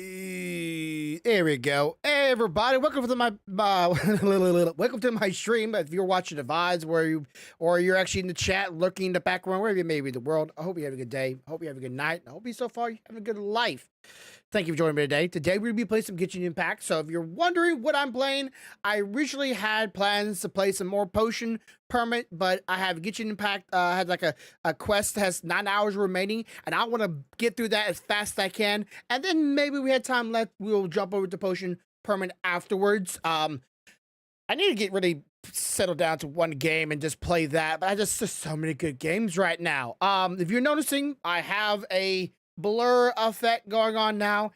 There we go. Hey everybody, welcome to my welcome to my stream. If you're watching the VODs or you're actually in the chat lurking in the background, wherever you may be in the world, I hope you have a good day. I hope you have a good night. I hope you so far you have a good life. Thank you for joining me today. Today we're gonna be playing some Genshin Impact. So if you're wondering what I'm playing, I originally had plans to play some more Potion Permit, but I have Genshin Impact. Had like a quest that has 9 hours remaining, and I want to get through that as fast as I can. And then maybe we had time left, we'll jump over to Potion Permit afterwards. I need to get really settled down to one game and just play that. But there's so many good games right now. If you're noticing, I have a blur effect going on now.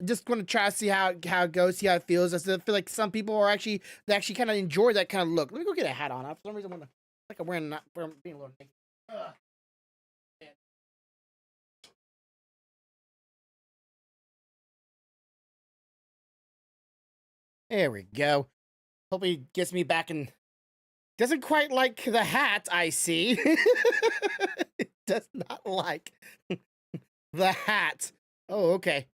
Just going to try to see how it goes, see how it feels. I feel like some people are actually kind of enjoy that kind of look. Let me go get a hat on. For some reason, I want to like I'm wearing being a little naked. Yeah. There we go. Hope he gets me back in. Doesn't quite like the hat, I see. It does not like the hat. Oh, okay.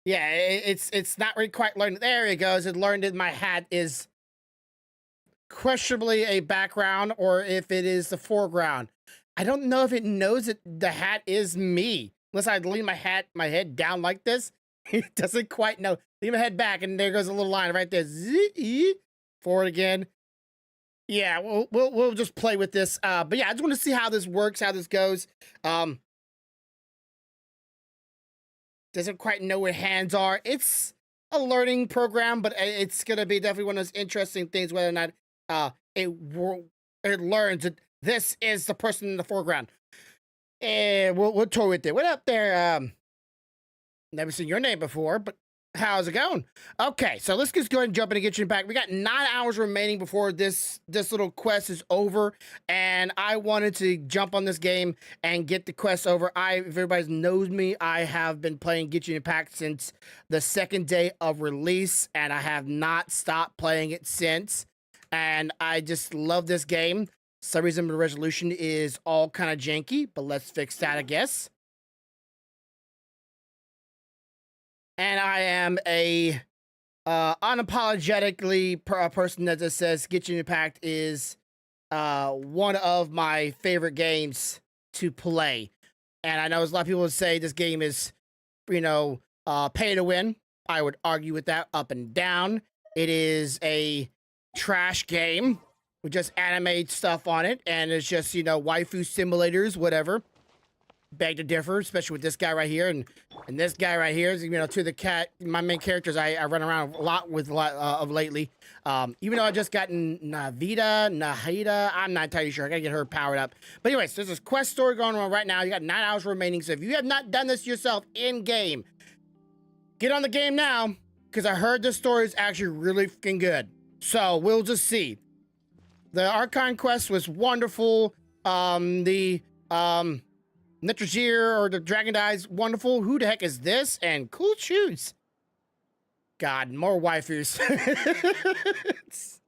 Yeah, it's not really quite learned. There it goes. It learned that my hat is questionably a background or if it is the foreground. I don't know if it knows that the hat is me. Unless I lean my head down like this. It doesn't quite know. Lean my head back and there goes a little line right there. Forward again. Yeah, we'll just play with this. But yeah, I just want to see how this works, how this goes. Doesn't quite know where hands are. It's a learning program, but it's gonna be definitely one of those interesting things whether or not it learns that this is the person in the foreground. And we'll toy with it. What up there? Never seen your name before, but how's it going? Okay, so let's just go ahead and jump into Genshin Impact. We got 9 hours remaining before this little quest is over, and I wanted to jump on this game and get the quest over. If everybody knows me, I have been playing Genshin Impact since the second day of release, and I have not stopped playing it since. And I just love this game. For some reason the resolution is all kind of janky, but let's fix that, I guess. And I am a unapologetically a person that just says Genshin Impact is one of my favorite games to play. And I know a lot of people would say this game is, pay to win. I would argue with that up and down. It is a trash game with just anime stuff on it. And it's just, waifu simulators, whatever. Beg to differ, especially with this guy right here and this guy right here. To my main characters I run around a lot of lately. Even though I just gotten Nahida, I'm not entirely sure. I gotta get her powered up. But anyways, there's this quest story going on right now. You got 9 hours remaining. So if you have not done this yourself in game, get on the game now because I heard this story is actually really fucking good. So we'll just see. The Archon quest was wonderful. Nitrogear or the Dragon Dies, wonderful. Who the heck is this? And cool shoes. God, more waifus. It's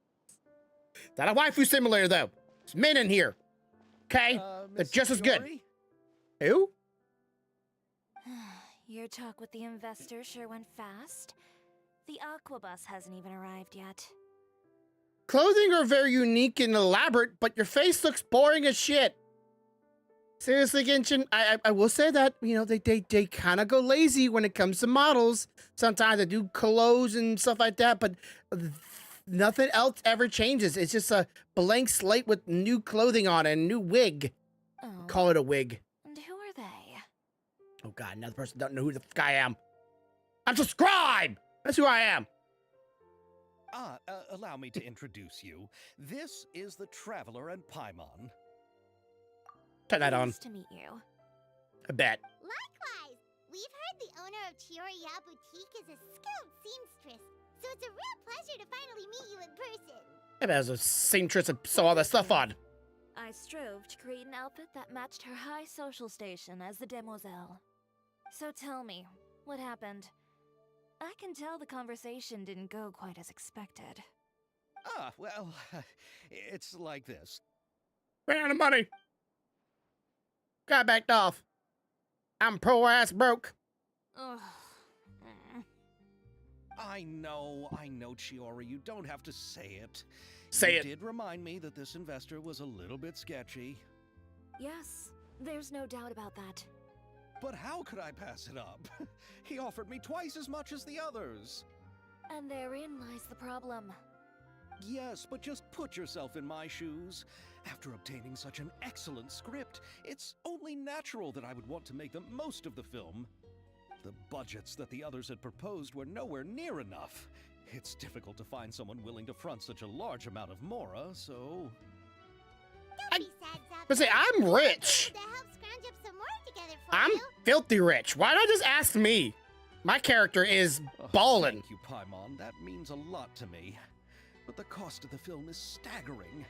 not a waifu simulator, though. It's men in here. Okay? They're just as good. Who? Your talk with the investor sure went fast. The aqua bus hasn't even arrived yet. Clothing are very unique and elaborate, but your face looks boring as shit. Seriously, Genshin, I will say that, they kind of go lazy when it comes to models. Sometimes they do clothes and stuff like that, but nothing else ever changes. It's just a blank slate with new clothing on it and new wig. Oh. Call it a wig. And who are they? Oh god, another person don't know who the fuck I am. Unsubscribe! That's who I am. Allow me to introduce you. This is the Traveler and Paimon. Turn that on. Nice to meet you. I bet. Likewise, we've heard the owner of Chioriya Boutique is a skilled seamstress, so it's a real pleasure to finally meet you in person. I bet it was a seamstress that saw all that stuff on. I strove to create an outfit that matched her high social station as the demoiselle. So tell me, what happened? I can tell the conversation didn't go quite as expected. Well, it's like this. Ran out of money. Got backed off. I'm poor ass broke. Ugh, I know, Chiori. You don't have to say it. Say You it. did remind me that this investor was a little bit sketchy. Yes, there's no doubt about that. But how could I pass it up? He offered me twice as much as the others. And therein lies the problem. Yes, but just put yourself in my shoes. After obtaining such an excellent script, it's only natural that I would want to make the most of the film. The budgets that the others had proposed were nowhere near enough. It's difficult to find someone willing to front such a large amount of mora, so... Don't be sad, Zap. But say, I'm rich. To help scrounge up some more together for I'm you. filthy rich. Why not just ask me? My character is Oh, ballin'. Thank you, Paimon. That means a lot to me. But the cost of the film is staggering.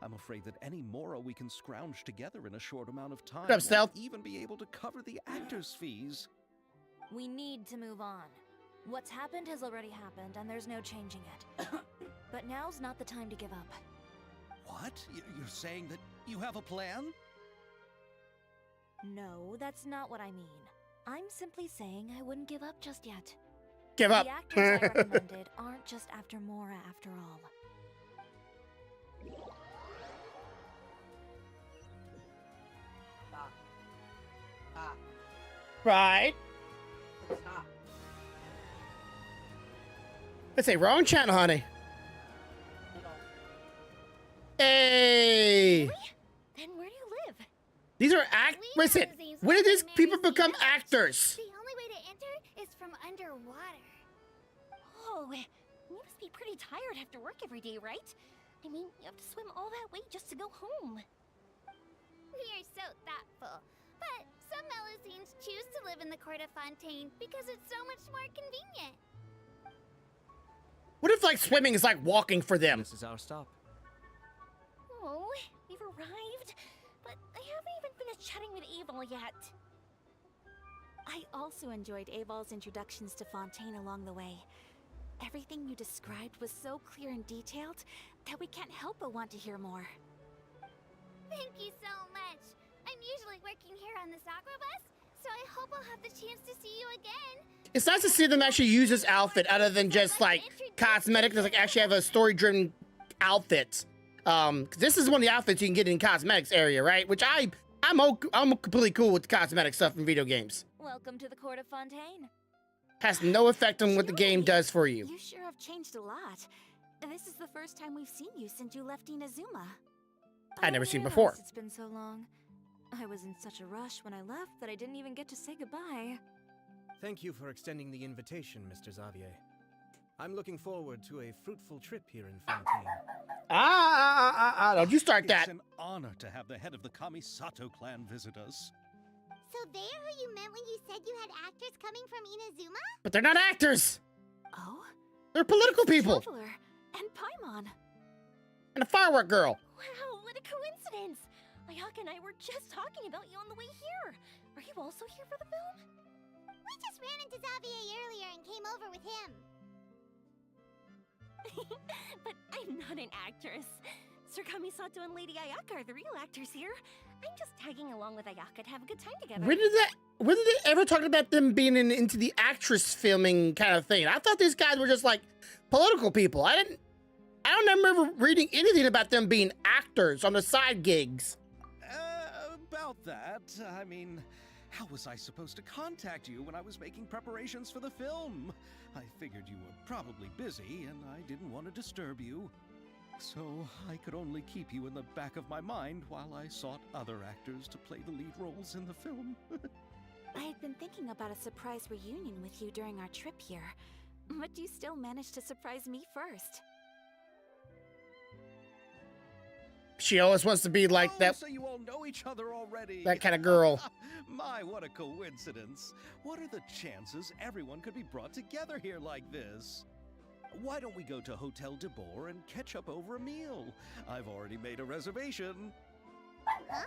I'm afraid that any mora we can scrounge together in a short amount of time up, Stealth? won't even be able to cover the actors' fees. We need to move on. What's happened has already happened, and there's no changing it. But now's not the time to give up. What? You're saying that you have a plan? No, that's not what I mean. I'm simply saying I wouldn't give up just yet. Give up. The actors I recommended aren't just after Mora after all. Right. Let's say wrong channel, honey. Hey. Then where do you live? These are Listen, when did these people become actors? The only way to enter is from underwater. Oh, you must be pretty tired after work every day, right? I mean, you have to swim all that way just to go home. We are so thoughtful. But some Melusines choose to live in the Court of Fontaine because it's so much more convenient. What if like swimming is like walking for them? This is our stop. Oh, we've arrived, but I haven't even finished chatting with Aval yet. I also enjoyed Aval's introductions to Fontaine along the way. Everything you described was so clear and detailed that we can't help but want to hear more. Thank you so much. I'm usually working here on the Sakura bus, so I hope I'll have the chance to see you again. It's nice to see them actually use this outfit other than just like cosmetic. They like actually have a story-driven outfit. 'Cause this is one of the outfits you can get in cosmetics area, right? Which I'm completely cool with the cosmetic stuff in video games. Welcome to the Court of Fontaine. Has no effect on what the game does for you. You sure have changed a lot. This is the first time we've seen you since you left Inazuma. I'd never I seen realized before. It's been so long. I was in such a rush when I left that I didn't even get to say goodbye. Thank you for extending the invitation, Mr. Xavier. I'm looking forward to a fruitful trip here in Fontaine. Don't you start that. It's an honor to have the head of the Kamisato clan visit us. So they're who you meant when you said you had actors coming from Inazuma? But they're not actors. Oh? They're political people. Traveler and Paimon. And a firework girl. Wow, what a coincidence! Ayaka and I were just talking about you on the way here. Are you also here for the film? We just ran into Xavier earlier and came over with him. But I'm not an actress. Sir Kamisato and Lady Ayaka are the real actors here. I'm just tagging along with Ayaka to have a good time together. When did they ever talk about them being into the actress filming kind of thing? I thought these guys were just like political people. I don't remember reading anything about them being actors on the side gigs. About that, I mean, how was I supposed to contact you when I was making preparations for the film? I figured you were probably busy, and I didn't want to disturb you. So I could only keep you in the back of my mind while I sought other actors to play the lead roles in the film. I had been thinking about a surprise reunion with you during our trip here, but you still managed to surprise me first. She always wants to be like that. So you all know each other already. That kind of girl. My, what a coincidence. What are the chances everyone could be brought together here like this? Why don't we go to Hotel de Boer and catch up over a meal? I've already made a reservation. Huh?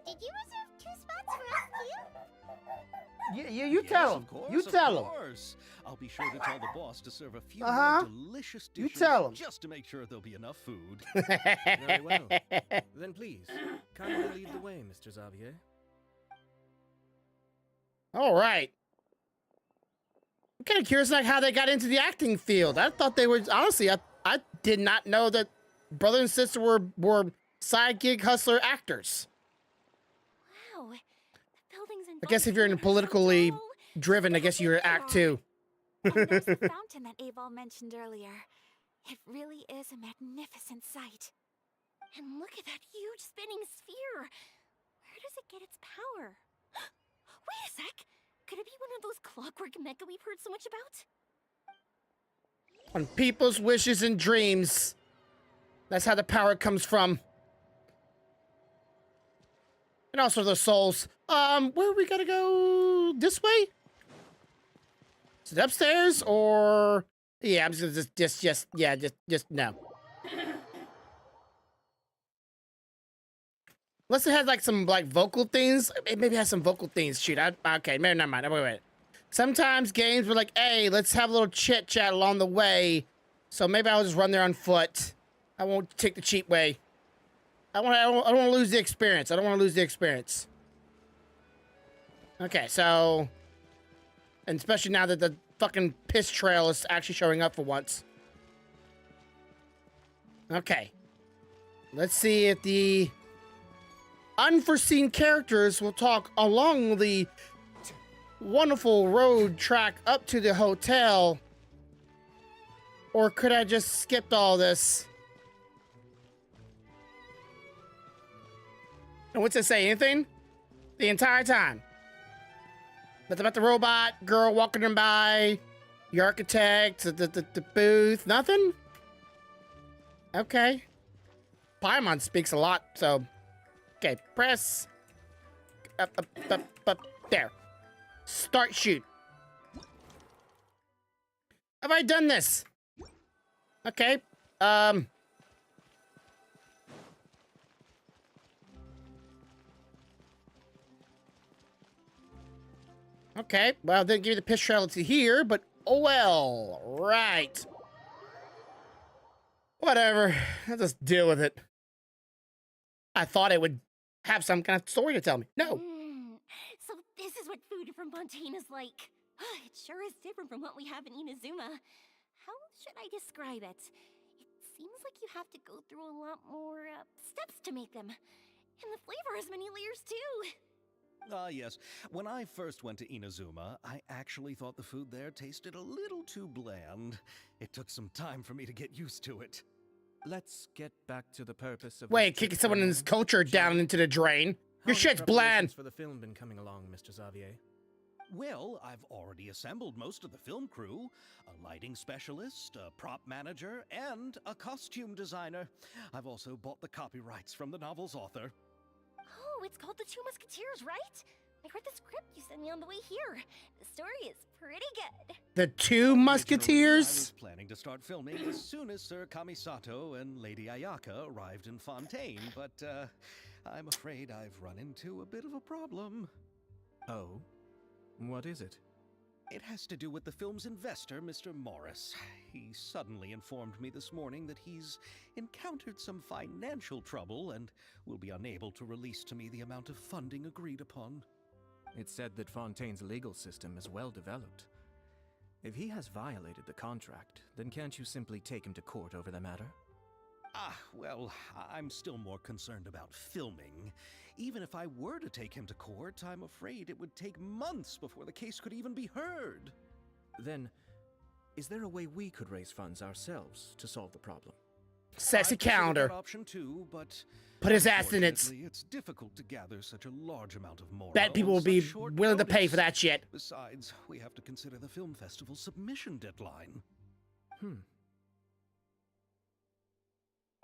Did you reserve 2 spots for us too? You tell him. Of course, You tell of him. course. I'll be sure to tell the boss to serve a few Uh-huh. more delicious You dishes tell him. just to make sure there'll be enough food. Very well. Then please, kindly lead the way, Mr. Xavier. All right. I'm kind of curious like how they got into the acting field. I thought they were honestly. I did not know that brother and sister were side gig hustler actors. Wow. The buildings in I guess if you're in Fontaine are so politically tall. driven, I Look guess how you're big they act are. two. And there's the fountain that Aval mentioned earlier. It really is a magnificent sight. And look at that huge spinning sphere. Where does it get its power? Wait a sec. Could it be one of those clockwork mecha we've heard so much about? On people's wishes and dreams. That's how the power comes from. And also the souls. Where we gotta go? This way? Is it upstairs or? Yeah, I'm just gonna just no. Unless it has like some like vocal things. It maybe has some vocal things. Shoot, okay, maybe never mind. Wait. Sometimes games were like, hey, let's have a little chit chat along the way. So maybe I'll just run there on foot. I won't take the cheap way. I don't want to lose the experience. I don't want to lose the experience. Okay, so, and especially now that the fucking piss trail is actually showing up for once. Okay, let's see if the unforeseen characters will talk along the wonderful road track up to the hotel, or could I just skip all this? And what's it say? Anything? The entire time. Nothing about the robot girl walking them by, the architect, the booth, nothing? Okay. Paimon speaks a lot, so. Okay, press. Up, there. Start shoot. Have I done this? Okay. Okay, well, didn't give you the piss trail to here, but oh well. Right. Whatever. I'll just deal with it. I thought it would have some kind of story to tell me. No. So this is what food from Fontaine is like. It sure is different from what we have in Inazuma. How should I describe it? It seems like you have to go through a lot more steps to make them. And the flavor has many layers too. Yes. When I first went to Inazuma, I actually thought the food there tasted a little too bland. It took some time for me to get used to it. Let's get back to the purpose of. Wait, kicking someone in his culture down into the drain. Your shit's bland. For the film been coming along, Mr. Xavier? Well, I've already assembled most of the film crew. A lighting specialist, a prop manager, and a costume designer. I've also bought the copyrights from the novel's author. Oh, it's called The Two Musketeers, right? I read the script you sent me on the way here. The story is pretty good. The Two Originally, Musketeers? I was planning to start filming as soon as Sir Kamisato and Lady Ayaka arrived in Fontaine, but I'm afraid I've run into a bit of a problem. Oh? What is it? It has to do with the film's investor, Mr. Morris. He suddenly informed me this morning that he's encountered some financial trouble and will be unable to release to me the amount of funding agreed upon. It's said that Fontaine's legal system is well developed. If he has violated the contract, then can't you simply take him to court over the matter? Well, I'm still more concerned about filming. Even if I were to take him to court, I'm afraid it would take months before the case could even be heard. Then, is there a way we could raise funds ourselves to solve the problem? Sexy I've considered calendar. that option too, but Put his ass in it. unfortunately, it's difficult to gather such a large amount of morale. Bet people will on be such short willing to pay notice. for that shit. Besides, we have to consider the film festival's submission deadline.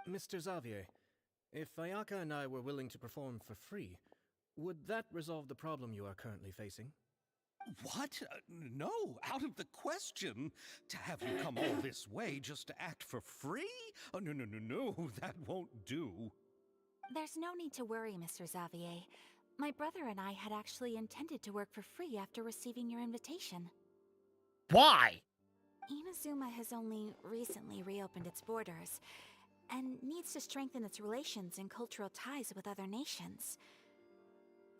Mr. Xavier, if Ayaka and I were willing to perform for free, would that resolve the problem you are currently facing? What? No, out of the question. To have you come all this way just to act for free? Oh, no, that won't do. There's no need to worry, Mr. Xavier. My brother and I had actually intended to work for free after receiving your invitation. Why? Inazuma has only recently reopened its borders, and needs to strengthen its relations and cultural ties with other nations.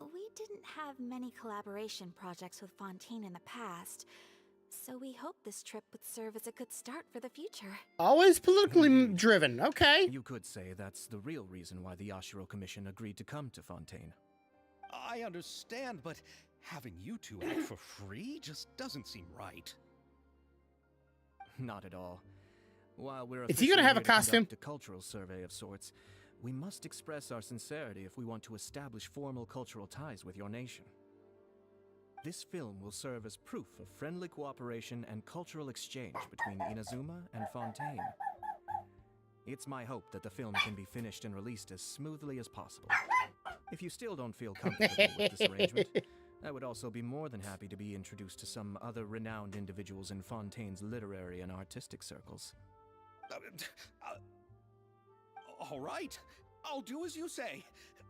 We didn't have many collaboration projects with Fontaine in the past, So we hope this trip would serve as a good start for the future. Always politically driven. Okay. You could say that's the real reason why the Yashiro Commission agreed to come to Fontaine. I understand, but having you two act for free just doesn't seem right. Not at all. While we're Is he gonna have a officially here to costume? conduct a cultural survey of sorts, we must express our sincerity if we want to establish formal cultural ties with your nation. This film will serve as proof of friendly cooperation and cultural exchange between Inazuma and Fontaine. It's my hope that the film can be finished and released as smoothly as possible. If you still don't feel comfortable with this arrangement, I would also be more than happy to be introduced to some other renowned individuals in Fontaine's literary and artistic circles. All right, I'll do as you say.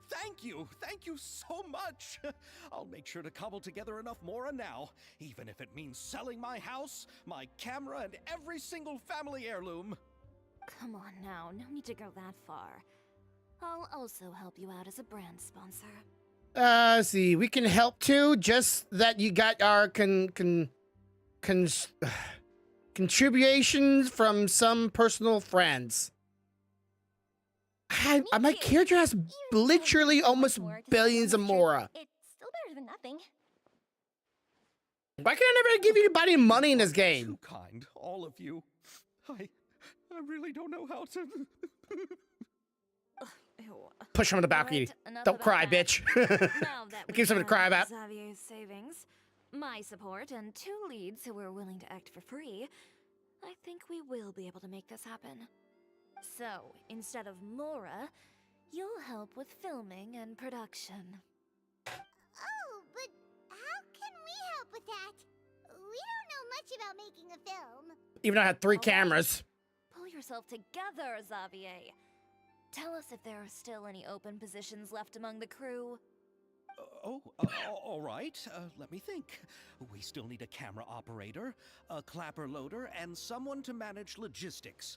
Thank you so much. I'll make sure to cobble together enough Mora now, even if it means selling my house, my camera, and every single family heirloom. Come on now, no need to go that far. I'll also help you out as a brand sponsor. Let's see, we can help too. Just that you got our contributions from some personal friends. My character has literally almost billions of Mora. It's still better than nothing. Why can I never give anybody money in this game? Too kind, all of you. I really don't know how to. Ew. Push him on the balcony. Alright, enough Don't about cry, that. bitch. Now that Give something to cry about. Xavier's savings, my support, and 2 leads who are willing to act for free, I think we will be able to make this happen. So, instead of Mora, you'll help with filming and production. Oh, but how can we help with that? We don't know much about making a film. Even though I had 3 Alright. cameras. Pull yourself together, Xavier. Tell us if there are still any open positions left among the crew. All right. Let me think. We still need a camera operator, a clapper loader, and someone to manage logistics.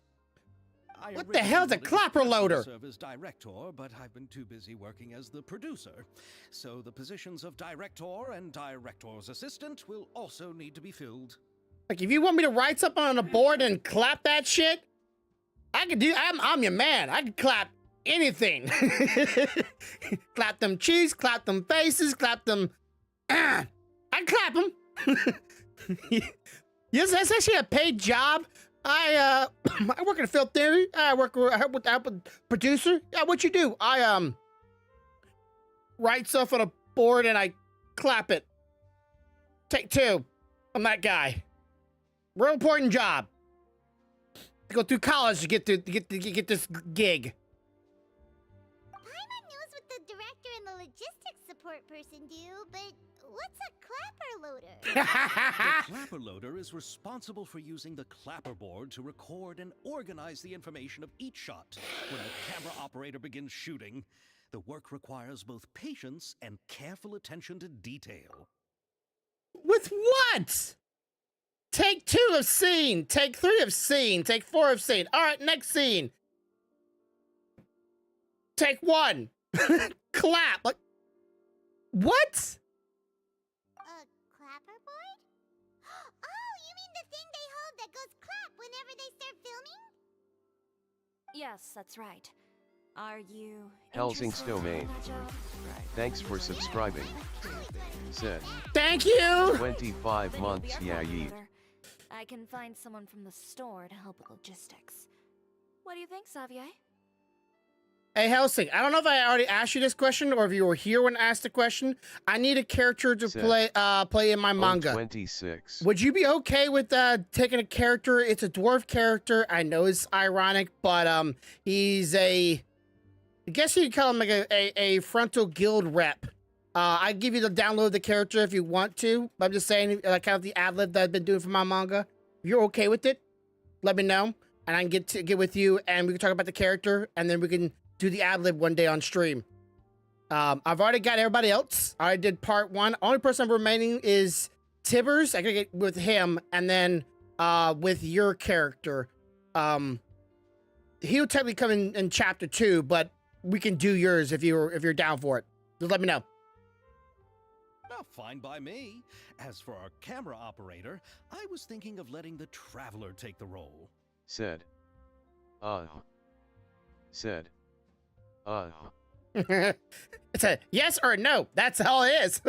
I What the hell's a originally clapper wanted to loader? serve as director, but I've been too busy working as the producer. So the positions of director and director's assistant will also need to be filled. Like, if you want me to write something on a board and clap that shit, I can do. I'm your man. I can clap anything. Clap them cheeks, clap them faces, clap them. I can clap them. Yes, that's actually a paid job. I work in the film theory. I work with producer. Yeah, what you do? I write stuff on a board and I clap it. Take 2. I'm that guy. Real important job. Go through college to get this gig. Paimon knows what the director and the logistics support person do, but what's a clapper loader? The clapper loader is responsible for using the clapper board to record and organize the information of each shot. When the camera operator begins shooting, the work requires both patience and careful attention to detail. With what? Take 2 of scene. Take 3 of scene. Take 4 of scene. All right, next scene. Take 1. Clap. Like, what? A clapper board? Oh, you mean the thing they hold that goes clap whenever they start filming? Yes, that's right. Are you Helsing's interested in domain. that job? Thanks for subscribing. Said Thank you. 25 Then months, you'll be yeah, our yeet. loader. I can find someone from the store to help with logistics. What do you think, Xavier? Hey, Helsing, I don't know if I already asked you this question or if you were here when I asked the question. I need a character to Said. play in my manga. 26. Would you be okay with taking a character? It's a dwarf character. I know it's ironic, but he's I guess you could call him like a frontal guild rep. I give you the download of the character if you want to. I'm just saying, kind of the ad lib that I've been doing for my manga. If you're okay with it, let me know, and I can get with you, and we can talk about the character, and then we can do the ad lib one day on stream. I've already got everybody else. I did part 1. Only person remaining is Tibbers. I gotta get with him, and then with your character. He'll technically come in chapter 2, but we can do yours if you're down for it. Just let me know. Well, fine by me. As for our camera operator, I was thinking of letting the Traveler take the role. Said. Said. It's a yes or no. That's all it is.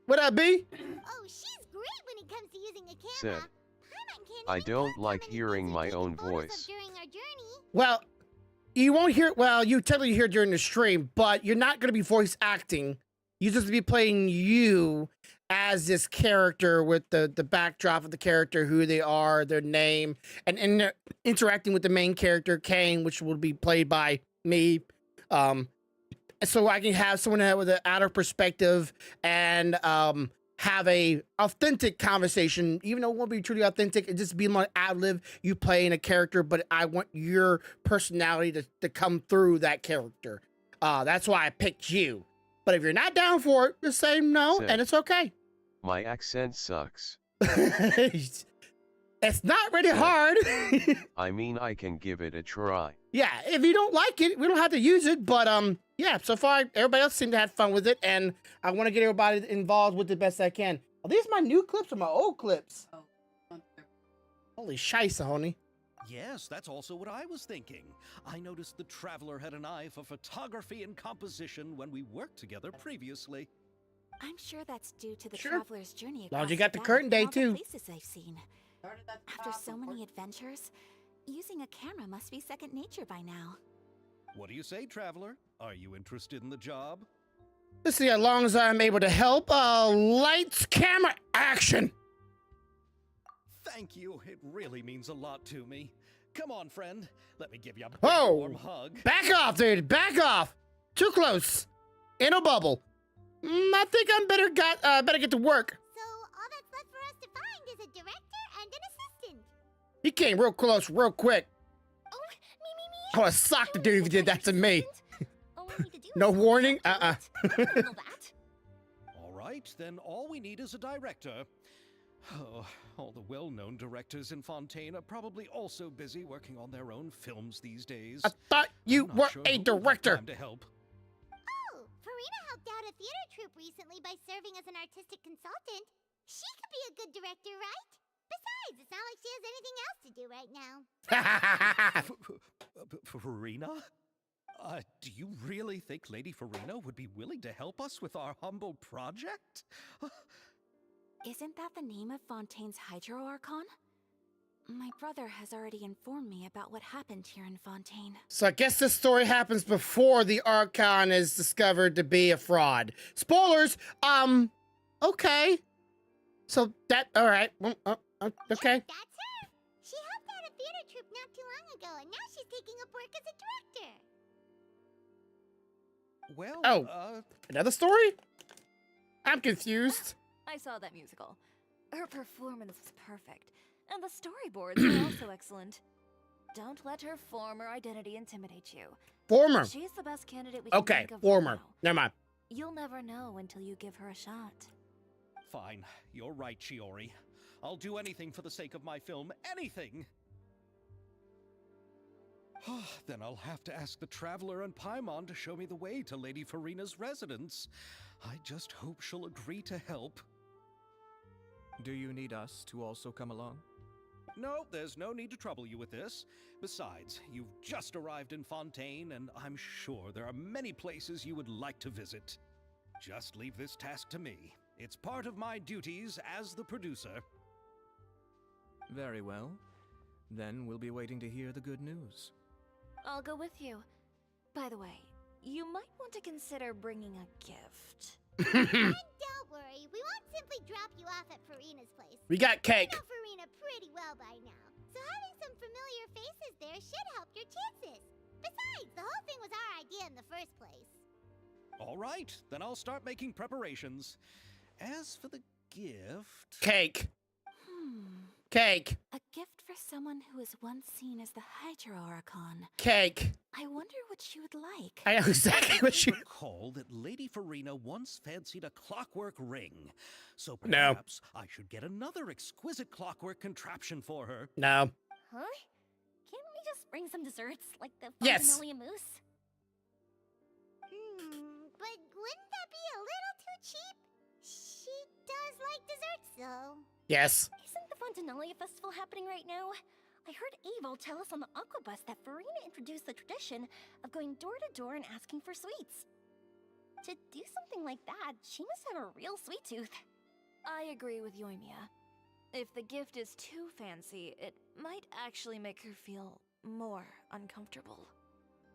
What up, B? Oh, she's great when it comes to using a camera. Said. Paimon can't I even don't count how like many hearing things my we've own taken photos of voice. during our journey. Well, you won't hear. Well, you technically hear during the stream, but you're not going to be voice acting. You just be playing you as this character with the backdrop of the character, who they are, their name, and interacting with the main character, Kane, which will be played by me. So I can have someone with an outer perspective and have a authentic conversation, even though it won't be truly authentic. It just be my ad lib, you playing a character, but I want your personality to come through that character. That's why I picked you. But if you're not down for it, just say no, Said. and it's okay. My accent sucks. It's not really Said. hard. I mean, I can give it a try. Yeah, if you don't like it, we don't have to use it. But yeah, so far everybody else seemed to have fun with it, and I want to get everybody involved with the best I can. Are these my new clips or my old clips? Holy scheisse, honey. Yes, that's also what I was thinking. I noticed the Traveler had an eye for photography and composition when we worked together previously. I'm sure that's due to the Sure. traveler's journey Long as across you got the gap curtain and day, all the too. places I've seen. After so many adventures, using a camera must be second nature by now. What do you say, Traveler? Are you interested in the job? Let's see, as long as I'm able to help. Lights, camera, action. Thank you. It really means a lot to me. Come on, friend. Let me give you a big Whoa. warm hug. Back off, dude. Back off. Too close. In a bubble. I think I'm better get to work. So all that's left for us to find is a director and an assistant. He came real close, real quick. Oh, me. I would sock the dude if he did that to me. All we need to do No is warning? do it. I can handle that. All right, then all we need is a director. Oh, all the well-known directors in Fontaine are probably also busy working on their own films these days. I thought you I'm not were sure a who would have director. time to help. Oh, Farina helped out a theater troupe recently by serving as an artistic consultant. She could be a good director, right? Besides, it's not like she has anything else to do right now. Farina? Do you really think Lady Farina would be willing to help us with our humble project? Isn't that the name of Fontaine's Hydro Archon? My brother has already informed me about what happened here in Fontaine. So I guess this story happens before the Archon is discovered to be a fraud. Spoilers. Okay. So that, all right. Okay. Yep, that's her. She helped out a theater troupe not too long ago, and now she's taking up work as a director. Well, Oh. Another story? I'm confused. I saw that musical. Her performance was perfect, and the storyboards were also excellent. Don't let her former identity intimidate you. Former. She's the best candidate we can Okay, think of former. right now. Never mind. You'll never know until you give her a shot. fine. You're right, Shiori. I'll do anything for the sake of my film. Anything! Then I'll have to ask the Traveler and Paimon to show me the way to Lady Farina's residence. I just hope she'll agree to help. Do you need us to also come along? No, there's no need to trouble you with this. Besides, you've just arrived in Fontaine, and I'm sure there are many places you would like to visit. Just leave this task to me. It's part of my duties as the producer. Very well. Then we'll be waiting to hear the good news. I'll go with you. By the way, you might want to consider bringing a gift. And don't worry, we won't simply drop you off at Farina's place. We got cake. You know Farina pretty well by now, so having some familiar faces there should help your chances. Besides, the whole thing was our idea in the first place. All right, then I'll start making preparations. As for the gift... Cake. Cake. A gift for someone who was once seen as the Hydro Archon. Cake. I wonder what she would like. I know exactly what you... recall that Lady Farina once fancied a clockwork ring. So No. perhaps I should get another exquisite clockwork contraption for her. No. Huh? Can't we just bring some desserts, like the Yes. Vanilla Mousse? But wouldn't that be a little too cheap? Yes. Isn't the Fontanalia Festival happening right now? I heard Aval tell us on the Aquabus that Farina introduced the tradition of going door to door and asking for sweets. To do something like that, she must have a real sweet tooth. I agree with Yoimiya. If the gift is too fancy, it might actually make her feel more uncomfortable.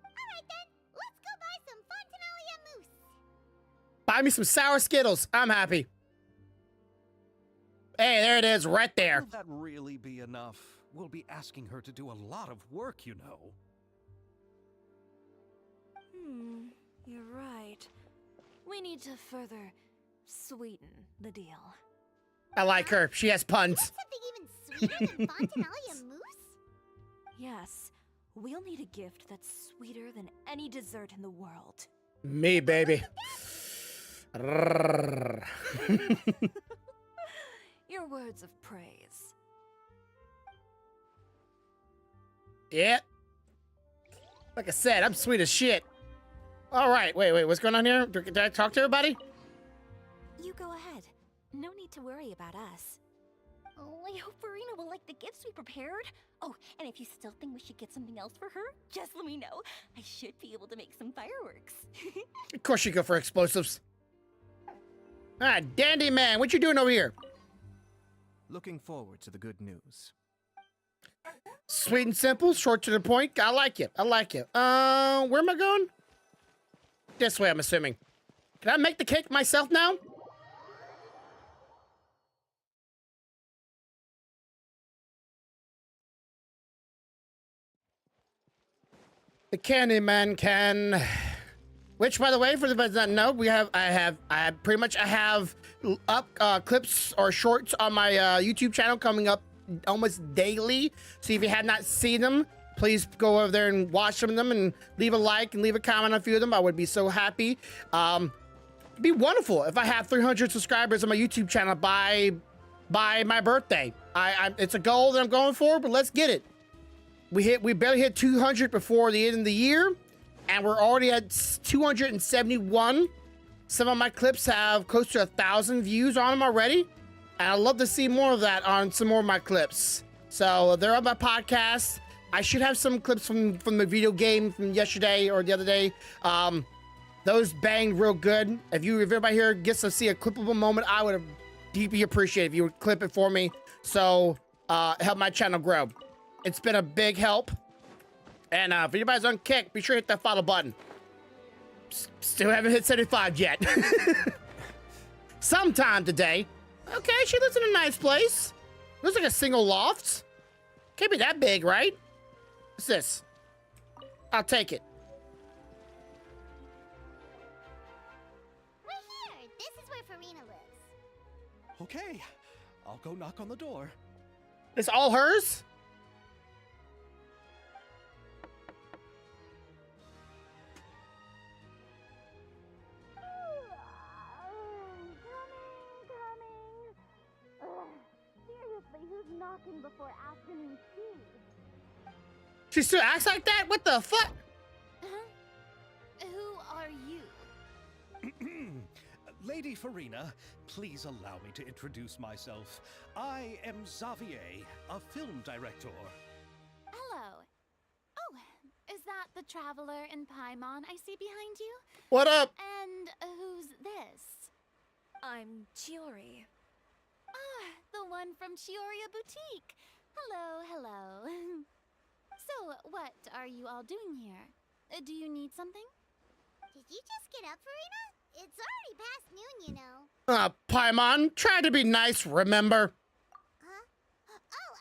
Alright then, let's go buy some Fontanalia mousse. Buy me some sour Skittles. I'm happy. Hey, there it is, right there. Will that really be enough? We'll be asking her to do a lot of work, you know. You're right. We need to further sweeten the deal. I like her. She has puns. Something even sweeter than Fontanalia mousse? Yes, we'll need a gift that's sweeter than any dessert in the world. Me, baby. Your words of praise. Yeah. Like I said, I'm sweet as shit. All right, wait, what's going on here? Did I talk to everybody? You go ahead. No need to worry about us. Oh, I hope Farina will like the gifts we prepared. Oh, and if you still think we should get something else for her, just let me know. I should be able to make some fireworks. Of course you go for explosives. Ah, Dandy Man, what you doing over here? Looking forward to the good news. Sweet and simple, short to the point. I like it. I like it. Where am I going? This way, I'm assuming. Can I make the cake myself now? The Candyman can. Which, by the way, for the ones that know, I have up clips or shorts on my YouTube channel coming up almost daily. So if you have not seen them, please go over there and watch some of them and leave a like and leave a comment on a few of them. I would be so happy. It'd be wonderful if I have 300 subscribers on my YouTube channel by my birthday. It's a goal that I'm going for, but let's get it. We barely hit 200 before the end of the year, and we're already at 271. Some of my clips have close to 1,000 views on them already, and I'd love to see more of that on some more of my clips. So they're on my podcast. I should have some clips from the video game from yesterday or the other day. Those banged real good. If everybody here gets to see a clippable moment, I would deeply appreciate if you would clip it for me. So help my channel grow. It's been a big help. And if anybody's on Kick, be sure to hit that follow button. Still haven't hit 75 yet. Sometime today. Okay, she lives in a nice place. Looks like a single loft. Can't be that big, right? What's this? I'll take it. We're here. This is where Farina lives. Okay, I'll go knock on the door. It's all hers? Seriously, who's knocking before afternoon tea? She still acts like that? What the fuck? Who are you? Lady Farina, please allow me to introduce myself. I am Xavier, a film director. Hello. Oh, is that the traveler in Paimon I see behind you? What up? And who's this? I'm Chiori. Ah, the one from Chioria Boutique. Hello, hello. So, what are you all doing here? Do you need something? Did you just get up, Farina? It's already past noon, you know. Paimon, try to be nice, remember? Huh? Oh,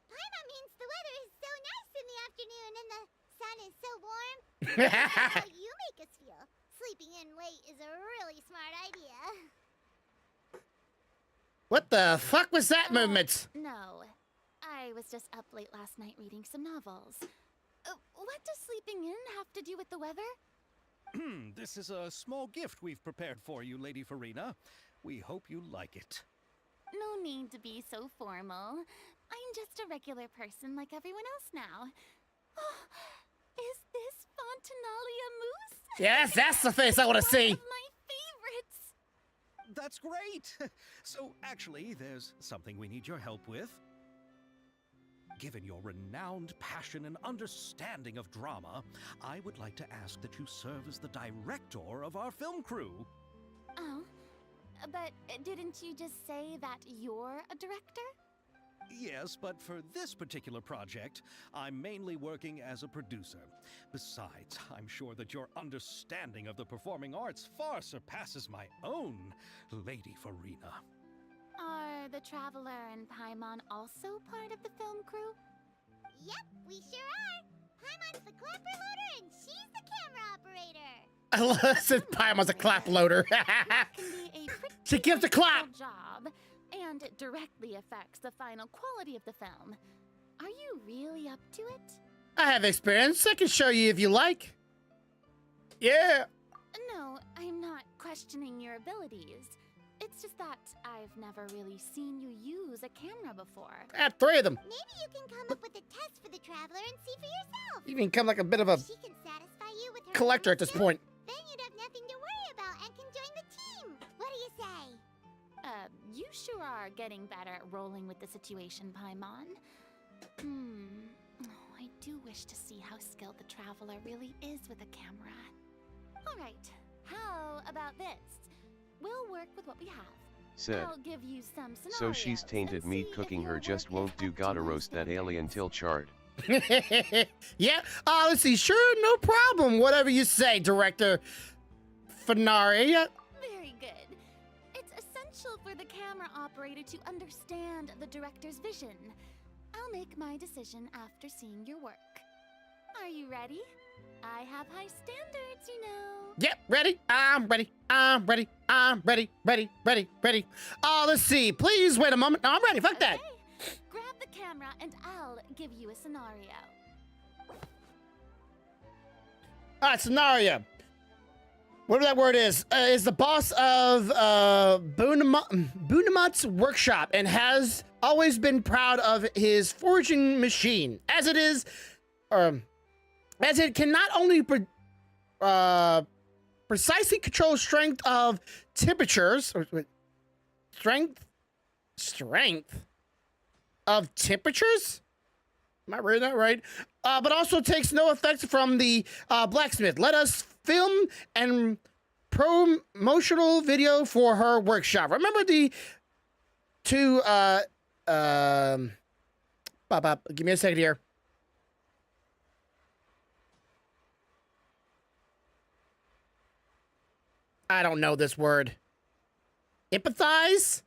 Paimon means the weather is so nice in the afternoon and the sun is so warm. That's how you make us feel. Sleeping in late is a really smart idea. What the fuck was that movement? No. I was just up late last night reading some novels. What does sleeping in have to do with the weather? This is a small gift we've prepared for you, Lady Farina. We hope you like it. No need to be so formal. I'm just a regular person like everyone else now. Oh, is this Fontanalia mousse? Yes, that's the face I want to see. One of my favorites. That's great! So, actually, there's something we need your help with. Given your renowned passion and understanding of drama, I would like to ask that you serve as the director of our film crew. Oh, but didn't you just say that you're a director? Yes, but for this particular project, I'm mainly working as a producer. Besides, I'm sure that your understanding of the performing arts far surpasses my own, Lady Farina. Are the Traveler and Paimon also part of the film crew? Yep, we sure are. Paimon's the clapper loader and she's the camera operator. I said Paimon's a clap loader. That can be a pretty She gives a clap. difficult job, and it directly affects the final quality of the film. Are you really up to it? I have experience. I can show you if you like. Yeah. No, I'm not questioning your abilities. It's just that I've never really seen you use a camera before. I have 3 of them. Maybe you can come up with a test for the Traveler and see for yourself. You can become like a bit of a If she can satisfy you with her collector at this skill, point. then you'd have nothing to worry about and can join the team. What do you say? You sure are getting better at rolling with the situation, Paimon. Oh, I do wish to see how skilled the Traveler really is with a camera. Alright, how about this? We'll work with what we have. Said. I'll give you some scenarios. So she's tainted and meat see cooking if her your just work won't is do. up to Gotta my roast that alien till charred. Yeah. Let's see. Sure, no problem. Whatever you say, Director Fanaria. Very good. It's essential for the camera operator to understand the director's vision. I'll make my decision after seeing your work. Are you ready? I have high standards, you know. Yep, ready? I'm ready. I'm ready. I'm ready. Ready. Ready. Ready. Let's see. Please wait a moment. No, I'm ready. Fuck that. Okay. Grab the camera and I'll give you a scenario. All right, scenario. Whatever that word is the boss of Bunamut's workshop and has always been proud of his forging machine, as it is, as it can not only precisely control strength of temperatures, or strength of temperatures. Am I reading that right? But also takes no effects from the blacksmith. Let us film and promotional video for her workshop. Remember the two give me a second here. I don't know this word. Emphasize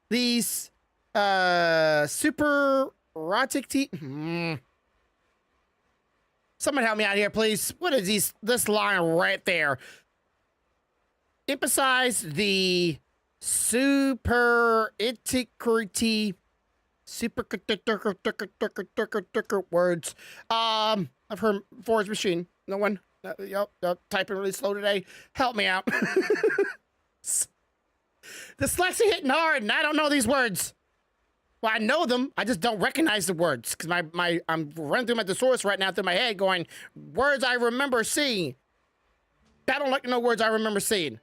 these super erotic Someone help me out here, please. What is this line right there? Emphasize the super integrity words. I've heard Forge Machine. No one? Yup, typing really slow today. Help me out. Dyslexia hitting hard, and I don't know these words. Well, I know them. I just don't recognize the words because I'm running through my thesaurus right now through my head, going words I remember seeing. I don't like to know words I remember seeing.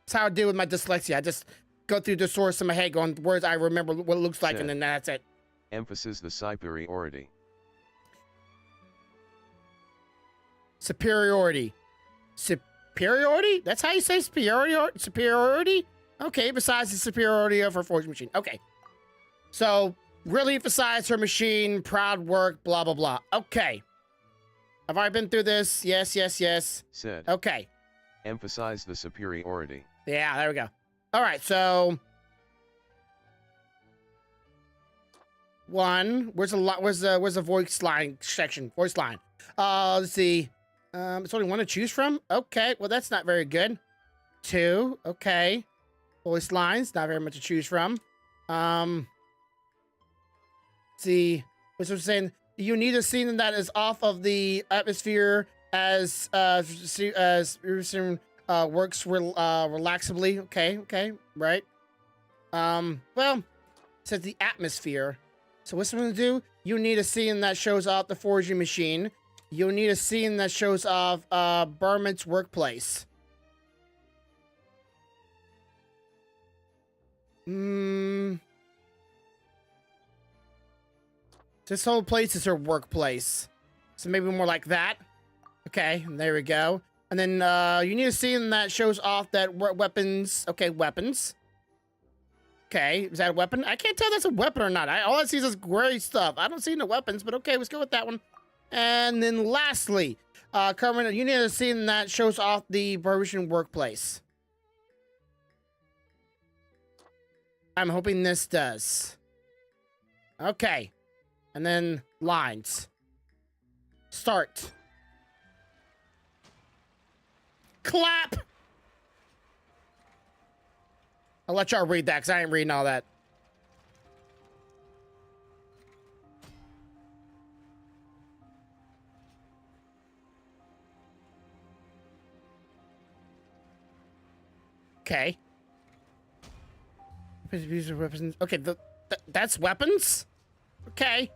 That's how I deal with my dyslexia. I just go through the thesaurus in my head, going words I remember what it looks like, and then that's it. Emphasis the superiority. Superiority. Superiority? That's how you say superiority? Superiority? Okay, besides the superiority of her forging machine. Okay. So, really emphasize her machine, proud work, blah, blah, blah. Okay. Have I been through this? Yes. Said. Okay. Emphasize the superiority. Yeah, there we go. All right, so... One. Where's the voice line section? Voice line. Let's see. It's only one to choose from? Okay, well, that's not very good. 2. Okay. Voice lines, not very much to choose from. See, what's I'm saying? You need a scene that is off of the atmosphere as works relaxably. Okay, right. Well, it says the atmosphere. So what's I'm gonna do? You need a scene that shows off the forging machine You'll need a scene that shows off Berman's workplace. This whole place is her workplace. So maybe more like that. Okay, there we go. And then you need a scene that shows off that weapons. Okay, weapons. Okay, is that a weapon? I can't tell if that's a weapon or not. All I see is this gray stuff. I don't see no weapons, but okay, let's go with that one. And then lastly, Carmen, you need a scene that shows off the Parisian workplace. I'm hoping this does. Okay. And then lines. Start. Clap! I'll let y'all read that because I ain't reading all that. Okay. Okay, that's weapons? Okay.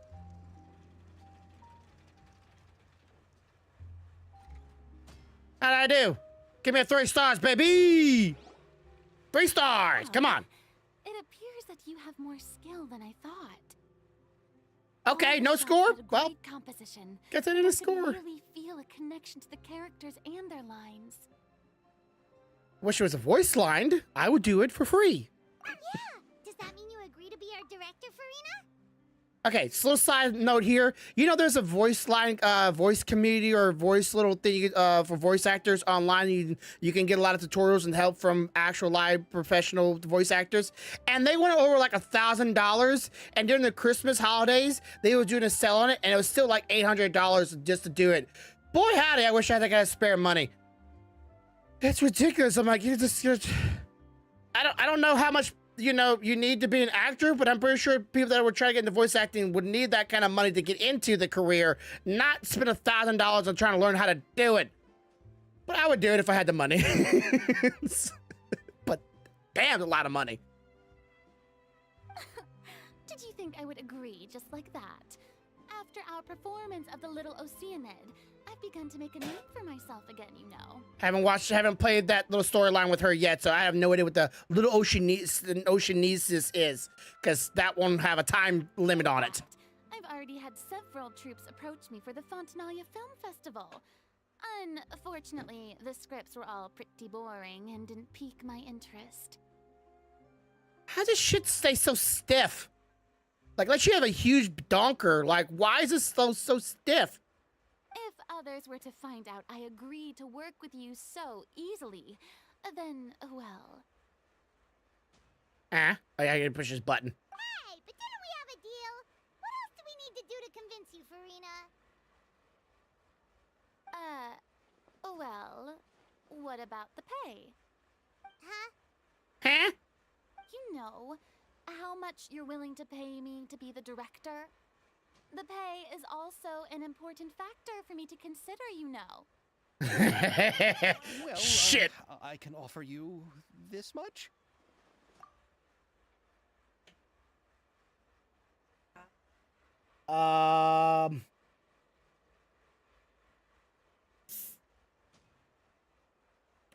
How'd I do? Give me a 3 stars, baby! 3 stars! Come on! It appears that you have more skill than I thought. Okay, no All the shots score? had a Well, great composition. gets it in a I could score. really feel a connection to the characters and their lines. Wish it was a voice line. I would do it for free. Yeah! Does that mean you agree to be our director, Farina? Okay, so little side note here. You know, there's a voice line, voice community or voice little thing for voice actors online. You can get a lot of tutorials and help from actual live professional voice actors. And they went over like $1,000. And during the Christmas holidays, they were doing a sale on it, and it was still like $800 just to do it. Boy, howdy! I wish I had that kind of spare money. It's ridiculous. I'm like, I don't know how much. You know, you need to be an actor, but I'm pretty sure people that were trying to get into voice acting would need that kind of money to get into the career, not spend $1,000 on trying to learn how to do it. But I would do it if I had the money. But damn, a lot of money. Did you think I would agree just like that? After our performance of the Little Oceanid, I've begun to make a name for myself again, you know. Haven't played that little storyline with her yet, so I have no idea what the Little Oceanesis is, because that won't have a time limit on it. I've already had several troops approach me for the Fontanalia Film Festival. Unfortunately, the scripts were all pretty boring and didn't pique my interest. How does shit stay so stiff? Like, unless you have a huge donker, like, why is this so stiff? If others were to find out I agreed to work with you so easily, then, well... Oh, yeah, I gotta push this button. Hey, but didn't we have a deal? What else do we need to do to convince you, Farina? Well, what about the pay? Huh? You know, how much you're willing to pay me to be the director? The pay is also an important factor for me to consider, you know. Well, Shit. I can offer you this much?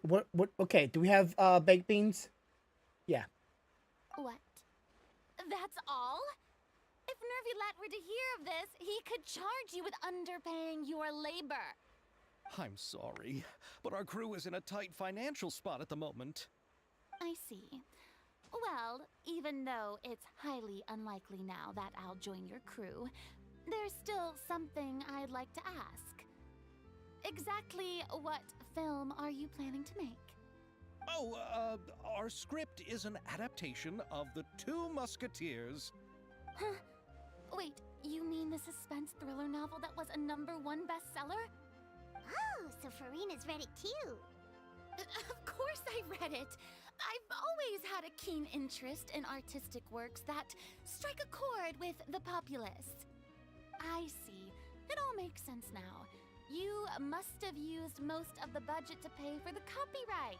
What, okay, do we have, baked beans? Yeah. What? That's all? If Nervylet were to hear of this, he could charge you with underpaying your labor. I'm sorry, but our crew is in a tight financial spot at the moment. I see. Well, even though it's highly unlikely now that I'll join your crew, there's still something I'd like to ask. Exactly what film are you planning to make? Oh, our script is an adaptation of The Two Musketeers. Huh? Wait, you mean the suspense thriller novel that was a #1 bestseller? Oh, so Farina's read it too. Of course I read it. I've always had a keen interest in artistic works that strike a chord with the populace. I see. It all makes sense now. You must have used most of the budget to pay for the copyright.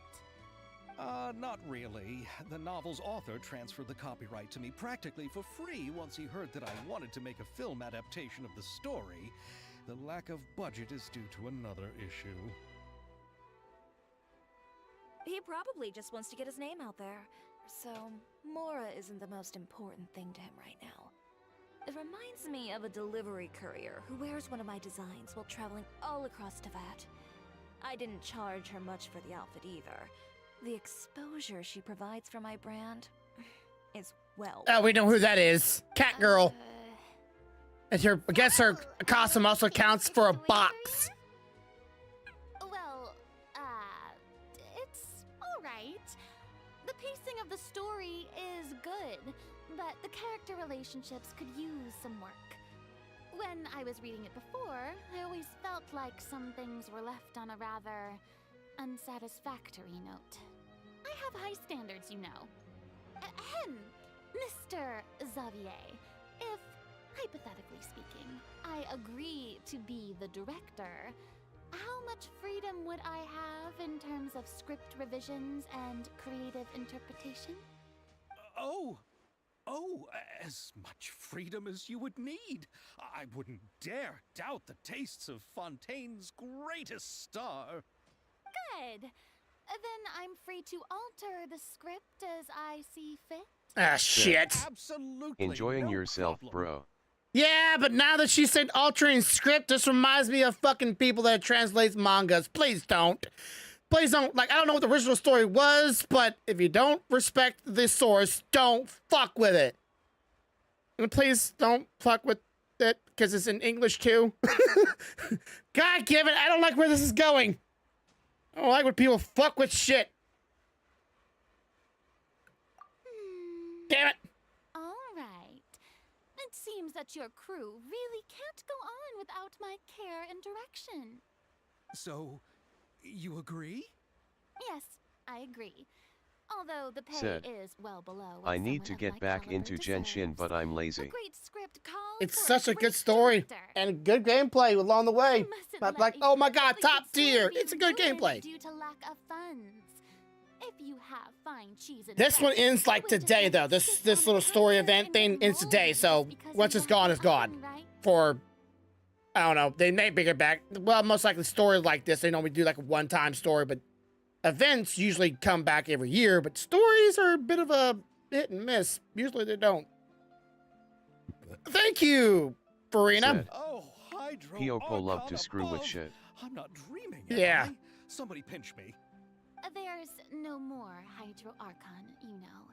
Not really. The novel's author transferred the copyright to me practically for free once he heard that I wanted to make a film adaptation of the story. the lack of budget is due to another issue. He probably just wants to get his name out there. So, Mora isn't the most important thing to him right now. It reminds me of a delivery courier who wears one of my designs while traveling all across Teyvat. I didn't charge her much for the outfit either. The exposure she provides for my brand is well. Oh, we know who that is. Cat Girl. And her, I guess her costume also counts for a box. Well, it's alright. The pacing of the story is good, but the character relationships could use some work. When I was reading it before, I always felt like some things were left on a rather unsatisfactory note. I have high standards, you know. Ahem, Mr. Xavier, if, hypothetically speaking, I agree to be the director, how much freedom would I have in terms of script revisions and creative interpretation? Oh, as much freedom as you would need. I wouldn't dare doubt the tastes of Fontaine's greatest star. Good. Then I'm free to alter the script as I see fit. Ah, shit. Absolutely. Enjoying no yourself, problem. bro. Yeah, but now that she said altering script, this reminds me of fucking people that translates mangas. Please don't. Please don't. Like, I don't know what the original story was, but if you don't respect the source, don't fuck with it. And please don't fuck with it, because it's in English too. God damn it, I don't like where this is going. I don't like when people fuck with shit. Damn it. All right. It seems that your crew really can't go on without my care and direction. So, you agree? Yes, I agree. Although the pay Said, is well below what I need to someone of get my back caliber into Genshin, deserves. but I'm A lazy. great script calls It's for such a good great story director. and good gameplay along the way. You mustn't Not let like, a oh my god, perfectly top good story tier. be It's a good ruined gameplay. Due to lack of funds. If you have fine cheese and This one bread, ends like winter today, though. doesn't This sit this on little the story counter event in thing your ends today. mold So just because once you it's don't gone, have it's gone. oven, right? For I don't know. They may bring it back. Well, most likely stories like this, they normally do like a one-time story, but events usually come back every year. But stories are a bit of a hit and miss. Usually they don't. Thank you, Farina. Said, Oh, Hydro Piopo love to Archon screw with above. shit. I'm not dreaming, am Yeah. I? Somebody pinch me. There's no more Hydro Archon, you know.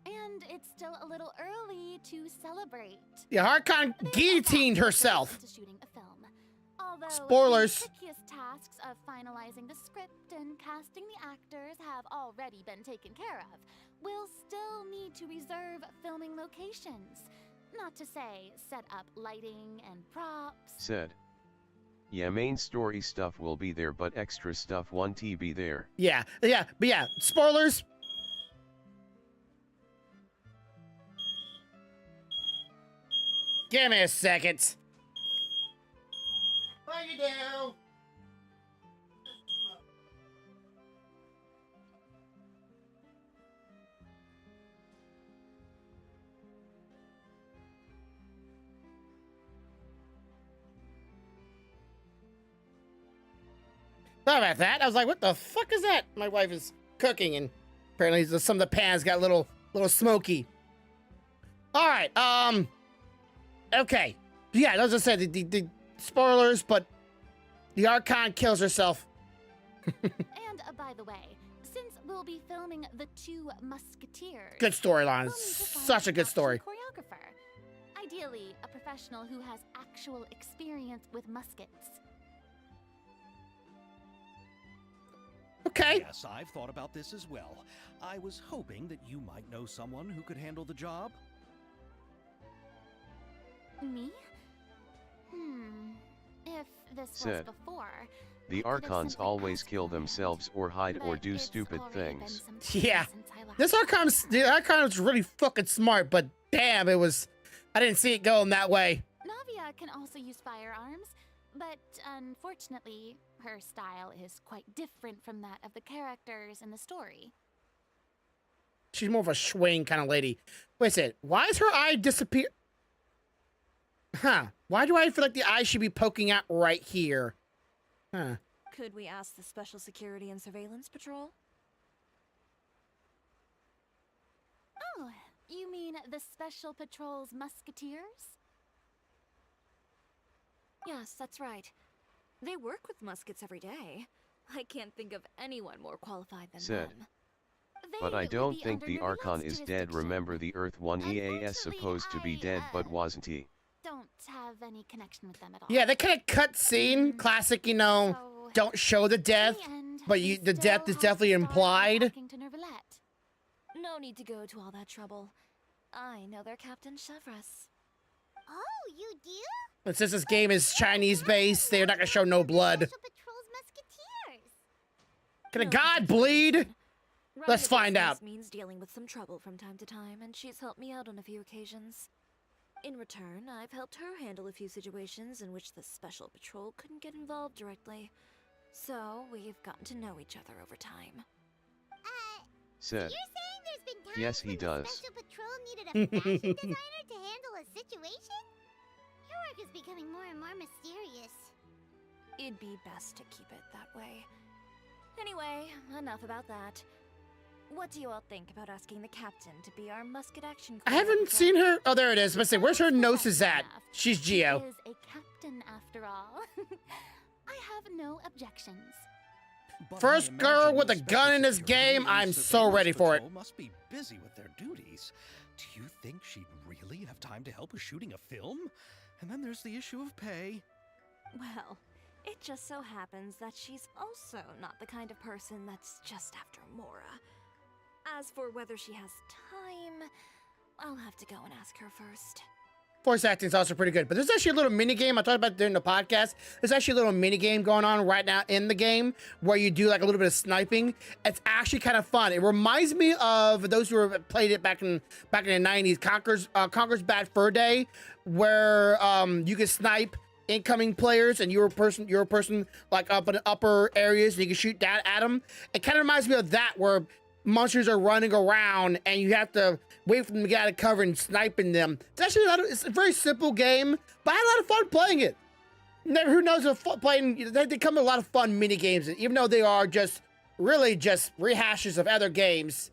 And it's still a little early to celebrate. Yeah, Harkon There's a lot guillotined that goes herself. into shooting a film. Although Spoilers. the trickiest tasks of finalizing the script and casting the actors have already been taken care of, we'll still need to reserve filming locations. Not to say set up lighting and props. Said, yeah, main story stuff will be there, but extra stuff won't be there. Yeah, but yeah, spoilers. Give me a second. What you do? Sorry about that. I was like, what the fuck is that? My wife is cooking, and apparently some of the pans got a little smoky. All right, okay. Yeah, as I said, the spoilers, but the Archon kills herself. And by the way, since we'll be filming The Two Musketeers, Good storyline. we'll need to find Such a an good action story. choreographer. Ideally, a professional who has actual experience with muskets. Okay. Yes, I've thought about this as well. I was hoping that you might know someone who could handle the job. Me? If this Said, was before, The I could've Archons simply always asked kill for it. themselves or hide or But do it's stupid already been things. some time Yeah. since I last This Archon's really fucking smart, but damn, I didn't see it going that way. Navia can also use firearms, but unfortunately, her style is quite different from that of the characters in the story. She's more of a swing kind of lady. Wait a second. Why is her eye disappear? Huh. Why do I feel like the eye should be poking out right here? Huh. Could we ask the Special Security and Surveillance Patrol? Oh, you mean the Special Patrol's musketeers? Yes, that's right. They work with muskets every day. I can't think of anyone more qualified than Said. them. But They I would don't be think under the Nerul's Archon is dead. jurisdiction. Remember the Earth 1 EAS supposed to be dead, but wasn't he? Don't have any connection with them at all. Yeah, they kind of cut scene. Classic, you know, So, don't show the death, in the end, but we the death still is have definitely to start implied. talking to Nervalette. No need to go to all that trouble. I know their Captain Chevres. Oh, you do? But since this game is Chinese-based, they're not gonna show no blood. Special Patrol's musketeers. Can a No god particular bleed? reason. Running Let's a find business out. means dealing with some trouble from time to time, and she's helped me out on a few occasions. In return, I've helped her handle a few situations in which the Special Patrol couldn't get involved directly. So, we've gotten to know each other over time. Said. You're saying there's been times Yes, he when does. the Special Patrol needed a fashion designer to handle a situation? Your work is becoming more and more mysterious. It'd be best to keep it that way. Anyway, enough about that. What do you all think about asking the captain to be our musket action I haven't seen her. Oh, there it is. Let's say, where's her noses at? She's She Geo. is a captain after all. I have no objections. But First I girl imagine with the a gun in his Special game, Security I'm and so Surveillance ready for it. Patrol must be busy with their duties. Do you think she'd really have time to help with shooting a film? And then there's the issue of pay. Well, it just so happens that she's also not the kind of person that's just after Mora. As for whether she has time, I'll have to go and ask her first. Voice acting is also pretty good. But there's actually a little mini game I talked about during the podcast. There's actually a little mini game going on right now in the game where you do like a little bit of sniping. It's actually kind of fun. It reminds me of those who have played it back in the 90s, Conker's Bad Fur Day, where you can snipe incoming players and you're a person like up in the upper areas and you can shoot down at them. It kind of reminds me of that where monsters are running around and you have to wait for them to get out of cover and sniping them. It's actually it's a very simple game, but I had a lot of fun playing it. Who knows if playing, they come with a lot of fun mini games, even though they are really just rehashes of other games.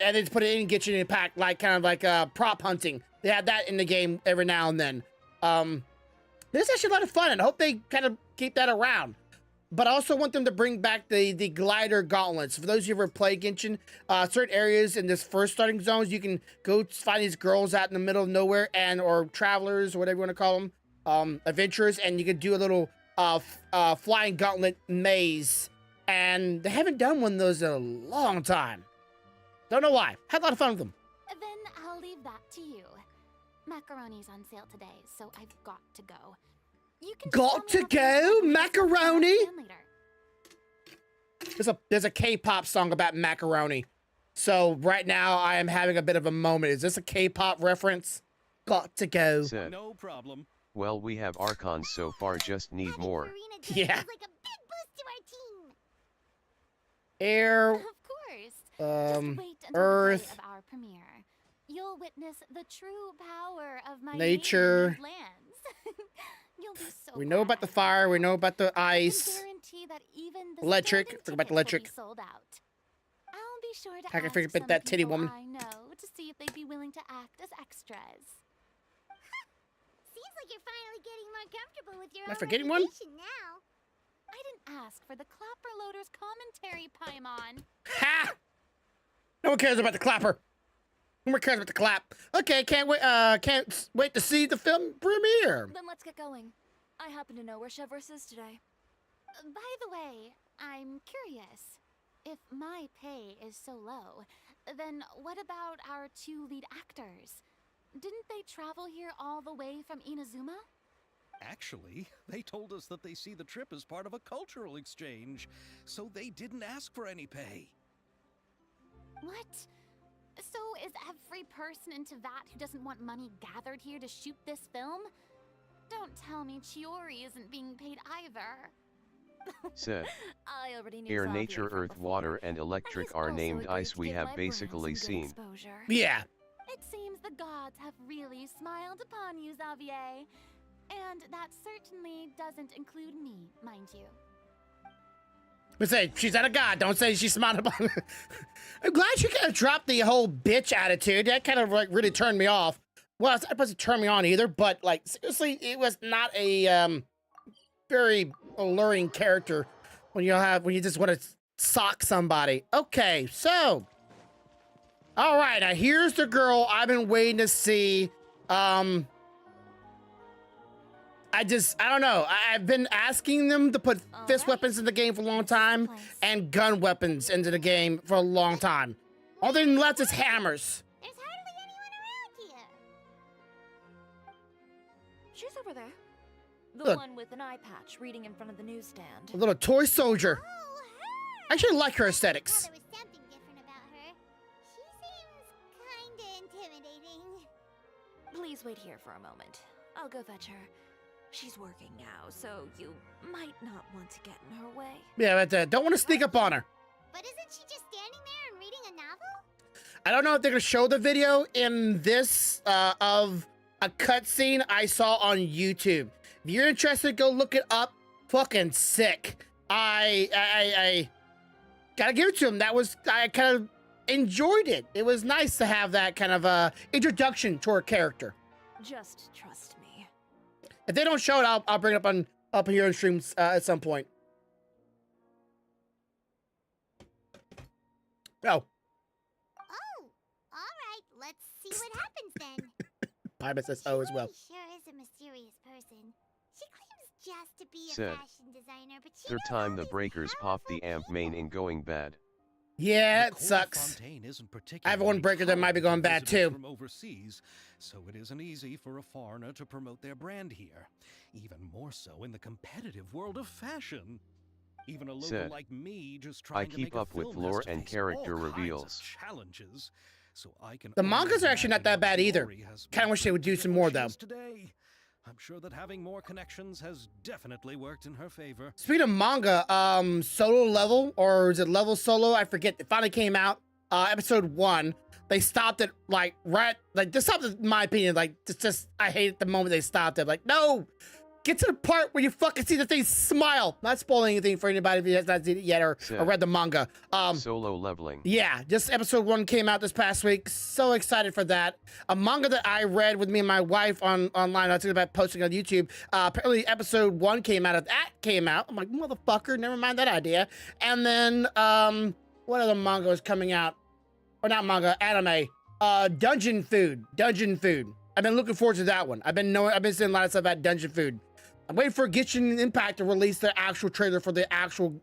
And they just put it in and get you in a pack, like kind of like prop hunting. They had that in the game every now and then. It's actually a lot of fun, and I hope they kind of keep that around. But I also want them to bring back the glider gauntlets. For those of you who ever played Genshin, certain areas in this first starting zones, you can go find these girls out in the middle of nowhere or travelers, or whatever you want to call them, adventurers, and you can do a little flying gauntlet maze. And they haven't done one of those in a long time. Don't know why. Had a lot of fun with them. Then I'll leave that to you. Macaroni's on sale today, so I've got to go. You can Got tell to me go? about Macaroni? later. There's a K-pop song about macaroni. So right now I am having a bit of a moment. Is this a K-pop reference? Got to go. Said. No problem. Well, we have Archons so far, just need Having more. Karina join Yeah. is like a big boost to our team. Air, Of course. Just wait until Earth. the day of our premiere. You'll witness the true power of my Nature. native lands. You'll be so we know about the glad. fire, we know about the I can ice. guarantee that even the Electric. standing Forgot about the tickets will be electric. sold out. I'll be sure to I can ask figure some that titty people woman. I know to see if they'd be willing to act as extras. Seems like you're finally getting more comfortable with your Am I own forgetting one? reputation now. I didn't ask for the Clapper Loader's commentary, Paimon. Ha! No one cares about the clapper. No one cares about the clap. Okay, can't wait to see the film premiere. Then let's get going. I happen to know where Chevres is today. By the way, I'm curious. If my pay is so low, then what about our two lead actors? Didn't they travel here all the way from Inazuma? Actually, they told us that they see the trip as part of a cultural exchange, so they didn't ask for any pay. What? So is every person in Tevat who doesn't want money gathered here to shoot this film? Don't tell me Chiori isn't being paid either. Said. I already knew Air, Xavier nature, from earth, before. water, and And electric he's are also named agreed ice to we give have my brand basically some good seen. exposure. Yeah. It seems the gods have really smiled upon you, Xavier. And that certainly doesn't include me, mind you. But say she's not a god. Don't say she's smart about it. I'm glad you kind of dropped the whole bitch attitude. That kind of like really turned me off. Well, it's not supposed to turn me on either, but like seriously, it was not a very alluring character when you just want to sock somebody. Okay, so all right, now here's the girl I've been waiting to see. I don't know. I've been asking them to put fist weapons in the game for a long time and gun weapons into the game for a long time. All they left is hammers. There's hardly anyone around here. She's over there. The Look. one with an eye patch reading in front of the newsstand. A little toy soldier. Oh, her! I actually like her I aesthetics. thought there was something different about her. She seems kinda intimidating. Please wait here for a moment. I'll go fetch her. She's working now, so you might not want to get in her way. Yeah, but don't want to sneak up on her. But isn't she just standing there and reading a novel? I don't know if they're gonna show the video in this of a cutscene I saw on YouTube. If you're interested, go look it up. Fucking sick. I gotta give it to him. I kind of enjoyed it. It was nice to have that kind of introduction to her character. Just trust me. If they don't show it, I'll bring it up here on streams at some point. Oh, Oh, alright, let's see what happens then. Piper says oh as well. She sure is a mysterious person. She claims just to be a Said. fashion designer, but she Third knows time all the these breakers popped the powerful amp main people. in going bad. Yeah, it Nicole sucks. Fontaine isn't I have one particularly breaker that might be going bad, visited too. From overseas, so it isn't easy for a foreigner to promote their brand here. Even more so in the competitive world of fashion. Even a local Said. like me just trying to keep make a up with film lore has to and face character all kinds of reveals. challenges. So I can The only mangas are actually not that imagine bad what either. Glory has Kinda been wish they would through do to some get where more, she though. is Today. I'm sure that having more connections has definitely worked in her favor. Speaking of manga, Solo Level, or is it Level Solo? I forget. It finally came out, episode 1. They stopped it, like, they stopped it, in my opinion, like, just, I hate it the moment they stopped it. Like, no! Get to the part where you fucking see the thing smile! Not spoiling anything for anybody if you has not seen it yet or read the manga. Solo leveling. Yeah, just episode 1 came out this past week. So excited for that. A manga that I read with me and my wife online. I was thinking about posting on YouTube. Apparently episode 1 came out. That came out. I'm like, motherfucker, never mind that idea. And then, what other manga was coming out? Or not manga, anime. Dungeon Food. I've been looking forward to that one. I've been seeing a lot of stuff about Dungeon Food. I'm waiting for Genshin Impact to release their actual trailer for their actual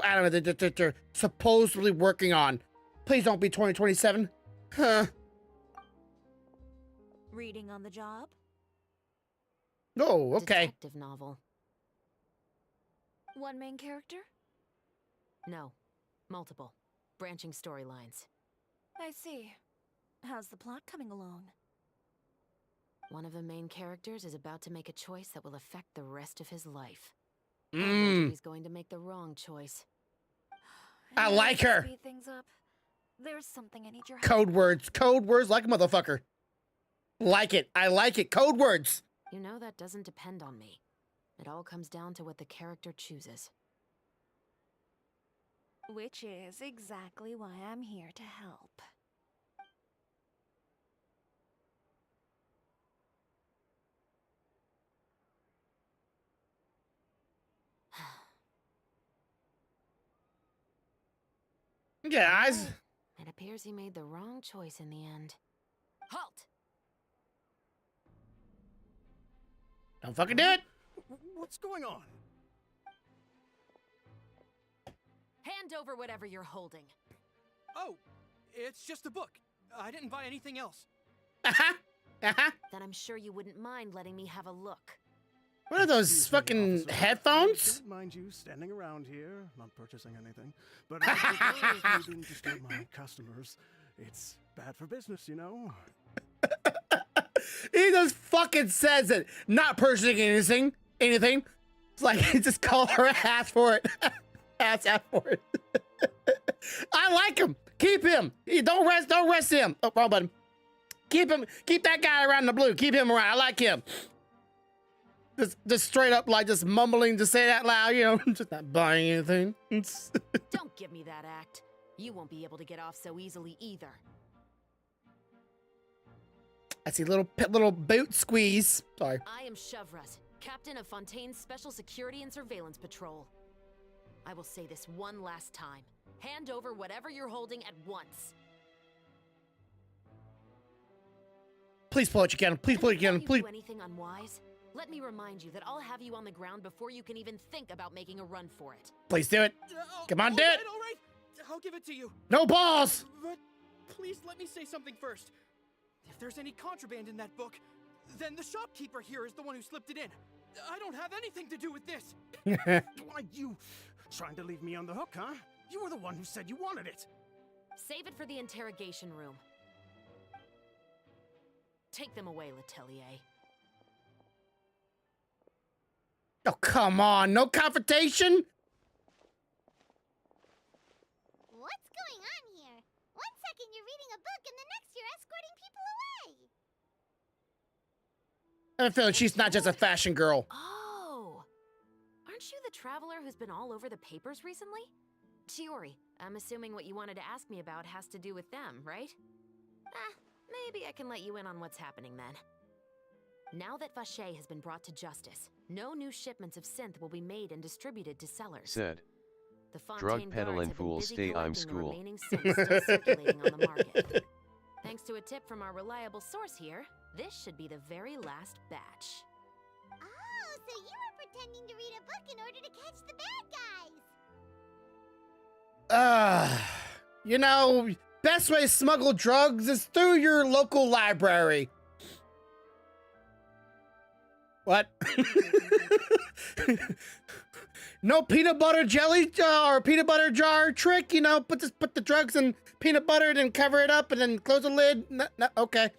anime that they're supposedly working on. Please don't be 2027. Huh. Reading on the job? Oh, okay. Detective novel. One main character? No. Multiple. Branching storylines. I see. How's the plot coming along? One of the main characters is about to make a choice that will affect the rest of his life. I Mm. wonder if he's going to make the wrong choice. I Any like way to her. Speed things up. There's something I need your help. Code words like a motherfucker. Like it. I like it. Code words. You know, that doesn't depend on me. It all comes down to what the character chooses. Which is exactly why I'm here to help. Yeah, eyes. It appears he made the wrong choice in the end. Halt! Don't fucking do it. What's going on? Hand over whatever you're holding. Oh, it's just a book. I didn't buy anything else. Then I'm sure you wouldn't mind letting me have a look. What are those Excuse me, fucking officer. headphones? Don't mind you standing around here, not purchasing anything. But I prefer if you didn't disturb my customers. It's bad for business, you know. He just fucking says it. Not purchasing anything. It's like he just called her ass for it. ass for it. I like him. Keep him. Don't rest him. Oh, wrong button. Keep that guy around the blue. Keep him around. I like him. Just straight up, like, just mumbling to say that loud, you know, just not buying anything. Don't give me that act. You won't be able to get off so easily either. I see little boot squeeze. Sorry. I am Chevraz, captain of Fontaine's Special Security and Surveillance Patrol. I will say this one last time. Hand over whatever you're holding at once. Please pull it, you can. Please pull it, you can. Please. Do anything unwise? Let me remind you that I'll have you on the ground before you can even think about making a run for it. Please do it. Come on, do it. All right. I'll give it to you. No balls. But please let me say something first. If there's any contraband in that book, then the shopkeeper here is the one who slipped it in. I don't have anything to do with this. Why, you trying to leave me on the hook, huh? You were the one who said you wanted it. Save it for the interrogation room. Take them away, Letelier. Oh, come on. No confrontation? What's going on here? One second you're reading a book and the next you're escorting people away. I have a feeling she's not just a fashion girl. Oh! Aren't you the traveler who's been all over the papers recently? Chiori, I'm assuming what you wanted to ask me about has to do with them, right? Maybe I can let you in on what's happening then. Now that Vache has been brought to justice, no new shipments of synth will be made and distributed to sellers. Said. The Drug Fontaine peddling guards have been fools busy stay, I'm collecting the school. remaining synth still circulating on the market. Thanks to a tip from our reliable source here, this should be the very last batch. Oh, so you were pretending to read a book in order to catch the bad guys. You know, best way to smuggle drugs is through your local library. What? No peanut butter jelly or peanut butter jar trick, you know, put the drugs in peanut butter and then cover it up and then close the lid. No, okay.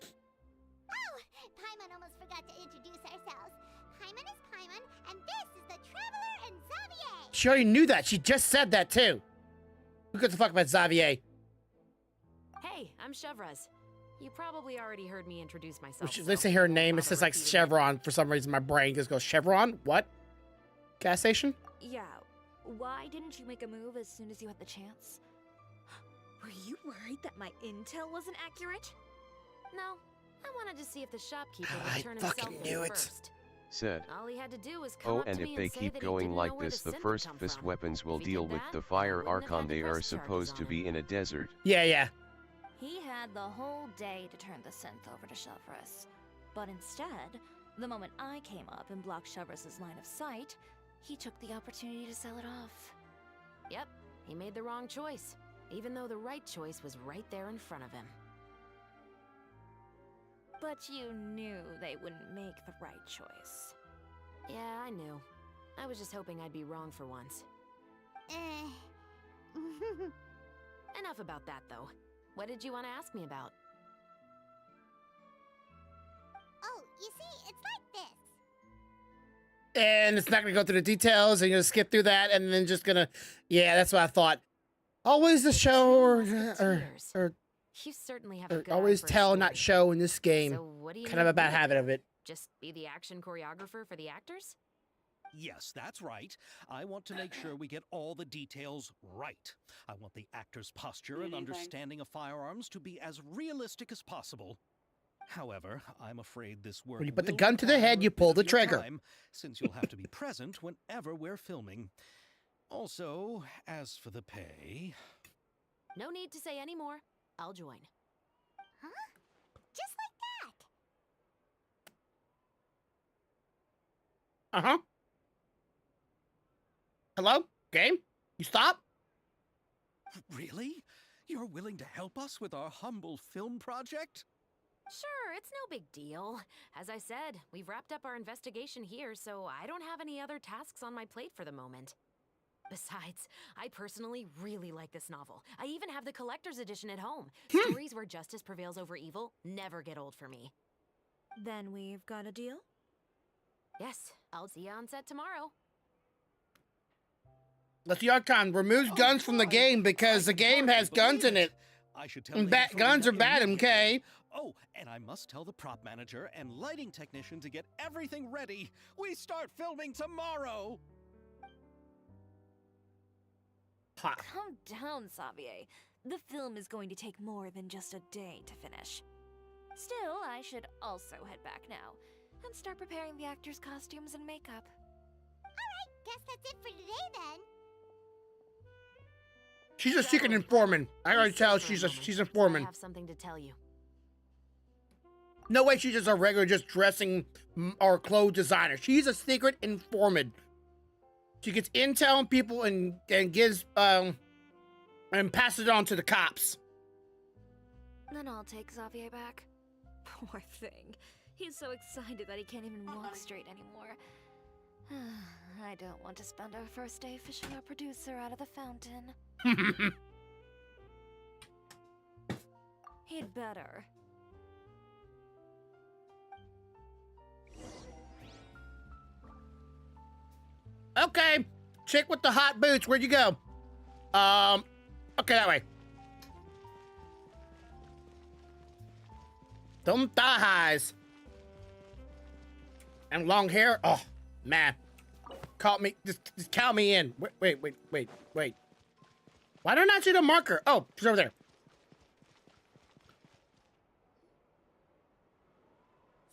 Oh, Paimon almost forgot to introduce ourselves. Paimon is Paimon, and this is the Traveler and Xavier. She already knew that. She just said that too. Who gives a fuck about Xavier? Hey, I'm Chevraz. You probably already heard me introduce myself. They say her name. It says like Chevron. For some reason, my brain just goes Chevron. What? Gas station? Yeah. Why didn't you make a move as soon as you had the chance? Were you worried that my intel wasn't accurate? No, I wanted to see if the shopkeeper I would turn fucking himself knew in it. first. Said. All he had to do was come Oh, up and to me if they say keep that he going didn't like know where this, the the synth first come fist from. weapons will If he deal did with that, the then I fire wouldn't have had archon. to They are press charges supposed to on be him. in a desert. Yeah. He had the whole day to turn the synth over to Chevras. But instead, the moment I came up and blocked Chevras' line of sight, he took the opportunity to sell it off. Yep, he made the wrong choice, even though the right choice was right there in front of him. But you knew they wouldn't make the right choice. Yeah, I knew. I was just hoping I'd be wrong for once. Enough about that, though. What did you want to ask me about? Oh, you see, it's like this. And it's not going to go through the details, and you're going to skip through that, and then just going to... Yeah, that's what I thought. Always the show, or You certainly have a good eye always for a tell, story. not show in this game. So what do you Kind of need a bad me to habit do? of it. Just be the action choreographer for the actors? Yes, that's right. I want to make sure we get all the details right. I want the actor's posture and understanding of firearms to be as realistic as possible. However, I'm afraid this work When you put the will gun to their require head, a you bit pull of the your trigger. time, since you'll have to be present whenever we're filming. Also, as for the pay... No need to say any more. I'll join. Huh? Just like that. Uh-huh. Hello? Game? You stop? Really? You're willing to help us with our humble film project? Sure, it's no big deal. As I said, we've wrapped up our investigation here, so I don't have any other tasks on my plate for the moment. Besides, I personally really like this novel. I even have the collector's edition at home. Stories where justice prevails over evil never get old for me. Then we've got a deal? Yes, I'll see you on set tomorrow. Let's see, Archon removes guns from the boy. game because the game has guns in it. I should tell And Lady guns are Farina bad, immediately. okay? Oh, and I must tell the prop manager and lighting technician to get everything ready. We start filming tomorrow! Ha. Calm down, Xavier. The film is going to take more than just a day to finish. Still, I should also head back now and start preparing the actors' costumes and makeup. Alright, guess that's it for today then. She's a secret informant. I already tell she's informant. I have something to tell you. No way she's just a regular, just dressing or clothes designer. She's a secret informant. She gets intel on people and gives and passes it on to the cops. Then I'll take Xavier back. Poor thing. He's so excited that he can't even walk straight anymore. I don't want to spend our first day fishing our producer out of the fountain. He'd better. Okay, chick with the hot boots, where'd you go? Okay, that way. Them thigh highs. And long hair, oh, man. Caught me, just count me in. Wait. Why don't I see the marker? Oh, she's over there.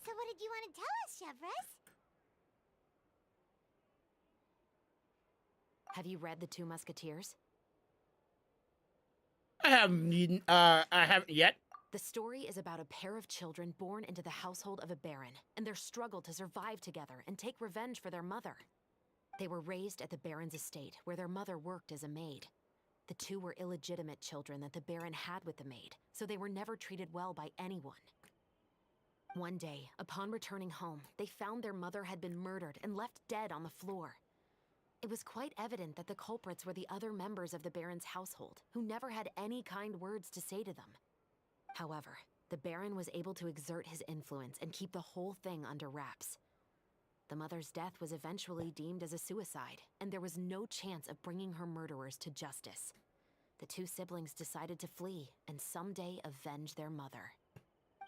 So what did you want to tell us, Chevres? Have you read The Two Musketeers? I haven't yet. The story is about a pair of children born into the household of a baron and their struggle to survive together and take revenge for their mother. They were raised at the baron's estate, where their mother worked as a maid. The two were illegitimate children that the baron had with the maid, so they were never treated well by anyone. One day, upon returning home, they found their mother had been murdered and left dead on the floor. It was quite evident that the culprits were the other members of the baron's household, who never had any kind words to say to them. However, the baron was able to exert his influence and keep the whole thing under wraps. The mother's death was eventually deemed as a suicide, and there was no chance of bringing her murderers to justice. The two siblings decided to flee and someday avenge their mother.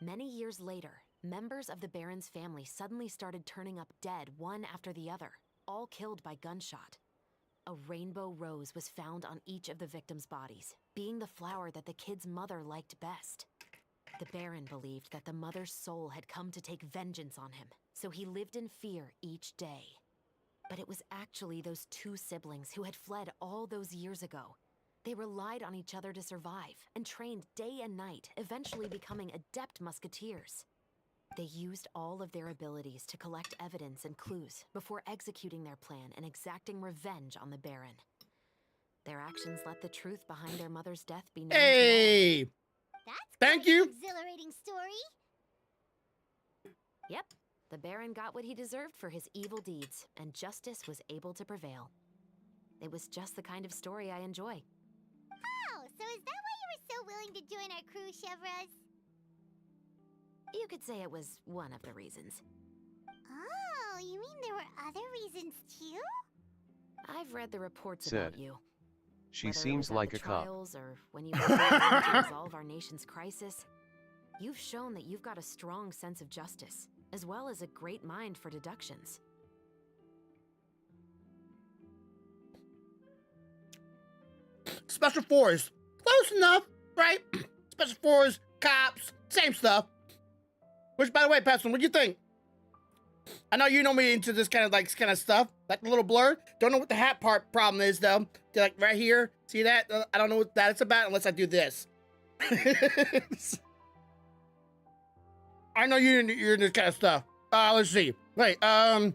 Many years later, members of the baron's family suddenly started turning up dead one after the other, all killed by gunshot. A rainbow rose was found on each of the victims' bodies, being the flower that the kid's mother liked best. The baron believed that the mother's soul had come to take vengeance on him, so he lived in fear each day. But it was actually those two siblings who had fled all those years ago. They relied on each other to survive and trained day and night, eventually becoming adept musketeers. They used all of their abilities to collect evidence and clues before executing their plan and exacting revenge on the baron. Their actions let the truth behind their mother's death be known to all. Hey! That's Thank quite you. an exhilarating story. Yep, the baron got what he deserved for his evil deeds, and justice was able to prevail. It was just the kind of story I enjoy. Oh, so is that why you were so willing to join our crew, Chevres? You could say it was one of the reasons. Oh, you mean there were other reasons too? I've read the reports Said. about you. She Whether it seems was at like the a cop. trials or when you were trying to resolve our nation's crisis, you've shown that you've got a strong sense of justice, as well as a great mind for deductions. Special Force. Close enough, right? Special Force, cops, same stuff. Which, by the way, Pastor, what do you think? I know you know me into this kind of stuff, like the little blur. Don't know what the hat part problem is though. They're like right here, see that? I don't know what that is about unless I do this. I know you're in this kind of stuff. Let's see. Wait, where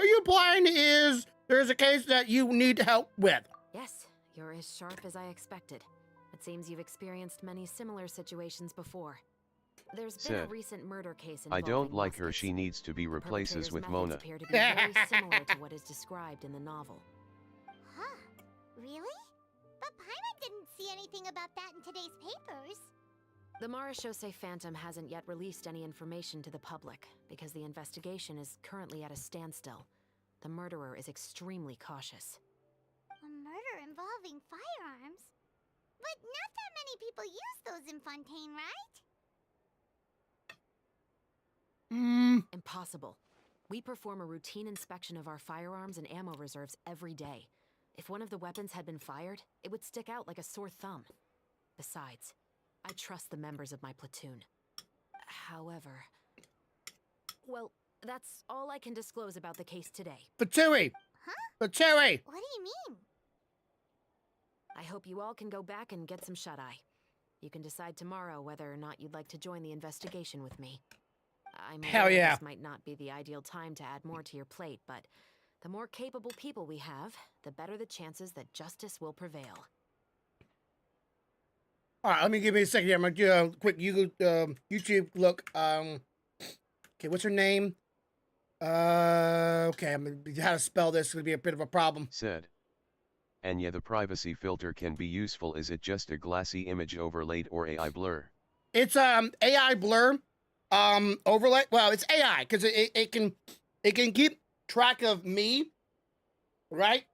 you applying is there's a case that you need help with. Yes, you're as sharp as I expected. It seems you've experienced many similar situations before. There's been a Said. recent murder case I involving don't like her. muskets. She needs to be The replaces perpetrator's with methods Mona. appear to be very similar to what is described in the novel. Huh? Really? But Paimon didn't see anything about that in today's papers. The Marechaussee Phantom hasn't yet released any information to the public because the investigation is currently at a standstill. The murderer is extremely cautious. A murder involving firearms? But not that many people use those in Fontaine, right? Impossible. We perform a routine inspection of our firearms and ammo reserves every day. If one of the weapons had been fired, it would stick out like a sore thumb. Besides, I trust the members of my platoon. However... Well, that's all I can disclose about the case today. Fatui! Huh? Fatui! What do you mean? I hope you all can go back and get some shut-eye. You can decide tomorrow whether or not you'd like to join the investigation with me. I'm Hell aware yeah. this might not be the ideal time to add more to your plate, but the more capable people we have, the better the chances that justice will prevail. All right, let me give you a second here. I'm gonna do a quick YouTube look. Okay, what's her name? Okay, I'm gonna how to spell this is gonna be a bit of a problem. Said. And yeah, the privacy filter can be useful. Is it just a glassy image overlaid or AI blur? It's AI blur, overlay. Well, it's AI because it can keep track of me, right?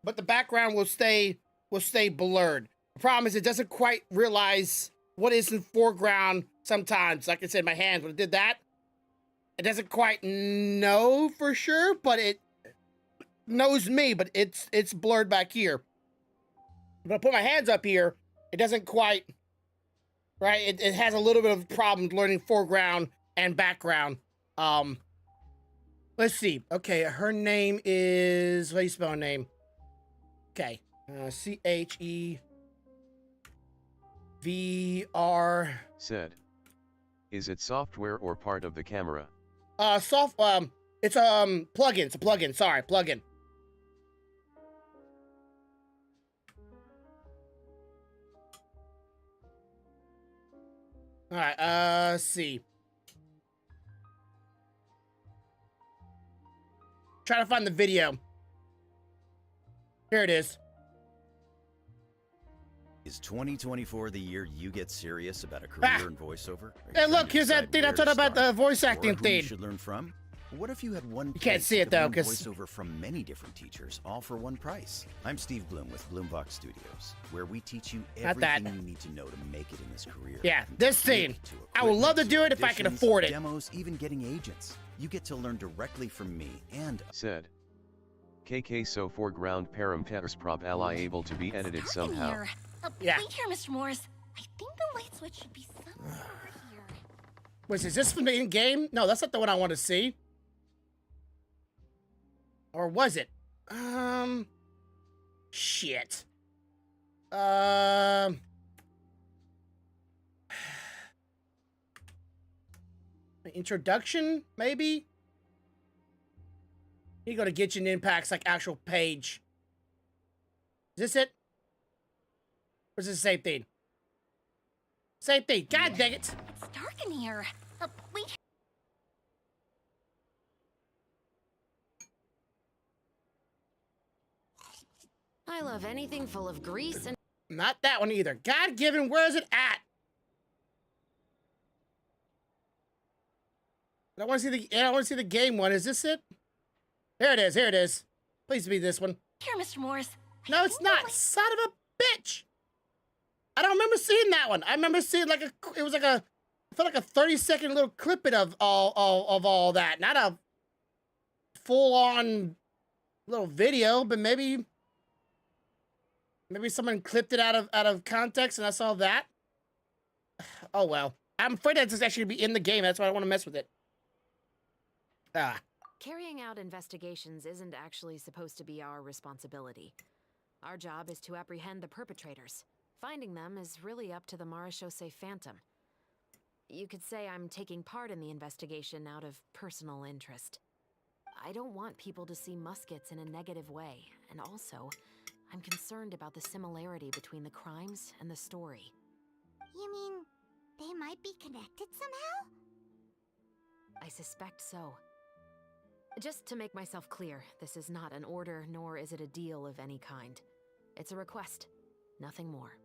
But the background will stay blurred. The problem is it doesn't quite realize what is in foreground sometimes. Like I said, my hands when it did that, it doesn't quite know for sure, but it knows me. But it's blurred back here. When I put my hands up here, it doesn't quite. Right, it has a little bit of problem learning foreground and background. Let's see. Okay, her name is, how do you spell her name? Okay, CHEVR. Said. Is it software or part of the camera? It's plugin. It's a plugin. Sorry, plugin. All right, let's see. Trying to find the video. Here it is. Is 2024 the year you get serious about a career in voiceover? Hey, look, here's that thing I told about the voice acting thing. You should learn from. What if you had one? You can't see it though, because voiceover from many different teachers, all for one price. I'm Steve Bloom with Bloombox Studios, where we teach you everything you need to know to make it in this career. Yeah, this scene. I would love to do it if I can afford it. Demos, even getting agents. You get to learn directly from me and said. KK so foreground parameters prop ally able to be edited somehow. Yeah. Wait here, Mr. Morris. I think the light switch should be somewhere over here. Wait, is this from the in-game? No, that's not the one I want to see. Or was it? Shit. Introduction, maybe? You go to Genshin Impact's like actual page. Is this it? Or is this the same thing? Same thing. God dang it. It's dark in here. Wait. I love anything full of grease and... Not that one either. God given, where is it at? I want to see the game one. Is this it? There it is. Here it is. Please be this one. Here, Mr. Morris. No, it's not. Son of a bitch. I don't remember seeing that one. I remember seeing like it was like I felt like a 30-second little clipping of all that. Not a full-on little video, but maybe someone clipped it out of context and I saw that. Oh well. I'm afraid that it's actually be in the game. That's why I don't want to mess with it. Carrying out investigations isn't actually supposed to be our responsibility. Our job is to apprehend the perpetrators. Finding them is really up to the Marechaussee Phantom. You could say I'm taking part in the investigation out of personal interest. I don't want people to see muskets in a negative way, and also, I'm concerned about the similarity between the crimes and the story. You mean they might be connected somehow? I suspect so. Just to make myself clear, this is not an order, nor is it a deal of any kind. It's a request, nothing more.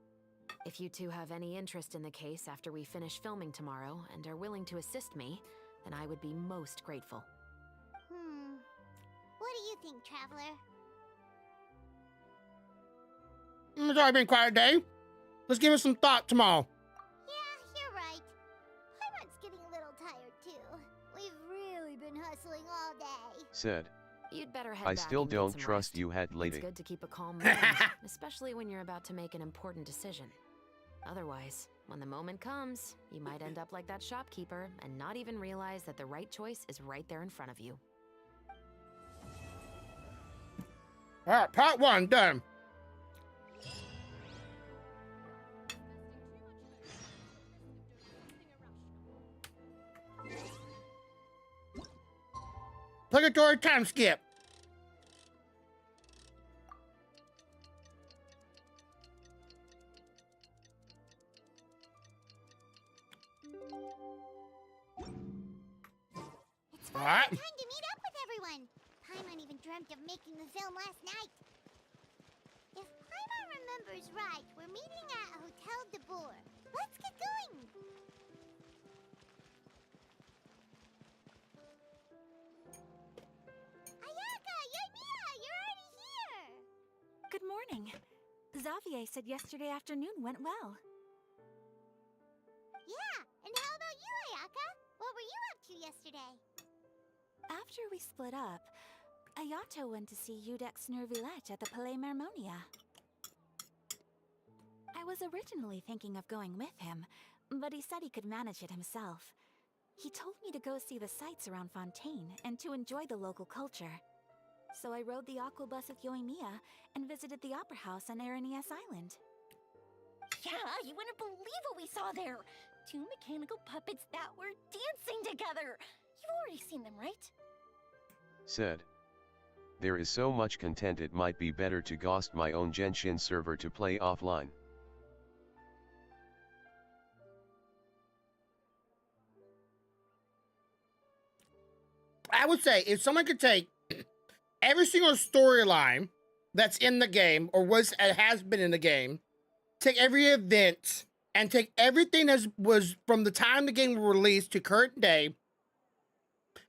If you two have any interest in the case after we finish filming tomorrow and are willing to assist me, then I would be most grateful. What do you think, Traveler? It's already been quite a day. Let's give it some thought tomorrow. Yeah, you're right. Pyron's getting a little tired too. We've hustling all day. Said. You'd better head I back still and get don't some trust rest. you had It's lady. good to keep a calm mind, especially when you're about to make an important decision. Otherwise, when the moment comes, you might end up like that shopkeeper and not even realize that the right choice is right there in front of you. All right, part 1 done. Obligatory time skip. It's All finally right. time to meet up with everyone. Paimon even dreamt of making the film last night. If Paimon remembers right, we're meeting at Hotel de Boer. Let's get going. Ayaka, Yoimiya, you're already here. Good morning. Xavier said yesterday afternoon went well. Yeah, and how about you, Ayaka? What were you up to yesterday? After we split up, Ayato went to see Udex Nervillette at the Palais Mermonia. I was originally thinking of going with him, but he said he could manage it himself. He told me to go see the sights around Fontaine and to enjoy the local culture. So I rode the aqua bus with Yoimiya and visited the Opera House on Aranias Island. Yeah, you wouldn't believe what we saw there. 2 mechanical puppets that were dancing together. You've already seen them, right? Said. There is so much content it might be better to ghost my own Genshin server to play offline. I would say if someone could take every single storyline that's in the game or has been in the game, take every event and take everything that was from the time the game was released to current day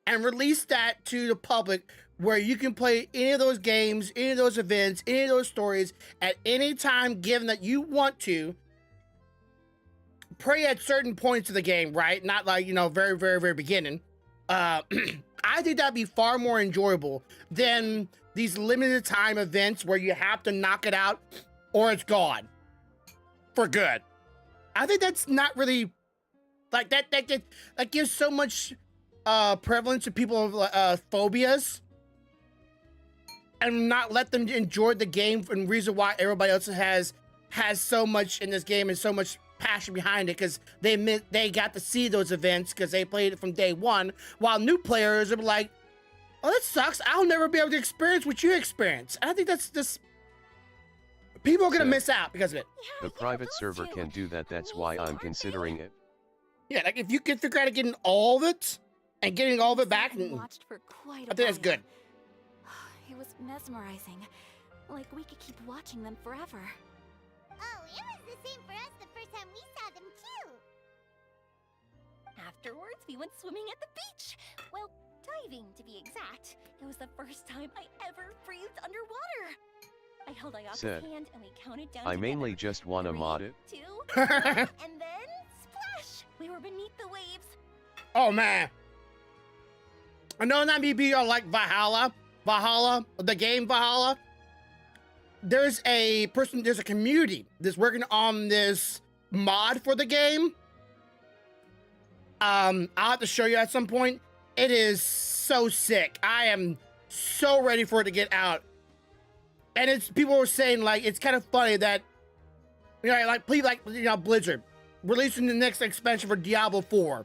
and release that to the public where you can play any of those games, any of those events, any of those stories at any time given that you want to. Pray at certain points of the game, right? Not like, very, very, very beginning. I think that'd be far more enjoyable than these limited time events where you have to knock it out or it's gone for good. I think that's not really like that gives so much prevalence to people phobias and not let them enjoy the game and reason why everybody else has so much in this game and so much passion behind it because they got to see those events because they played it from day one, while new players are like, oh, that sucks, I'll never be able to experience what you experience. I think that's just people are gonna miss out because of it. The private server can do that, that's why I'm considering it. Yeah, like if you could figure out getting all of it and getting all of it back, I Watched for quite a think that's while. good. It was mesmerizing. Like we could keep watching them forever. Oh, it was the same for us the first time we saw them, too. Afterwards, we went swimming at the beach. Well, diving to be exact. It was the first time I ever breathed underwater. I held Ayaka's Said. hand and we counted down I together. mainly just wanna 3, mod it. 2, 1, and then splash! We were beneath the waves. Oh man. I know not me be like Valhalla, the game Valhalla. There's a community that's working on this mod for the game. I'll have to show you at some point. It is so sick. I am so ready for it to get out. And people were saying like it's kind of funny that Blizzard releasing the next expansion for Diablo 4.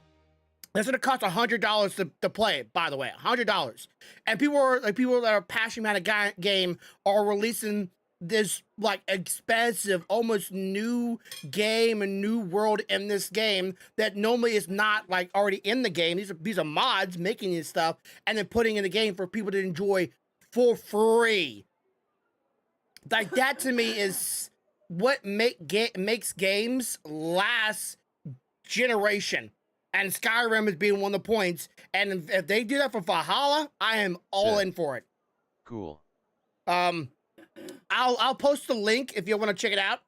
That's gonna cost $100 to play, by the way, $100. And people that are passionate about a game are releasing this like expensive, almost new game and new world in this game that normally is not like already in the game. These are mods making this stuff and then putting in the game for people to enjoy for free. Like that to me is what makes games last generation. And Skyrim is being one of the points. And if they do that for Valhalla, I am all in for it. Cool. I'll post the link if you want to check it out.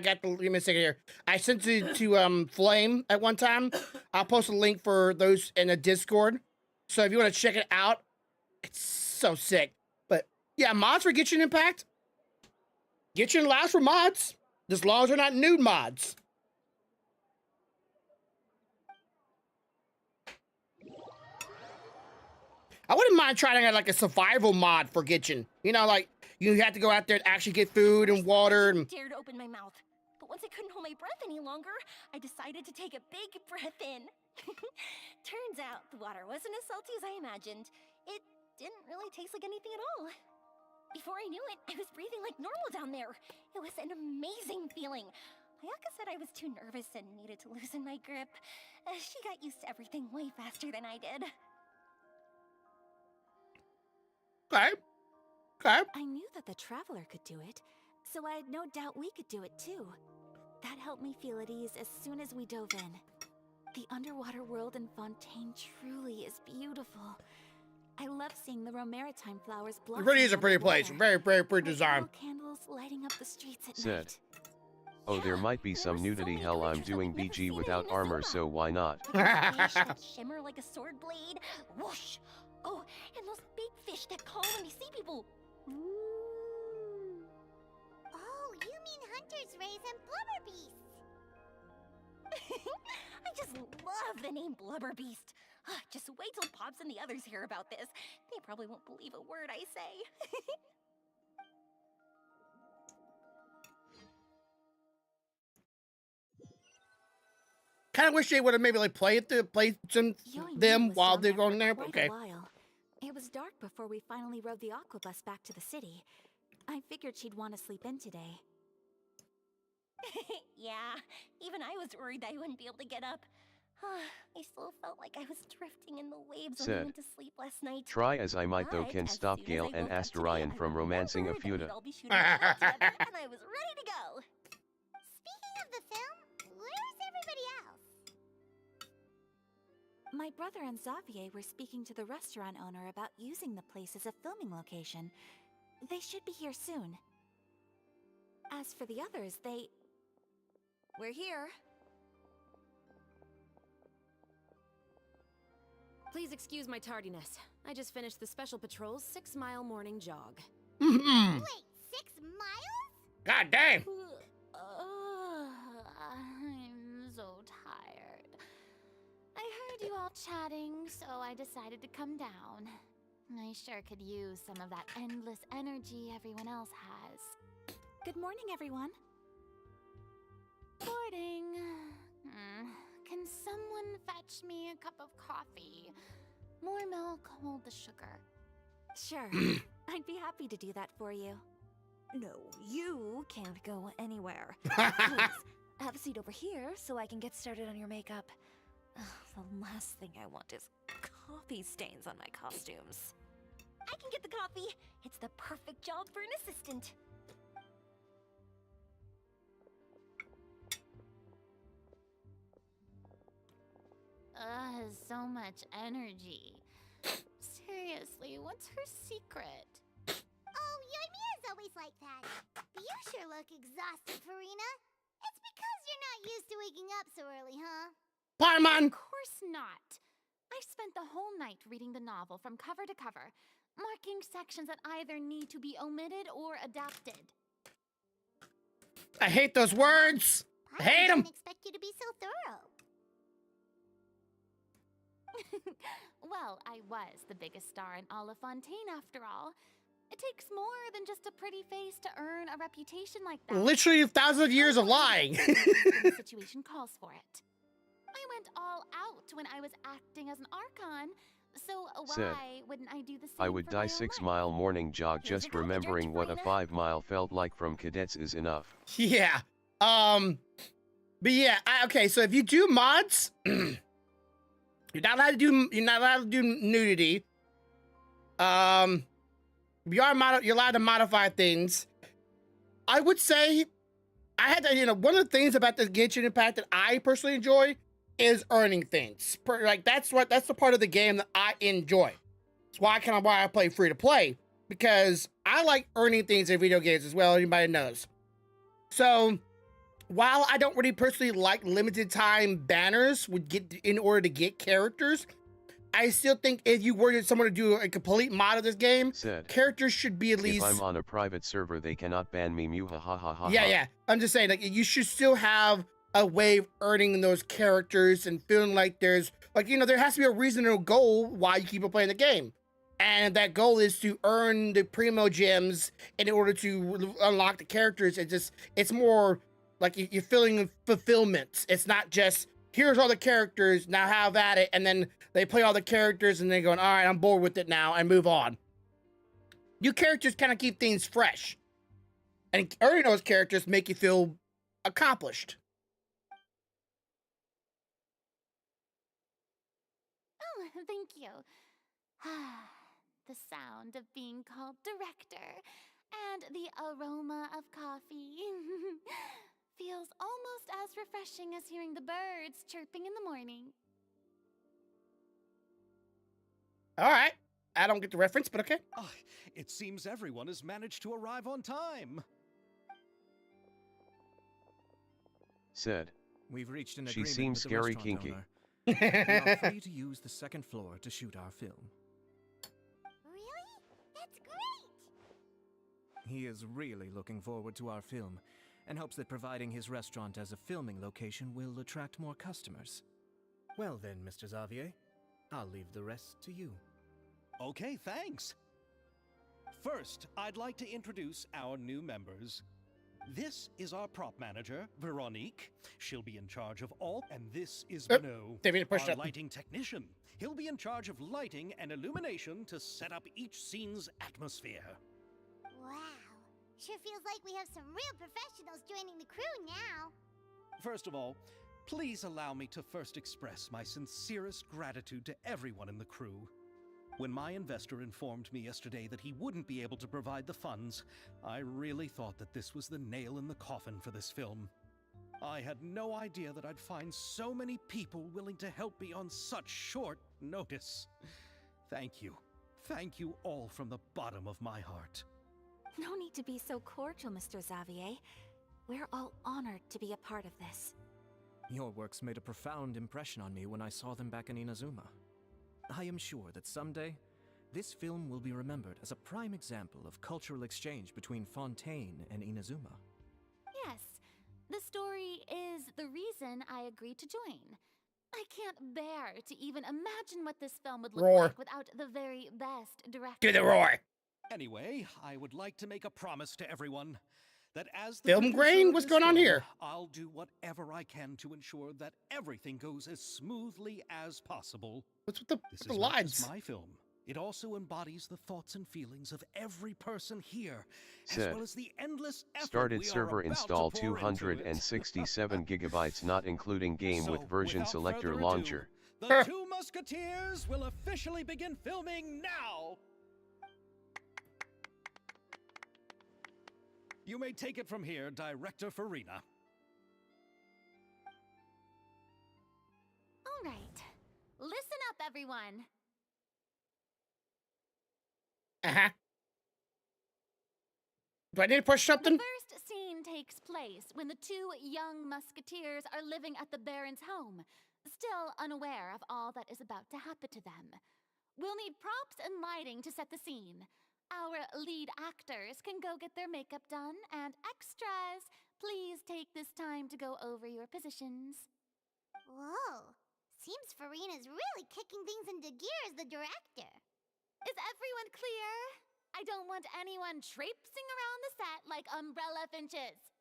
Give me a second here. I sent it to Flame at one time. I'll post a link for those in a Discord. So if you want to check it out, it's so sick. But yeah, mods for Genshin Impact. Genshin allows for mods, as long as they're not nude mods. I wouldn't mind trying out like a survival mod for Genshin. You know, like you have to go out there and actually get food and water and. I dared open my mouth, but once I couldn't hold my breath any longer, I decided to take a big breath in. Turns out the water wasn't as salty as I imagined. It didn't really taste like anything at all. Before I knew it, I was breathing like normal down there. It was an amazing feeling. Ayaka said I was too nervous and needed to loosen my grip. She got used to everything way faster than I did. Okay. Okay. I knew that the Traveler could do it, so I had no doubt we could do it too. That helped me feel at ease as soon as we dove in. The underwater world in Fontaine truly is beautiful. I love seeing the romaritime flowers blossom. It really is a pretty place. Very, very pretty design. Candles lighting up the streets at Said. night. Oh, there might be some nudity. Hell, I'm doing BG without armor, so why not? Like a fish that shimmer like a sword blade. Whoosh! Oh, and those big fish that call when they see people. Ooh. Oh, you mean hunters, rays, and blubber beasts. I just love the name Blubber Beast. Just wait till Pops and the others hear about this. They probably won't believe a word I say. Kind of wish they would have maybe like play some them while they're going there. Okay. It was dark before we finally rode the aquabus back to the city. I figured she'd want to sleep in today. Yeah, even I was worried I wouldn't be able to get up. I still felt like I was drifting in the waves when I went to sleep last night. Try as I might, though, But can as stop soon as Gale I and woke up Astarion today, from I romancing a remembered that Fuda. we'd all be shooting a film together, and I was ready to go. Speaking of the film, where's everybody else? My brother and Xavier were speaking to the restaurant owner about using the place as a filming location. They should be here soon. As for the others, we're here. Please excuse my tardiness. I just finished the Special Patrol's 6-mile morning jog. Mm-hmm. Wait, 6 miles? God damn. I'm so tired. I heard you all chatting, so I decided to come down. I sure could use some of that endless energy everyone else has. Good morning, everyone. Morning. Can someone fetch me a cup of coffee? More milk, hold the sugar. Sure. I'd be happy to do that for you. No, you can't go anywhere. Please, have a seat over here so I can get started on your makeup. The last thing I want is coffee stains on my costumes. I can get the coffee. It's the perfect job for an assistant. So much energy. Seriously, what's her secret? Oh, Yoimiya's always like that. But you sure look exhausted, Farina. It's because you're not used to waking up so early, huh? Paimon! Of course not. I spent the whole night reading the novel from cover to cover, marking sections that either need to be omitted or adapted. I hate those words. I hate them. I didn't expect you to be so thorough. Well, I was the biggest star in all of Fontaine after all. It takes more than just a pretty face to earn a reputation like that. Literally thousands of years of lying. The situation calls for it. I went all out when I was acting as an Archon, so Said, why wouldn't I do the same I would for die my own life? 6-mile morning jog. Just remembering what a 5-mile felt like from cadets is enough. Yeah. But yeah, okay, so if you do mods, you're not allowed to do nudity. You're allowed to modify things. I would say I had to, one of the things about the Genshin Impact that I personally enjoy is earning things. That's the part of the game that I enjoy. It's why I play free to play, because I like earning things in video games as well. Anybody knows. So while I don't really personally like limited time banners in order to get characters, I still think if you were someone to do a complete mod of this game, Said, characters should be at least. If I'm on a private server, they cannot ban me. Mew ha ha ha ha. Yeah, yeah. I'm just saying, like, you should still have a way of earning those characters and feeling like there's, like, you know, there has to be a reasonable goal why you keep on playing the game. And that goal is to earn the primo gems in order to unlock the characters. It's more like you're feeling fulfillment. It's not just, here's all the characters, now have at it. And then they play all the characters and they're going, all right, I'm bored with it now, and move on. New characters kind of keep things fresh. And earning those characters make you feel accomplished. Oh, thank you. The sound of being called director and the aroma of coffee feels almost as refreshing as hearing the birds chirping in the morning. All right. I don't get the reference, but okay. Oh, it seems everyone has managed to arrive on time. Said, We've reached an she agreement seems with the scary restaurant kinky. owner. We are free to use the second floor to shoot our film. Really? That's great! He is really looking forward to our film and hopes that providing his restaurant as a filming location will attract more customers. Well then, Mr. Xavier, I'll leave the rest to you. Okay, thanks. First, I'd like to introduce our new members. This is our prop manager, Veronique. She'll be in charge of all. And this is Beno, our lighting technician. He'll be in charge of lighting and illumination to set up each scene's atmosphere. Wow. Sure feels like we have some real professionals joining the crew now. First of all, please allow me to first express my sincerest gratitude to everyone in the crew. When my investor informed me yesterday that he wouldn't be able to provide the funds, I really thought that this was the nail in the coffin for this film. I had no idea that I'd find so many people willing to help me on such short notice. Thank you. Thank you all from the bottom of my heart. No need to be so cordial, Mr. Xavier. We're all honored to be a part of this. Your works made a profound impression on me when I saw them back in Inazuma. I am sure that someday, this film will be remembered as a prime example of cultural exchange between Fontaine and Inazuma. Yes, the story is the reason I agreed to join. I can't bear to even imagine what this film would look like without the very best director. Do the roar! Anyway, I would like to make a promise to everyone that as the Film grain? What's going on here? I'll do whatever I can to ensure that everything goes as smoothly as possible. What's with the lines? lines? This is my film. It also embodies the thoughts and feelings of every person here, Said, as well as the endless effort started we server are about install to pour into it. 267 gigabytes not including game with version without selector further launcher. ado, the Two Musketeers will officially begin filming now! You may take it from here, Director Farina. All right. Listen up, everyone. Uh-huh. Do I need to push something? The first scene takes place when the two young musketeers are living at the Baron's home, still unaware of all that is about to happen to them. We'll need props and lighting to set the scene. Our lead actors can go get their makeup done, and extras, please take this time to go over your positions. Whoa. Seems Farina's really kicking things into gear as the director. Is everyone clear? I don't want anyone traipsing around the set like umbrella finches.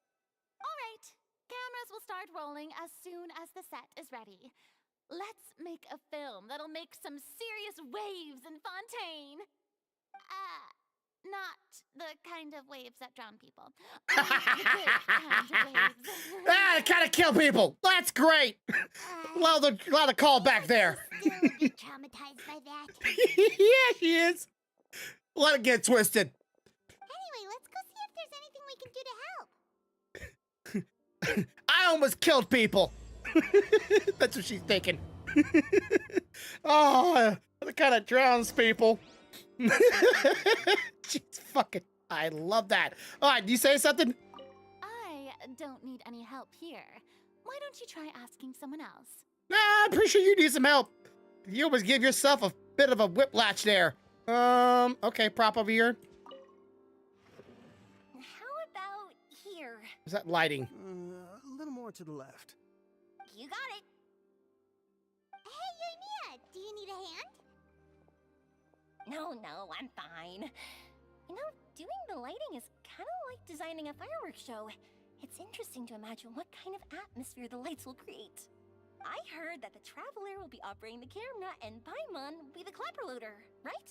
All right, cameras will start rolling as soon as the set is ready. Let's make a film that'll make some serious waves in Fontaine. Not the kind of waves that drown people. The good kind of waves. Ah, kind of kill people. That's great. Love the call back there. Still a bit traumatized by that. Yeah, she is. Let it get twisted. Anyway, let's go see if there's anything we can do to help. I almost killed people. That's what she's thinking. Oh, that kind of drowns people. She's fucking. I love that. All right, do you say something? I don't need any help here. Why don't you try asking someone else? Nah, I'm pretty sure you need some help. You almost give yourself a bit of a whiplash there. Okay, prop over here. How about here? Is that lighting? A little more to the left. You got it. Hey, Yoimiya, do you need a hand? No, I'm fine. You know, doing the lighting is kind of like designing a fireworks show. It's interesting to imagine what kind of atmosphere the lights will create. I heard that the Traveler will be operating the camera and Paimon will be the clapper loader, right?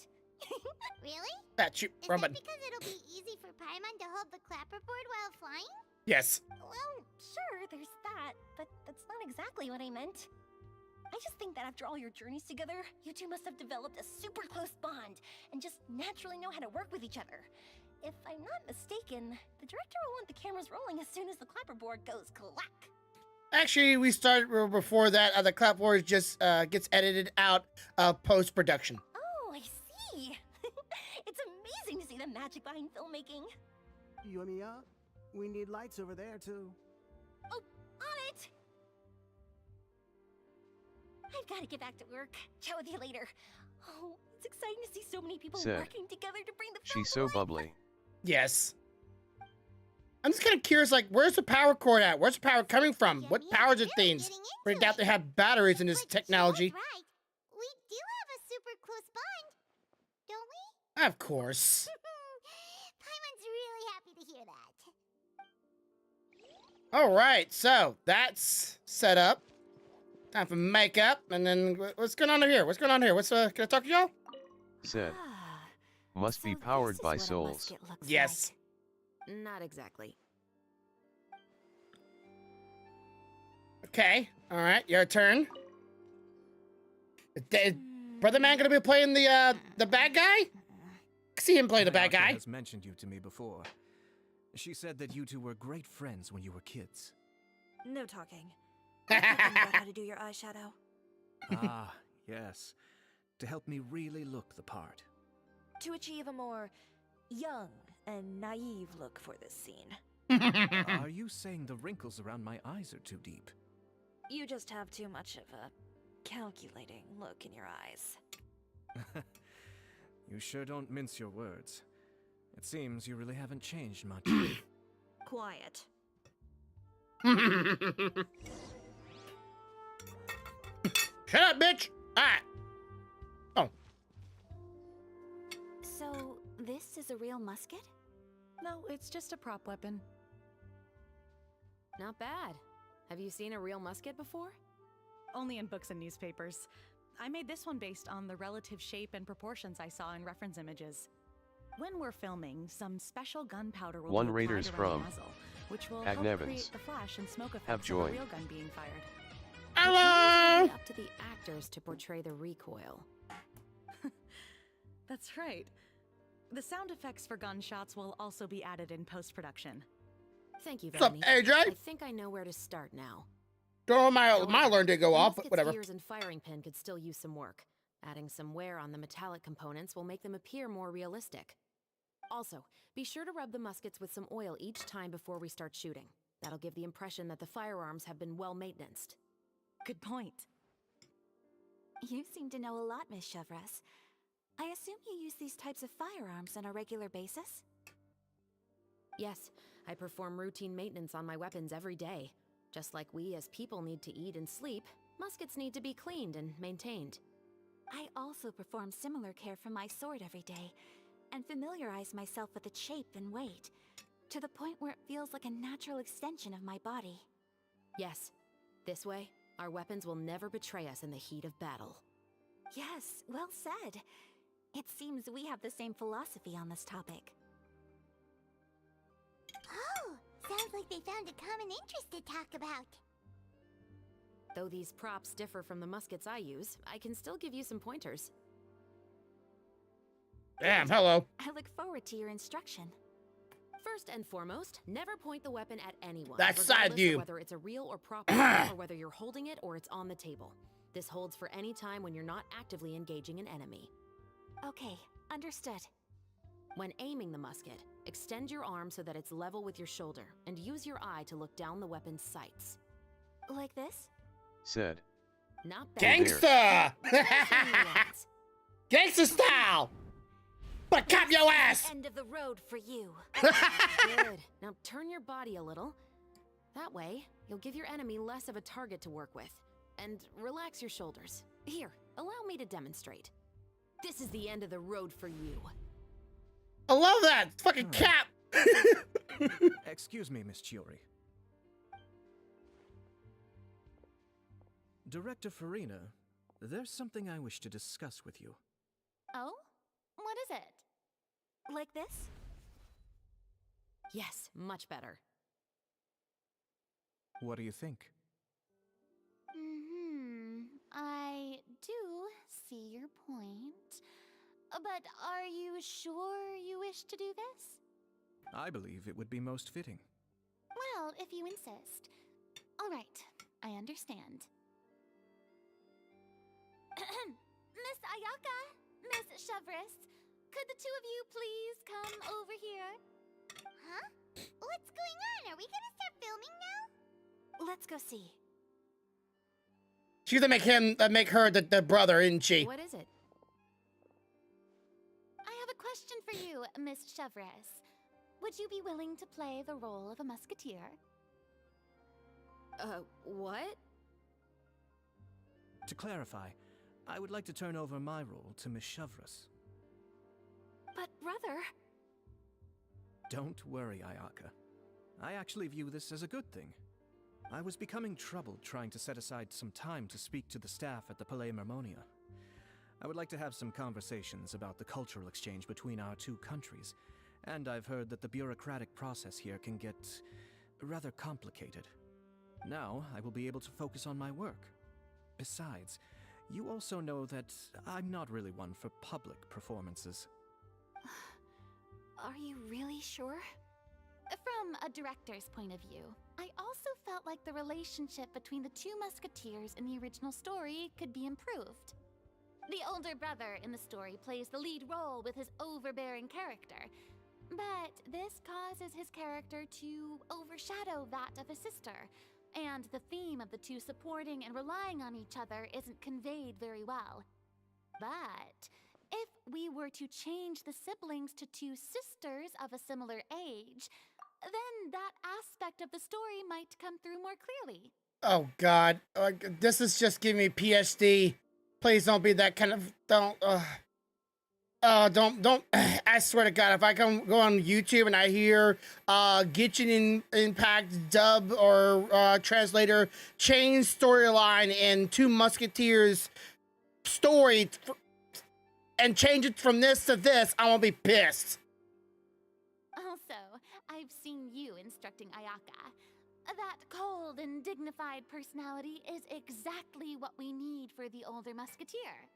Really? That you, Is Roman. that because it'll be easy for Paimon to hold the clapperboard while flying? Yes. Well, sure, there's that, but that's not exactly what I meant. I just think that after all your journeys together, you two must have developed a super close bond and just naturally know how to work with each other. If I'm not mistaken, the director will want the cameras rolling as soon as the clapperboard goes clack. Actually, we started before that. The clapboard just gets edited out post-production. Oh, I see. It's amazing to see the magic behind filmmaking. Yoimiya, we need lights over there too. Oh, on it! I've got to get back to work. Chat with you later. Oh, it's exciting to see so many people Said. working together to bring the film She's to so life. bubbly. Yes. I'm just kind of curious, like, where's the power cord at? Where's the power coming from? Yeah, What yeah, powers it really things? getting into We doubt it. they have batteries in this But technology. Joe's right. We do have a super close bond, don't we? Of course. Paimon's really happy to hear that. All right, so that's set up. Time for makeup, and then what's going on here? What's going on here? Can I talk to y'all? Said. Ah, Must be so powered this is by what a souls. musket looks Yes. Not exactly. Okay. All right, your turn. Is Brother Man gonna be playing the bad guy? See him play the bad Ayaka guy. has mentioned you to me before. She said that you two were great friends when you were kids. No talking. I'm thinking about how to do your eyeshadow. Ah, yes. To help me really look the part. To achieve a more young and naive look for this scene. Are you saying the wrinkles around my eyes are too deep? You just have too much of a calculating look in your eyes. You sure don't mince your words. It seems you really haven't changed much. Quiet. Shut up, bitch! Alright. Oh. So, this is a real musket? No, it's just a prop weapon. Not bad. Have you seen a real musket before? Only in books and newspapers. I made this one based on the relative shape and proportions I saw in reference images. When we're filming, some special gunpowder will One be Raiders applied around from the muzzle, which will Ag help Nevins. create the flash and smoke Have effects of a joy. real gun being fired. Hello! It's up to the actors to portray the recoil. That's right. The sound effects for gunshots will also be added in post-production. Thank you, What's up, Vanny. AJ? I think I know where to start now. Oh, my However, alarm didn't go the off, but musket's whatever. gears and firing pin could still use some work. Adding some wear on the metallic components will make them appear more realistic. Also, be sure to rub the muskets with some oil each time before we start shooting. That'll give the impression that the firearms have been well maintained. Good point. You seem to know a lot, Miss Chevres. I assume you use these types of firearms on a regular basis? Yes, I perform routine maintenance on my weapons every day. Just like we as people need to eat and sleep, muskets need to be cleaned and maintained. I also perform similar care for my sword every day, and familiarize myself with its shape and weight, to the point where it feels like a natural extension of my body. Yes, this way, our weapons will never betray us in the heat of battle. Yes, well said. It seems we have the same philosophy on this topic. Oh, sounds like they found a common interest to talk about. Though these props differ from the muskets I use, I can still give you some pointers. Damn, hello. I look forward to your instruction. First and foremost, never point the weapon at anyone. That side regardless of view. Whether it's a real or prop weapon, or whether you're holding it or it's on the table. This holds for any time when you're not actively engaging an enemy. Okay, understood. When aiming the musket, extend your arm so that it's level with your shoulder, and use your eye to look down the weapon's sights. Like this? Said. Not bad. Gangsta! Relax. Gangsta style! But cop your ass! End of the road for you. Good. Now turn your body a little. That way, you'll give your enemy less of a target to work with. And relax your shoulders. Here, allow me to demonstrate. This is the end of the road for you. I love that! Fucking cap! Excuse me, Miss Chiori. Director Farina, there's something I wish to discuss with you. Oh? What is it? Like this? Yes, much better. What do you think? I do see your point. But are you sure you wish to do this? I believe it would be most fitting. Well, if you insist. All right, I understand. Miss Ayaka, Miss Chevres, could the two of you please come over here? Huh? What's going on? Are we gonna start filming now? Let's go see. She's gonna make her the brother, isn't she? What is it? I have a question for you, Miss Chevres. Would you be willing to play the role of a musketeer? What? To clarify, I would like to turn over my role to Miss Chevres. But brother... Don't worry, Ayaka. I actually view this as a good thing. I was becoming troubled trying to set aside some time to speak to the staff at the Palais Mermonia. I would like to have some conversations about the cultural exchange between our two countries, and I've heard that the bureaucratic process here can get rather complicated. Now, I will be able to focus on my work. Besides, you also know that I'm not really one for public performances. Are you really sure? From a director's point of view, I also felt like the relationship between the two musketeers in the original story could be improved. The older brother in the story plays the lead role with his overbearing character, but this causes his character to overshadow that of his sister, and the theme of the two supporting and relying on each other isn't conveyed very well. But if we were to change the siblings to two sisters of a similar age, then that aspect of the story might come through more clearly. Oh God, this is just giving me PSD. Please don't be that kind of, don't. I swear to God, if I go on YouTube and I hear Genshin Impact dub or translator change storyline in Two Musketeers story and change it from this to this, I won't be pissed. Also, I've seen you instructing Ayaka. That cold and dignified personality is exactly what we need for the older musketeer.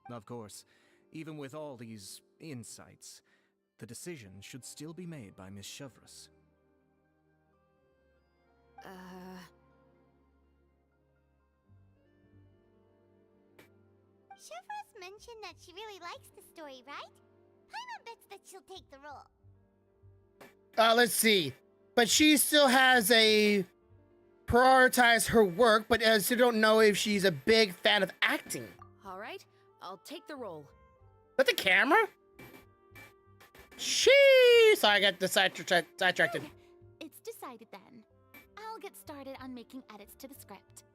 Of course, even with all these insights, the decision should still be made by Miss Chevres. Chevres mentioned that she really likes the story, right? Paimon bets that she'll take the role. Let's see. But she still has a prioritize her work, but as you don't know if she's a big fan of acting. All right, I'll take the role. But the camera? Sorry, I got the sidetracked. It's decided then. I'll get started on making edits to the script.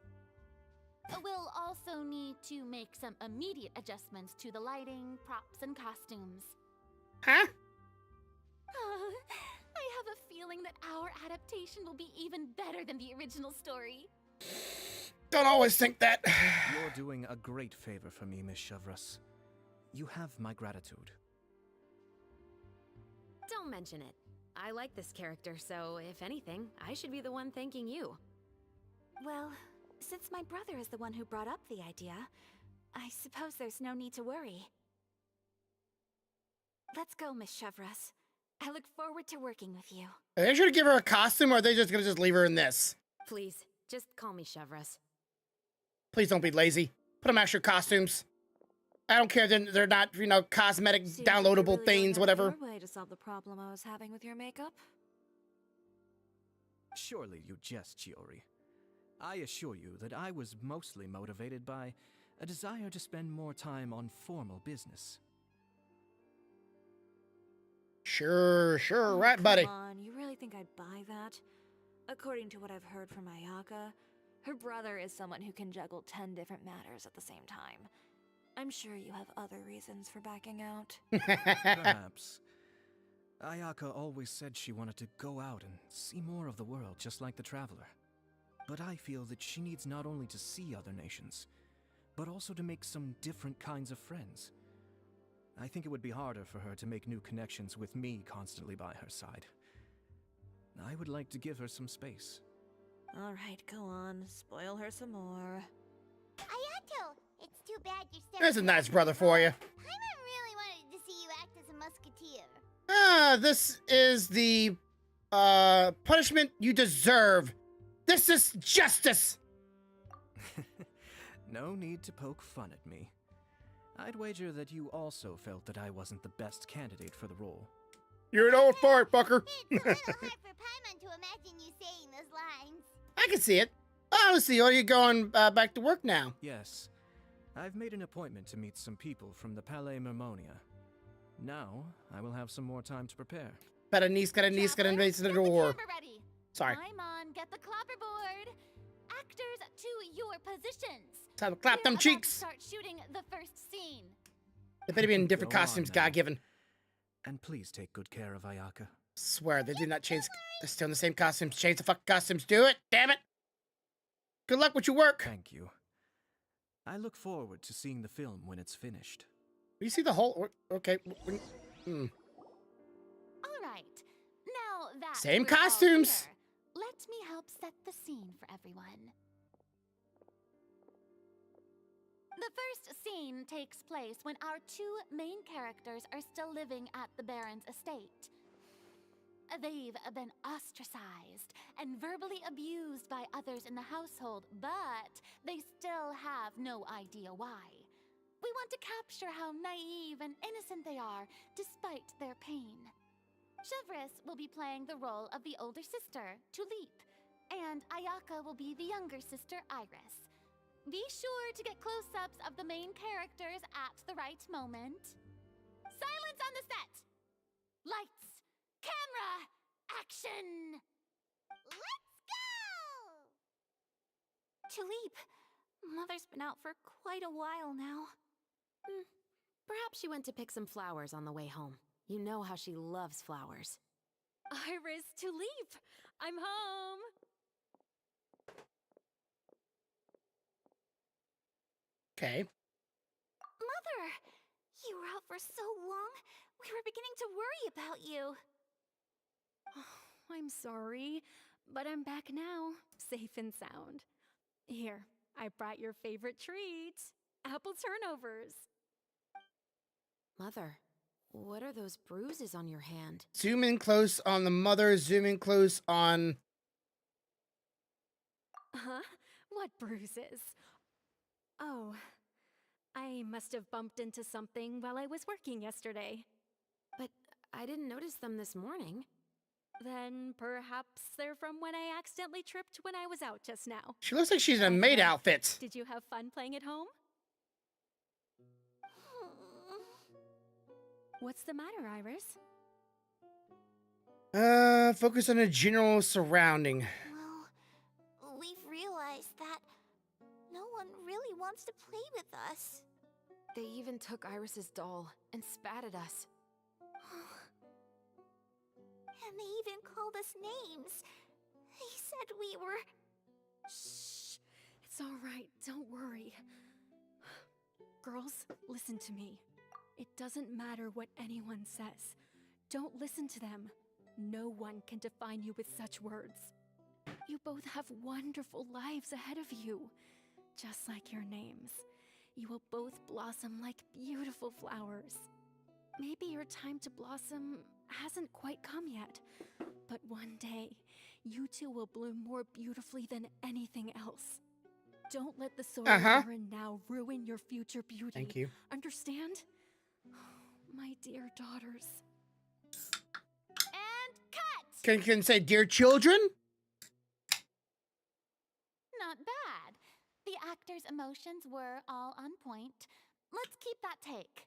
We'll also need to make some immediate adjustments to the lighting, props, and costumes. Huh? I have a feeling that our adaptation will be even better than the original story. Don't always think that. You're doing a great favor for me, Miss Chevres. You have my gratitude. Don't mention it. I like this character, so if anything, I should be the one thanking you. Well, since my brother is the one who brought up the idea, I suppose there's no need to worry. Let's go, Miss Chevres. I look forward to working with you. Are they sure to give her a costume, or are they just gonna leave her in this? Please, just call me Chevres. Please don't be lazy. Put them extra costumes. I don't care. They're not, cosmetic, downloadable things, whatever. Your way to solve the problem I was having with your makeup. Surely you jest, Chiori. I assure you that I was mostly motivated by a desire to spend more time on formal business. Sure, right, Come buddy. on, you really think I'd buy that? According to what I've heard from Ayaka, her brother is someone who can juggle 10 different matters at the same time. I'm sure you have other reasons for backing out. Perhaps. Ayaka always said she wanted to go out and see more of the world, just like the Traveler. But I feel that she needs not only to see other nations, but also to make some different kinds of friends. I think it would be harder for her to make new connections with me constantly by her side. I would like to give her some space. Alright, go on. Spoil her some more. Ayato, it's too bad you're stepping There's a nice down brother the for road. you. Paimon really wanted to see you act as a musketeer. This is the punishment you deserve. This is justice. No need to poke fun at me. I'd wager that you also felt that I wasn't the best candidate for the role. You're an old fart, fucker. It's a little hard for Paimon to imagine you saying those lines. I can see it. Honestly, are you going back to work now? Yes. I've made an appointment to meet some people from the Palais Mermonia. Now, I will have some more time to prepare. Got a niece, got a Traveler, the get door. camera ready. Sorry. Paimon, get the clapperboard. Actors to your positions. Time to clap We're them about cheeks. to start shooting the first scene. They better be in different Go on costumes, now. God given. And please take good care of Ayaka. Swear, they did not change. They're still in the same costumes. Change the fucking costumes. Do it. Damn it. Good luck with your work. Thank you. I look forward to seeing the film when it's finished. You see the whole. Okay. All right. Now that Same we're all costumes. here, let me help set the scene for everyone. The first scene takes place when our two main characters are still living at the Baron's estate. They've been ostracized and verbally abused by others in the household, but they still have no idea why. We want to capture how naive and innocent they are, despite their pain. Chevris will be playing the role of the older sister, Tulip, and Ayaka will be the younger sister, Iris. Be sure to get close-ups of the main characters at the right moment. Silence on the set! Lights! Camera! Action! Let's go! Tulip, Mother's been out for quite a while now. Perhaps she went to pick some flowers on the way home. You know how she loves flowers. Iris, Tulip, I'm home. Okay. Mother, you were out for so long. We were beginning to worry about you. I'm sorry, but I'm back now, safe and sound. Here, I brought your favorite treat, apple turnovers. Mother, what are those bruises on your hand? Zoom in close on the mother. Zoom in close on. Huh? What bruises? Oh, I must have bumped into something while I was working yesterday. But I didn't notice them this morning. Then perhaps they're from when I accidentally tripped when I was out just now. She looks like she's in a By the maid way, outfit. Did you have fun playing at home? What's the matter, Iris? Focus on a general surrounding. Well, we've realized that no one really wants to play with us. They even took Iris's doll and spat at us. And they even called us names. They said we were... Shh. It's all right. Don't worry. Girls, listen to me. It doesn't matter what anyone says. Don't listen to them. No one can define you with such words. You both have wonderful lives ahead of you. Just like your names. You will both blossom like beautiful flowers. Maybe your time to blossom hasn't quite come yet, but one day, you two will bloom more beautifully than anything else. Don't let the soil you're in now ruin your future beauty. Thank you. Understand? My dear daughters. And cut! Can say, dear children? Not the actors' emotions were all on point. Let's keep that take.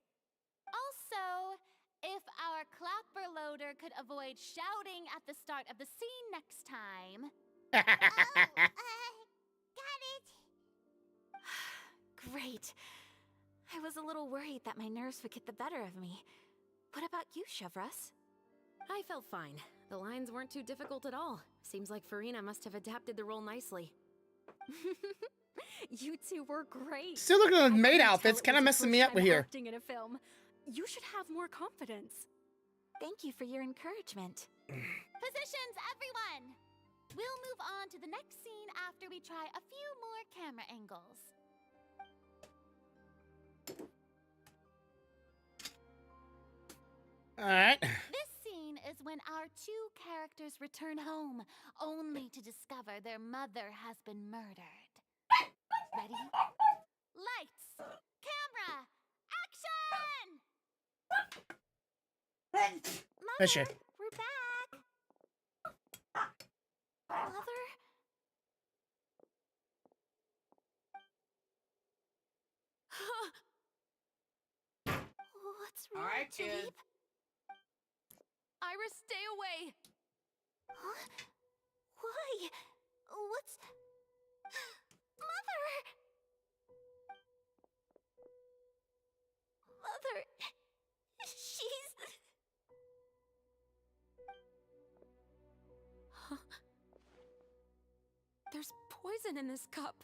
Also, if our clapper loader could avoid shouting at the start of the scene next time. Got it. Great. I was a little worried that my nerves would get the better of me. What about you, Chevros? I felt fine. The lines weren't too difficult at all. Seems like Farina must have adapted the role nicely. You two were great. Still looking at the I maid couldn't outfits, tell it kind of was your messing me first up with time here. Acting in a film. You should have more confidence. Thank you for your encouragement. Positions, everyone! We'll move on to the next scene after we try a few more camera angles. All right. This scene is when our two characters return home, only to discover their mother has been murdered. Ready? Lights! Camera! Action! That's Mother, it. we're back! Mother? What's wrong, Tulip? Iris, stay away! Huh? Why? What's... Mother! Mother... She's... Huh? There's poison in this cup.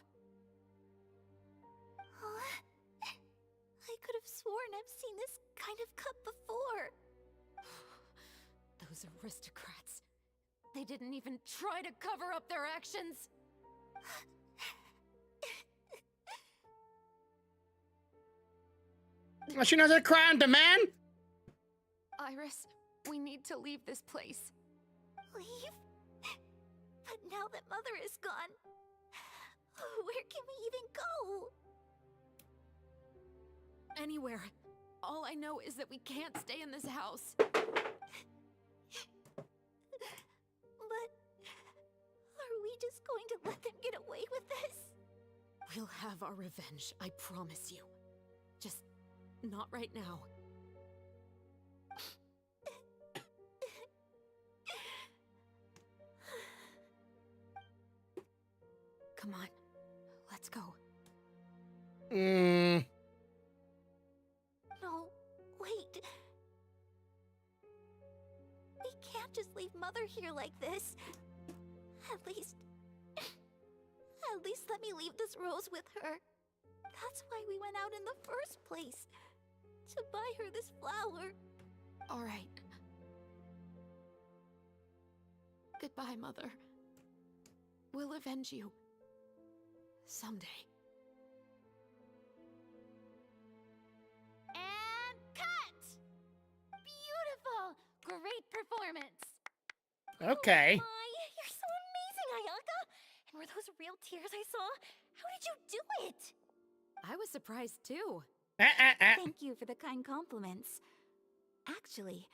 Huh? I could have sworn I've seen this kind of cup before. Those aristocrats. They didn't even try to cover up their actions. She knows a crime demand. Iris, we need to leave this place. Leave? But now that Mother is gone, where can we even go? Anywhere. All I know is that we can't stay in this house. But... are we just going to let them get away with this? We'll have our revenge, I promise you. Just not right now. Come on, let's go. Mm. No, wait. We can't just leave Mother here like this. At least let me leave this rose with her. That's why we went out in the first place. To buy her this flower. All right. Goodbye, Mother. We'll avenge you. Someday. And cut! Beautiful! Great performance! Okay. Oh my, you're so amazing, Ayaka! And were those real tears I saw? How did you do it? I was surprised too. Thank you for the kind compliments. Actually,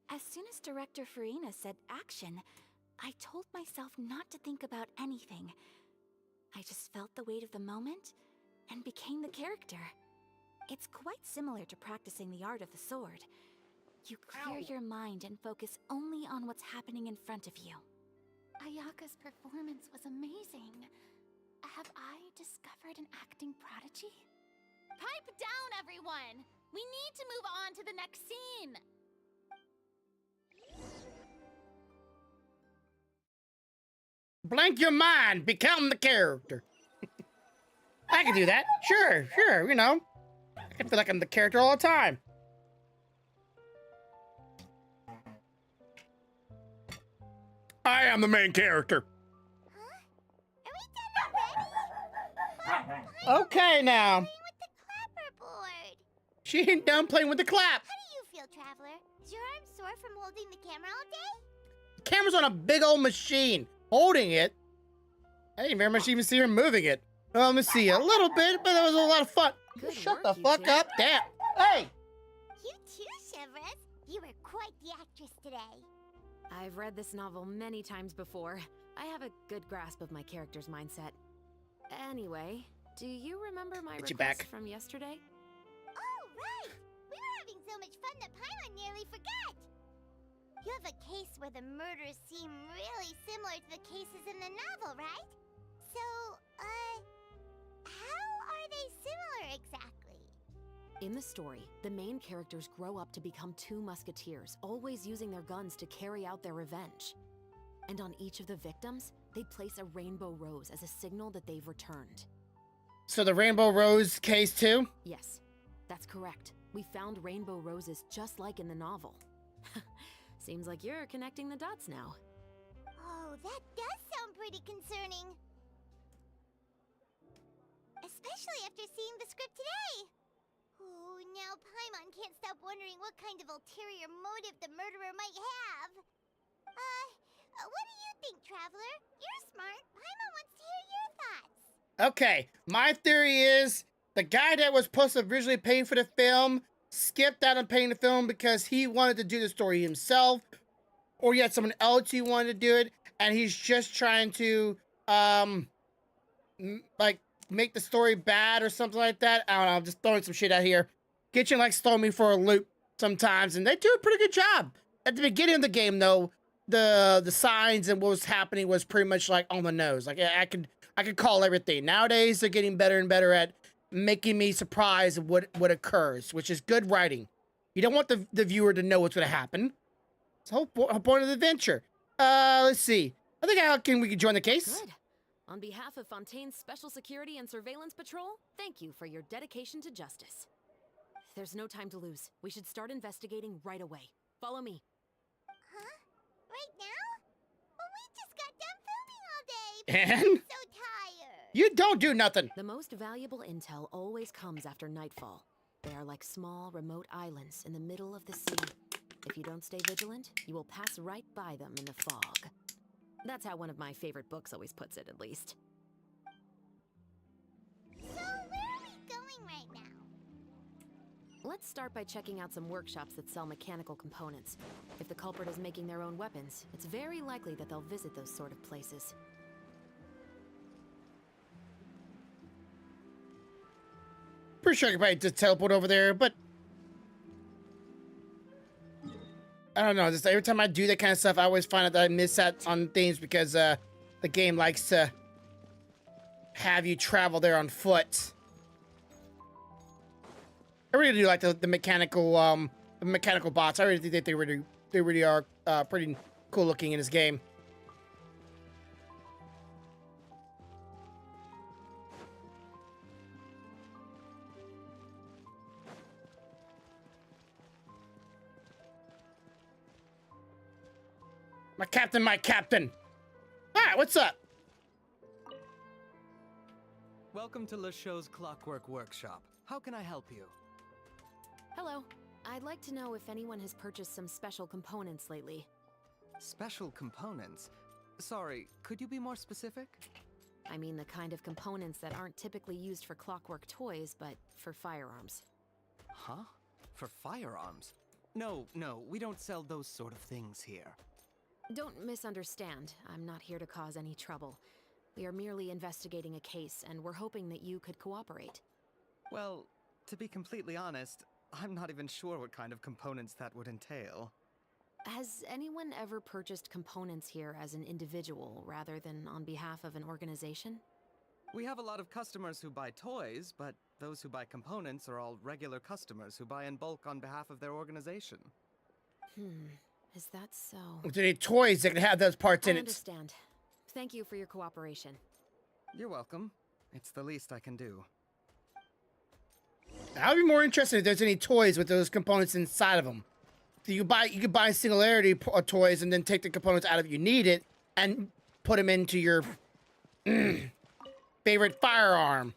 as soon as Director Farina said action, I told myself not to think about anything. I just felt the weight of the moment and became the character. It's quite similar to practicing the art of the sword. You clear your mind and focus only on what's happening in front of you. Ayaka's performance was amazing. Have I discovered an acting prodigy? Pipe down, everyone! We need to move on to the next scene! Blank your mind, become the character. I can do that. Sure, you know. I feel like I'm the character all the time. I am the main character. Okay, now. With the clapperboard. She ain't done playing with the clap. How do you feel, Traveler? Is your arm sore from holding the camera all day? The camera's on a big old machine. Holding it. I didn't very much even see her moving it. Well, let me see, a little bit, but that was a lot of fun. Good Shut work, the you fuck two. up, damn. Hey! You too, Chevron. You were quite the actress today. I've read this novel many times before. I have a good grasp of my character's mindset. Anyway, Do you remember my Get you request back. from yesterday? Oh, right! We were having so much fun that Paimon nearly forgot! You have a case where the murders seem really similar to the cases in the novel, right? So, how are they similar exactly? In the story, the main characters grow up to become two musketeers, always using their guns to carry out their revenge. And on each of the victims, they place a rainbow rose as a signal that they've returned. So the Rainbow Rose case too? Yes, that's correct. We found rainbow roses just like in the novel. Seems like you're connecting the dots now. Oh, that does sound pretty concerning. Especially after seeing the script today. Oh, now Paimon can't stop wondering what kind of ulterior motive the murderer might have. What do you think, Traveler? You're smart. Paimon wants to hear your thoughts. Okay, my theory is the guy that was supposed to originally pay for the film skipped out on paying the film because he wanted to do the story himself, or he had someone else who wanted to do it, and he's just trying to, like, make the story bad or something like that. I don't know, I'm just throwing some shit out here. Gitchin likes to throw me for a loop sometimes, and they do a pretty good job. At the beginning of the game, though, the signs and what was happening was pretty much like on the nose. Like I could call everything. Nowadays, they're getting better and better at making me surprised at what occurs, which is good writing. You don't want the viewer to know what's going to happen. It's the whole point of the adventure. Let's see. I think we can join the case. Good. On behalf of Fontaine's Special Security and Surveillance Patrol, thank you for your dedication to justice. There's no time to lose. We should start investigating right away. Follow me. Huh? Right now? Well, we just got done filming all day. And? I'm so tired. You don't do nothing. The most valuable intel always comes after nightfall. They are like small, remote islands in the middle of the sea. If you don't stay vigilant, you will pass right by them in the fog. That's how one of my favorite books always puts it, at least. So, where are we going right now? Let's start by checking out some workshops that sell mechanical components. If the culprit is making their own weapons, it's very likely that they'll visit those sort of places. Pretty sure I could probably just teleport over there, but I don't know. Just every time I do that kind of stuff, I always find out that I miss out on things because the game likes to have you travel there on foot. I really do like the mechanical bots. I really think they really are pretty cool looking in this game. My captain. All right, what's up? Welcome to LeChaux's Clockwork Workshop. How can I help you? Hello. I'd like to know if anyone has purchased some special components lately. Special components? Sorry, could you be more specific? I mean the kind of components that aren't typically used for clockwork toys, but for firearms. Huh? For firearms? No, we don't sell those sort of things here. Don't misunderstand. I'm not here to cause any trouble. We are merely investigating a case, and we're hoping that you could cooperate. Well, to be completely honest, I'm not even sure what kind of components that would entail. Has anyone ever purchased components here as an individual rather than on behalf of an organization? We have a lot of customers who buy toys, but those who buy components are all regular customers who buy in bulk on behalf of their organization. Is that so? Do they toys that can have those parts in I it? understand. Thank you for your cooperation. You're welcome. It's the least I can do. I'd be more interested if there's any toys with those components inside of them. So you could buy Singularity toys and then take the components out of you need it and put them into your favorite firearm.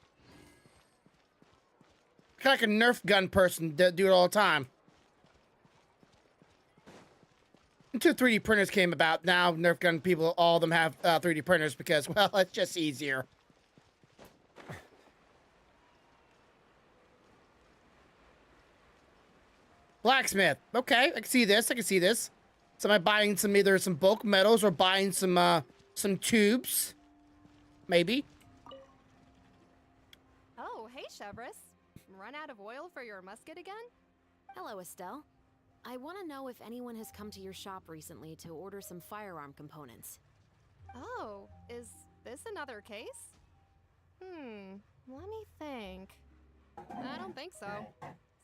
Kind of like a Nerf gun person that do it all the time. Until 3D printers came about, now Nerf gun people, all of them have 3D printers because, well, it's just easier. Blacksmith. Okay, I can see this. I can see this. Somebody buying either some bulk metals or buying some tubes. Maybe. Chevris. Run out of oil for your musket again? Hello, Estelle. I want to know if anyone has come to your shop recently to order some firearm components. Oh, is this another case? Let me think. I don't think so.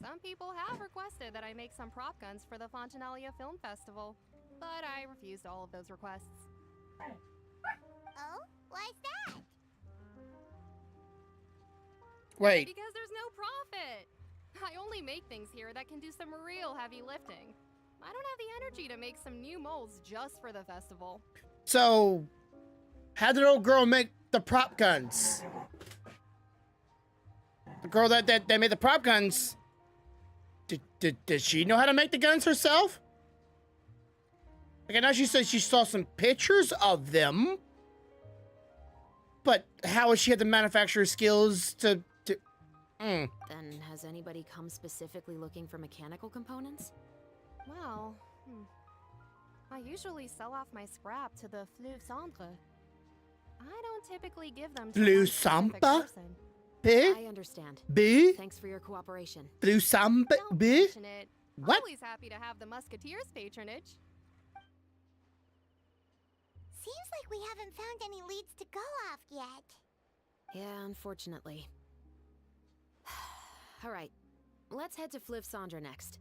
Some people have requested that I make some prop guns for the Fontanalia Film Festival, but I refused all of those requests. Oh? Why's that? Wait. Because there's no profit! I only make things here that can do some real heavy lifting. I don't have the energy to make some new molds just for the festival. So, how did old girl make the prop guns? The girl that made the prop guns, did she know how to make the guns herself? Like, I know she said she saw some pictures of them, but how has she had the manufacturer skills to Then has anybody come specifically looking for mechanical components? Well, I usually sell off my scrap to the Fleuve Centre. I don't typically give them to Fleuve one specific Centre? person. I understand. B? Thanks for your cooperation. Blue Samba? Don't B? mention it. What? Always happy to have the Musketeers' patronage. Seems like we haven't found any leads to go off yet. Yeah, unfortunately. All right, let's head to Fleuve Cendre next.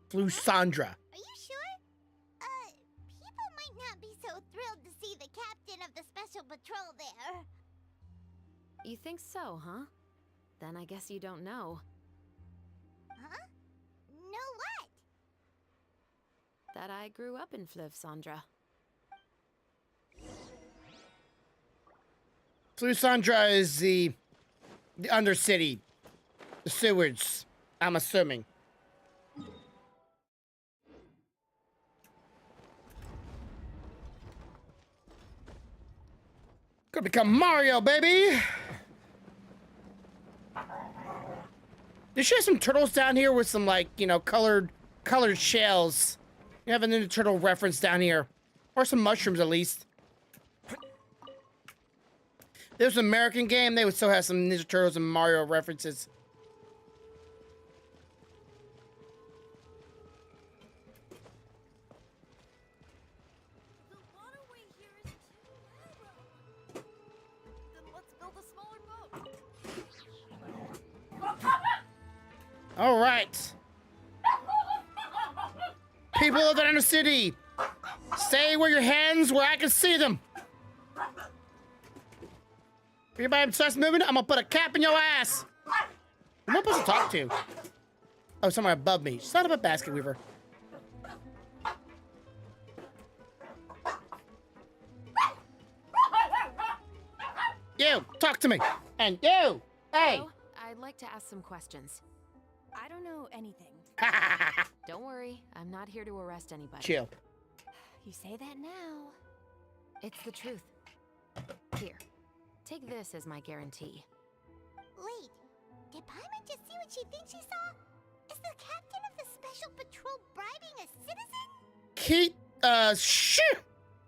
Blue Sandra. Are you sure? People might not be so thrilled to see the captain of the special patrol there. You think so, huh? Then I guess you don't know. Huh? Know what? That I grew up in Fleuve Cendre. Blue Sandra is the undercity. The sewers, I'm assuming. Gonna become Mario, baby! There should have some turtles down here with some, like, you know, colored shells. You have a Ninja Turtle reference down here. Or some mushrooms, at least. There's an American game, they would still have some Ninja Turtles and Mario references. All right. People of the inner city, stay where your hands where I can see them. If anybody starts moving, I'm gonna put a cap in your ass. Who am I supposed to talk to? Oh, someone above me. Son of a basket weaver. You, talk to me. And you, hey. Hello? I'd like to ask some questions. I don't know anything. Don't worry, I'm not here to arrest anybody. Chill. You say that now. It's the truth. Here, take this as my guarantee. Wait, did Paimon just see what she thinks she saw? Is the captain of the special patrol bribing a citizen?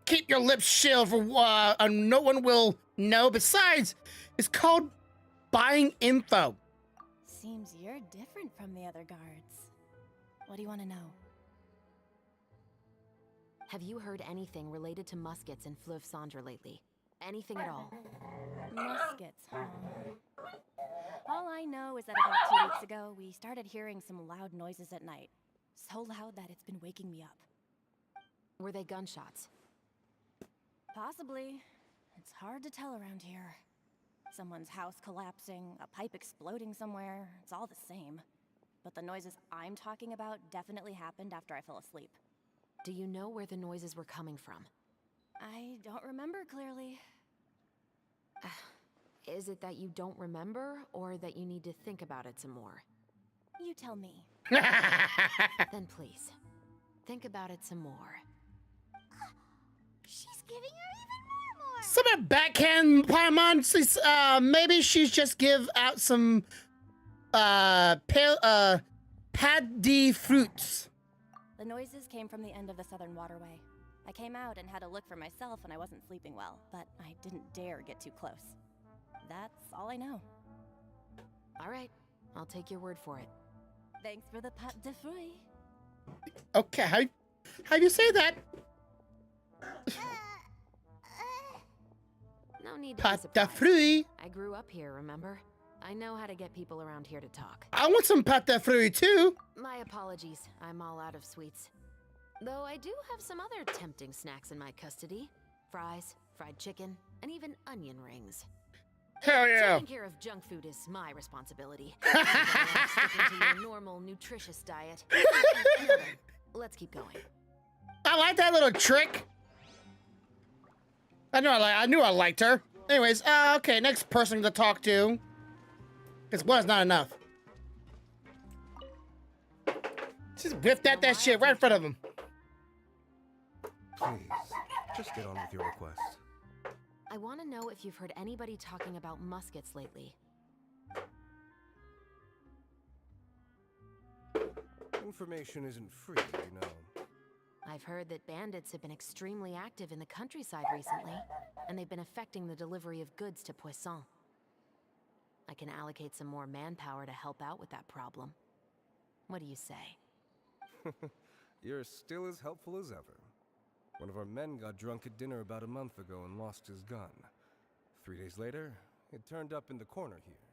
Keep your lips sealed for, no one will know. Besides, it's called buying info. Seems you're different from the other guards. What do you want to know? Have you heard anything related to muskets in Fleuve Cendre lately? Anything at all? Muskets, huh? All I know is that about 2 weeks ago, we started hearing some loud noises at night. So loud that it's been waking me up. Were they gunshots? Possibly. It's hard to tell around here. Someone's house collapsing, a pipe exploding somewhere, it's all the same. But the noises I'm talking about definitely happened after I fell asleep. Do you know where the noises were coming from? I don't remember clearly. Is it that you don't remember, or that you need to think about it some more? You tell me. Then please, think about it some more. She's giving her even more. Some of backhand Paimon. Maybe she's just give out some paddy fruits. The noises came from the end of the Southern Waterway. I came out and had a look for myself when I wasn't sleeping well, but I didn't dare get too close. That's all I know. All right, I'll take your word for it. Thanks for the pâte de fruits. Okay, how you say that? No need to be Pâte de surprised. fruits. I grew up here, remember? I know how to get people around here to talk. I want some pâte de fruits too. My apologies, I'm all out of sweets. Though I do have some other tempting snacks in my custody. Fries, fried chicken, and even onion rings. Hell yeah. Taking care of junk food is my responsibility. Sticking to your normal, nutritious diet. Now then, let's keep going. I like that little trick. I knew I liked her. Anyways, okay, next person to talk to. Because one's not enough. Just whiffed at that shit right in front of him. Please, just get on with your request. I want to know if you've heard anybody talking about muskets lately. Information isn't free, you know. I've heard that bandits have been extremely active in the countryside recently, and they've been affecting the delivery of goods to Poisson. I can allocate some more manpower to help out with that problem. What do you say? You're still as helpful as ever. One of our men got drunk at dinner about a month ago and lost his gun. 3 days later, it turned up in the corner here.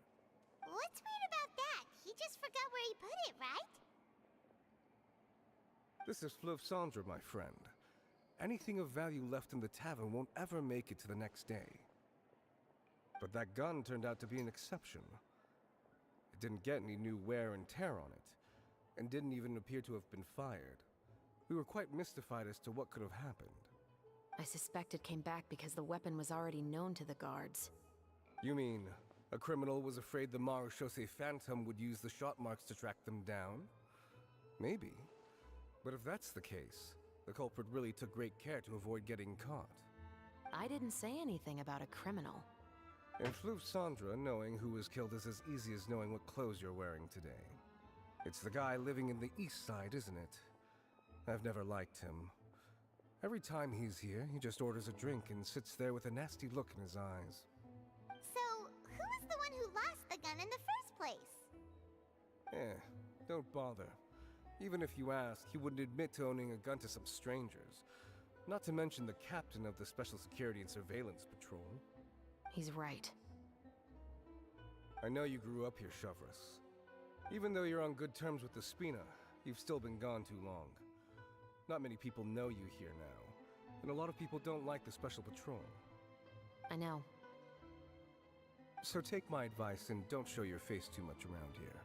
What's weird about that? He just forgot where he put it, right? This is Fleuve Cendre, my friend. Anything of value left in the tavern won't ever make it to the next day. But that gun turned out to be an exception. It didn't get any new wear and tear on it, and didn't even appear to have been fired. We were quite mystified as to what could have happened. I suspect it came back because the weapon was already known to the guards. You mean, a criminal was afraid the Marechaussee Phantom would use the shot marks to track them down? Maybe. But if that's the case, the culprit really took great care to avoid getting caught. I didn't say anything about a criminal. In Fleuve Cendre, knowing who was killed is as easy as knowing what clothes you're wearing today. It's the guy living in the east side, isn't it? I've never liked him. Every time he's here, he just orders a drink and sits there with a nasty look in his eyes. So, who was the one who lost the gun in the first place? Don't bother. Even if you asked, he wouldn't admit to owning a gun to some strangers. Not to mention the captain of the Special Security and Surveillance Patrol. He's right. I know you grew up here, Chevreuse. Even though you're on good terms with the Spina, you've still been gone too long. Not many people know you here now, and a lot of people don't like the Special Patrol. I know. So take my advice and don't show your face too much around here.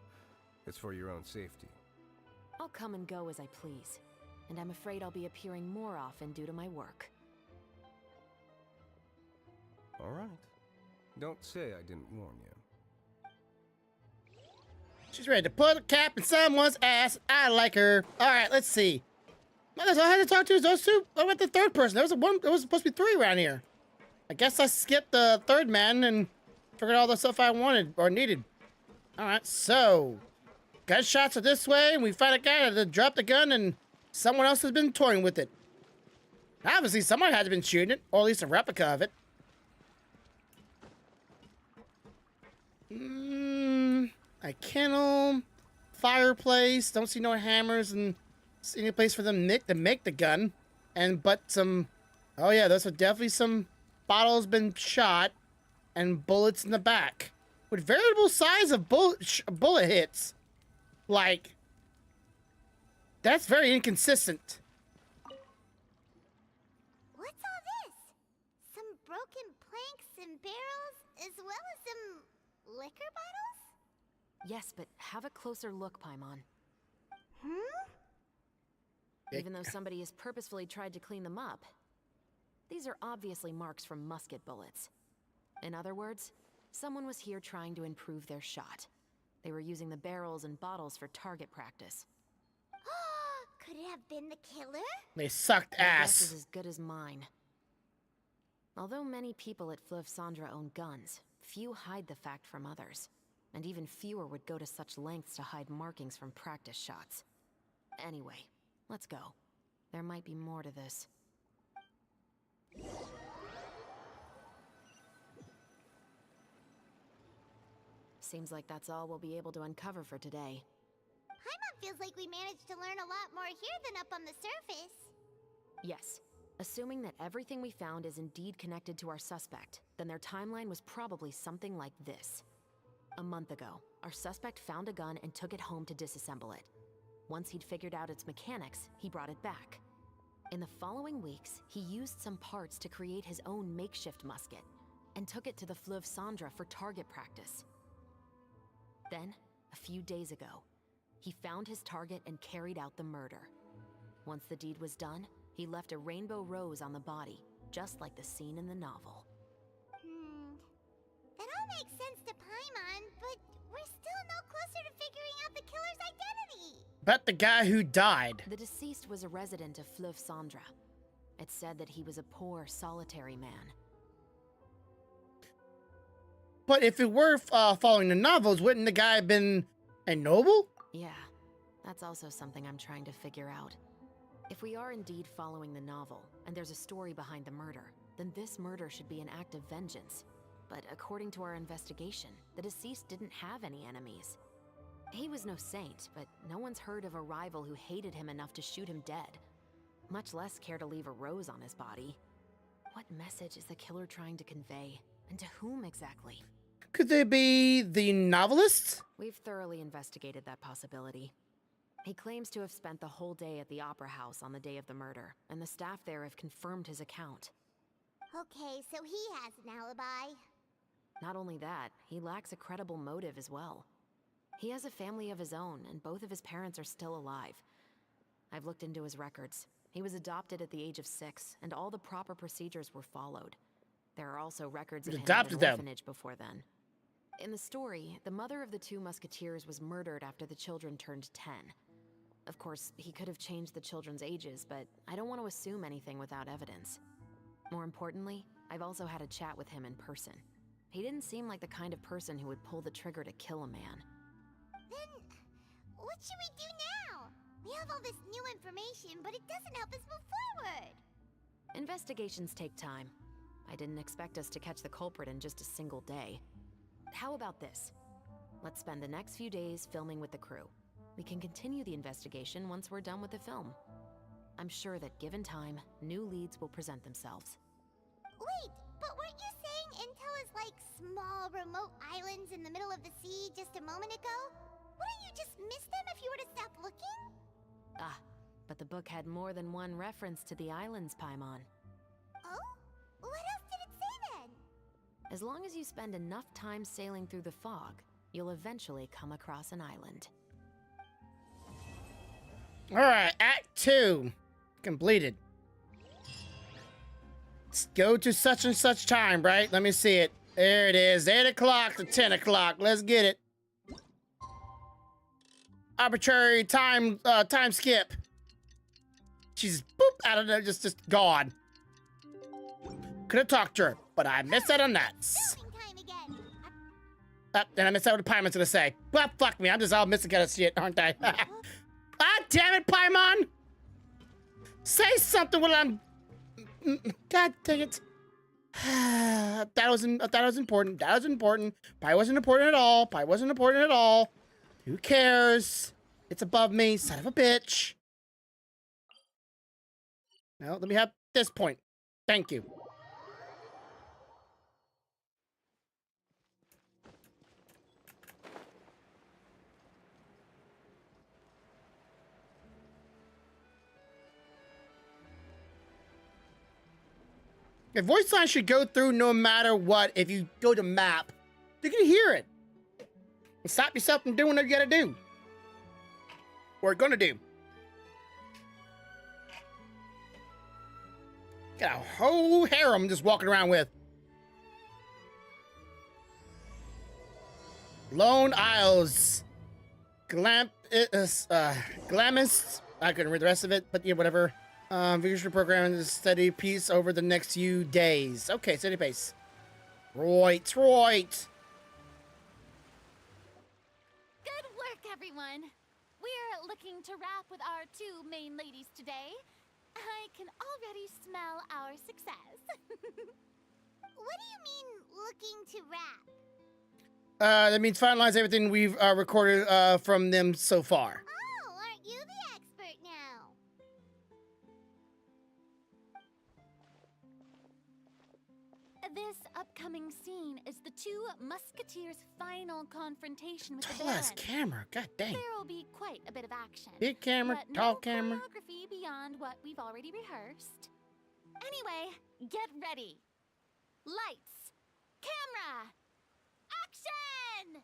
It's for your own safety. I'll come and go as I please, and I'm afraid I'll be appearing more often due to my work. All right. Don't say I didn't warn you. She's ready to put a cap in someone's ass. I like her. All right, let's see. I guess all I had to talk to is those two. What about the third person? There was supposed to be 3 around here. I guess I skipped the third man and figured all the stuff I wanted or needed. All right, so gunshots are this way, and we find a guy that dropped the gun, and someone else has been toying with it. Obviously, someone had to been shooting it, or at least a replica of it. A kennel, fireplace. Don't see no hammers and any place for them to make the gun. But some, oh yeah, those are definitely some bottles been shot and bullets in the back with variable size of bullet hits. Like, that's very inconsistent. What's all this? Some broken planks and barrels, as well as some liquor bottles? Yes, but have a closer look, Paimon. Hmm? Even though somebody has purposefully tried to clean them up, these are obviously marks from musket bullets. In other words, someone was here trying to improve their shot. They were using the barrels and bottles for target practice. Could it have been the killer? They sucked Your guess ass. is as good as mine. Although many people at Fleuve Cendre own guns, few hide the fact from others. And even fewer would go to such lengths to hide markings from practice shots. Anyway, let's go. There might be more to this. Seems like that's all we'll be able to uncover for today. Paimon feels like we managed to learn a lot more here than up on the surface. Yes. Assuming that everything we found is indeed connected to our suspect, then their timeline was probably something like this. A month ago, our suspect found a gun and took it home to disassemble it. Once he'd figured out its mechanics, he brought it back. In the following weeks, he used some parts to create his own makeshift musket and took it to the Fleuve Cendra for target practice. Then, a few days ago, he found his target and carried out the murder. Once the deed was done, he left a rainbow rose on the body, just like the scene in the novel. That all makes sense to Paimon, but we're still no closer to figuring out the killer's identity. But the guy who died. The deceased was a resident of Fleuve Cendra. It's said that he was a poor, solitary man. But if it were following the novels, wouldn't the guy have been a noble? Yeah, that's also something I'm trying to figure out. If we are indeed following the novel, and there's a story behind the murder, then this murder should be an act of vengeance. But according to our investigation, the deceased didn't have any enemies. He was no saint, but no one's heard of a rival who hated him enough to shoot him dead, much less care to leave a rose on his body. What message is the killer trying to convey, and to whom exactly? Could they be the novelists? We've thoroughly investigated that possibility. He claims to have spent the whole day at the Opera House on the day of the murder, and the staff there have confirmed his account. Okay, so he has an alibi. Not only that, he lacks a credible motive as well. He has a family of his own, and both of his parents are still alive. I've looked into his records. He was adopted at the age of 6, and all the proper procedures were followed. There are also records of him in an orphanage before then. In the story, the mother of the 2 musketeers was murdered after the children turned 10. Of course, he could have changed the children's ages, but I don't want to assume anything without evidence. More importantly, I've also had a chat with him in person. He didn't seem like the kind of person who would pull the trigger to kill a man. Then, what should we do now? We have all this new information, but it doesn't help us move forward. Investigations take time. I didn't expect us to catch the culprit in just a single day. How about this? Let's spend the next few days filming with the crew. We can continue the investigation once we're done with the film. I'm sure that given time, new leads will present themselves. Wait, but weren't you saying Intel is like small, remote islands in the middle of the sea just a moment ago? Wouldn't you just miss them if you were to stop looking? Ah, but the book had more than one reference to the islands, Paimon. Oh? What else did it say then? As long as you spend enough time sailing through the fog, you'll eventually come across an island. All right, Act 2 completed. Let's go to such and such time, right? Let me see it. There it is, 8 o'clock to 10 o'clock. Let's get it. Arbitrary time skip. She's boop out of there, just gone. Could have talked to her, but I missed out on that. And I missed out what Paimon's gonna say. Well, fuck me, I'm just all missing kind of shit, aren't I? Ah, damn it, Paimon! Say something when I'm... God dang it. That was important. That was important. Pi wasn't important at all. Pi wasn't important at all. Who cares? It's above me, son of a bitch. Now, let me have this point. Thank you. If voice line should go through no matter what, if you go to map, you can hear it. And stop yourself from doing what you gotta do. Or gonna do. Got a whole harem just walking around with. Lone Isles. Glamis. I couldn't read the rest of it, but yeah, whatever. Vigorously programming the steady pace over the next few days. Okay, steady pace. Right. Good work, everyone. We're looking to wrap with our 2 main ladies today. I can already smell our success. What do you mean, looking to wrap? That means finalize everything we've recorded from them so far. Oh, aren't you the expert now? This upcoming scene is the two musketeers' final confrontation with the Tall ass Baron. camera, god dang. There'll be quite a bit of action. Big camera, but tall no camera. choreography beyond what we've already rehearsed. Anyway, get ready. Lights, camera, action!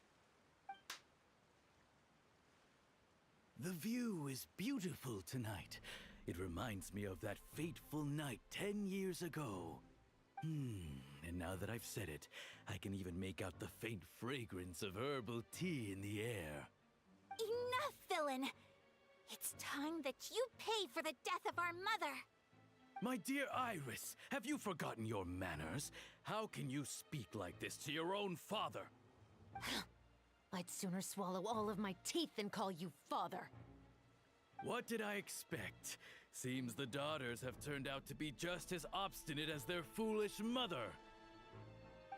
The view is beautiful tonight. It reminds me of that fateful night 10 years ago. And now that I've said it, I can even make out the faint fragrance of herbal tea in the air. Enough, villain! It's time that you pay for the death of our mother! My dear Iris, have you forgotten your manners? How can you speak like this to your own father? I'd sooner swallow all of my teeth than call you father. What did I expect? Seems the daughters have turned out to be just as obstinate as their foolish mother.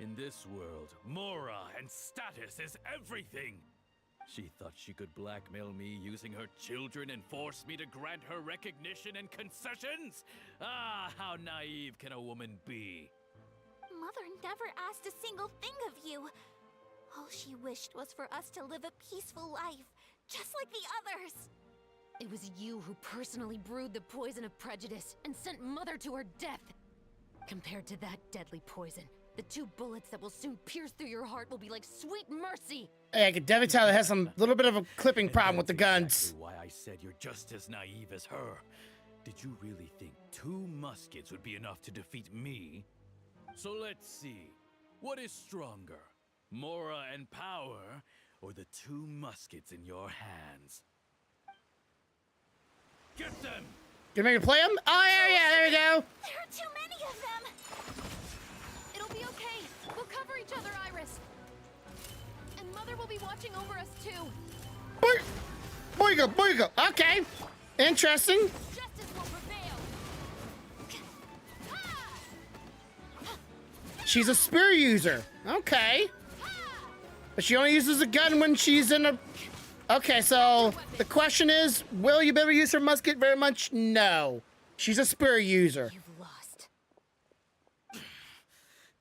In this world, Mora and status is everything. She thought she could blackmail me using her children and force me to grant her recognition and concessions? Ah, how naive can a woman be? Mother never asked a single thing of you. All she wished was for us to live a peaceful life, just like the others. It was you who personally brewed the poison of prejudice and sent Mother to her death. Compared to that deadly poison, the 2 bullets that will soon pierce through your heart will be like sweet mercy. Hey, I can definitely tell it has some little bit of a clipping And problem with the that's guns. exactly why I said you're just as naive as her. Did you really think 2 muskets would be enough to defeat me? So let's see. What is stronger? Mora and power, or the 2 muskets in your hands? Get them! Can you make me play them? Oh, yeah, there we go. There are too many of them! It'll be okay. We'll cover each other, Iris. And Mother will be watching over us too. Boigo, boigo. Okay. Interesting. Justice will prevail. She's a spear user. Okay. But she only uses a gun when she's in a... Okay, so the question is, will you be able to use her musket? Very much no. She's a spear user. You've lost.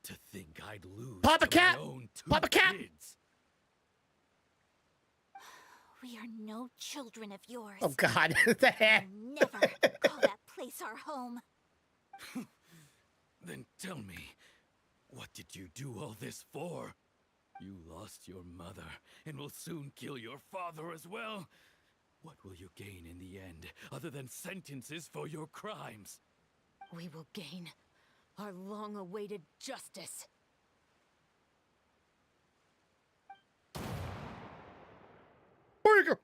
To think I'd lose Pop a to my cap! own 2 Pop a cap! kids. We are no children of yours. Oh, God. What the heck? We'll never call that place our home. Then tell me, what did you do all this for? You lost your mother, and will soon kill your father as well. What will you gain in the end, other than sentences for your crimes? We will gain our long-awaited justice. Boigo.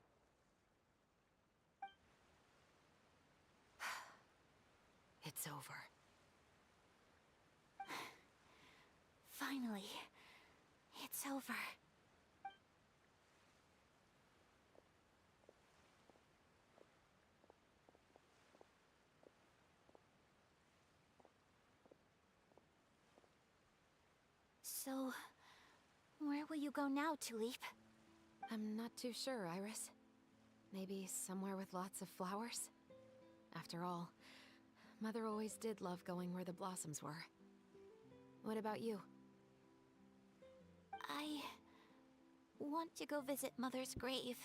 It's over. Finally, it's over. So, where will you go now, Tulip? I'm not too sure, Iris. Maybe somewhere with lots of flowers? After all, Mother always did love going where the blossoms were. What about you? I want to go visit Mother's grave.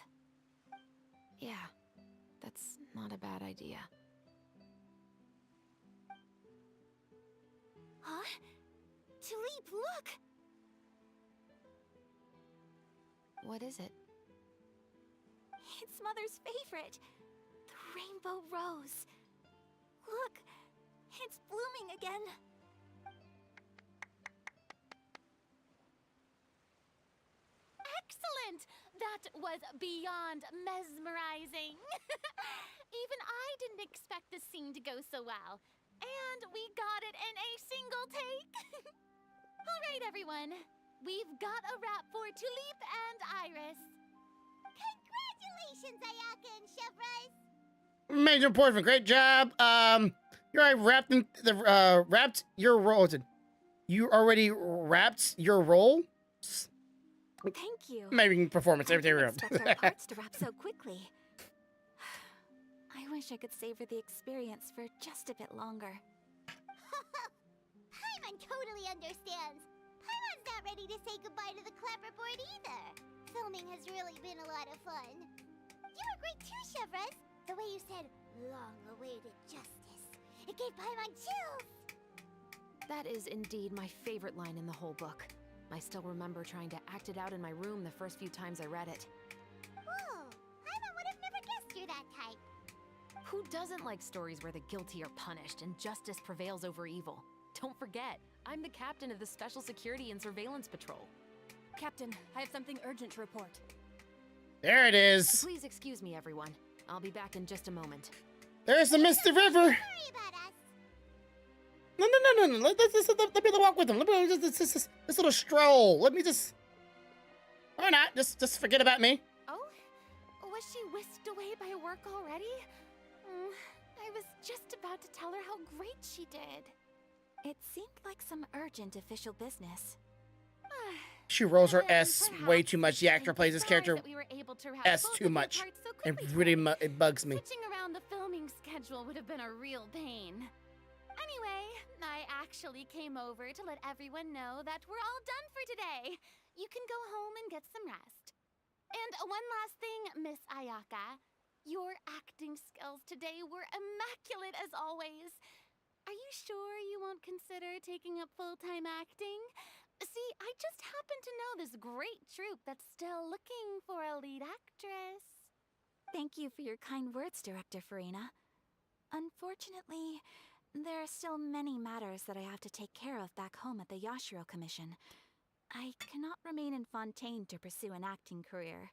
Yeah, that's not a bad idea. Huh? Tulip, look! What is it? It's Mother's favorite. The rainbow rose. Look, it's blooming again. Excellent! That was beyond mesmerizing. Even I didn't expect the scene to go so well. And we got it in a single take. All right, everyone. We've got a wrap for Tulip and Iris. Congratulations, Ayaka and Chevrolet. Major important. Great job. You already wrapped in the wrapped your role. You already wrapped your role. Thank you. Maybe performance, I everything didn't around. expect our parts to wrap so quickly. I wish I could savor the experience for just a bit longer. Paimon totally understands. Paimon's not ready to say goodbye to the clapperboard either. Filming has really been a lot of fun. You were great too, Chevres. The way you said, long-awaited justice. It gave Paimon chills. That is indeed my favorite line in the whole book. I still remember trying to act it out in my room the first few times I read it. Whoa, Paimon would have never guessed you're that type. Who doesn't like stories where the guilty are punished and justice prevails over evil? Don't forget, I'm the captain of the Special Security and Surveillance Patrol. Captain, I have something urgent to report. There it is. Please excuse me, everyone. I'll be back in just a moment. There's the Misty River. Sorry about us. No. Let me walk with him. Let me this little stroll. Let me just. Why not? Just forget about me. Oh? Was she whisked away by work already? I was just about to tell her how great she did. It seemed like some urgent official business. She rolls her Then S way too much. The actor plays this character that we were able to wrap S both too of your much. parts so It quickly really tonight. it bugs me. Switching around the filming schedule would have been a real pain. Anyway, I actually came over to let everyone know that we're all done for today. You can go home and get some rest. And one last thing, Miss Ayaka. Your acting skills today were immaculate as always. Are you sure you won't consider taking up full-time acting? See, I just happen to know this great troupe that's still looking for a lead actress. Thank you for your kind words, Director Farina. Unfortunately, there are still many matters that I have to take care of back home at the Yashiro Commission. I cannot remain in Fontaine to pursue an acting career.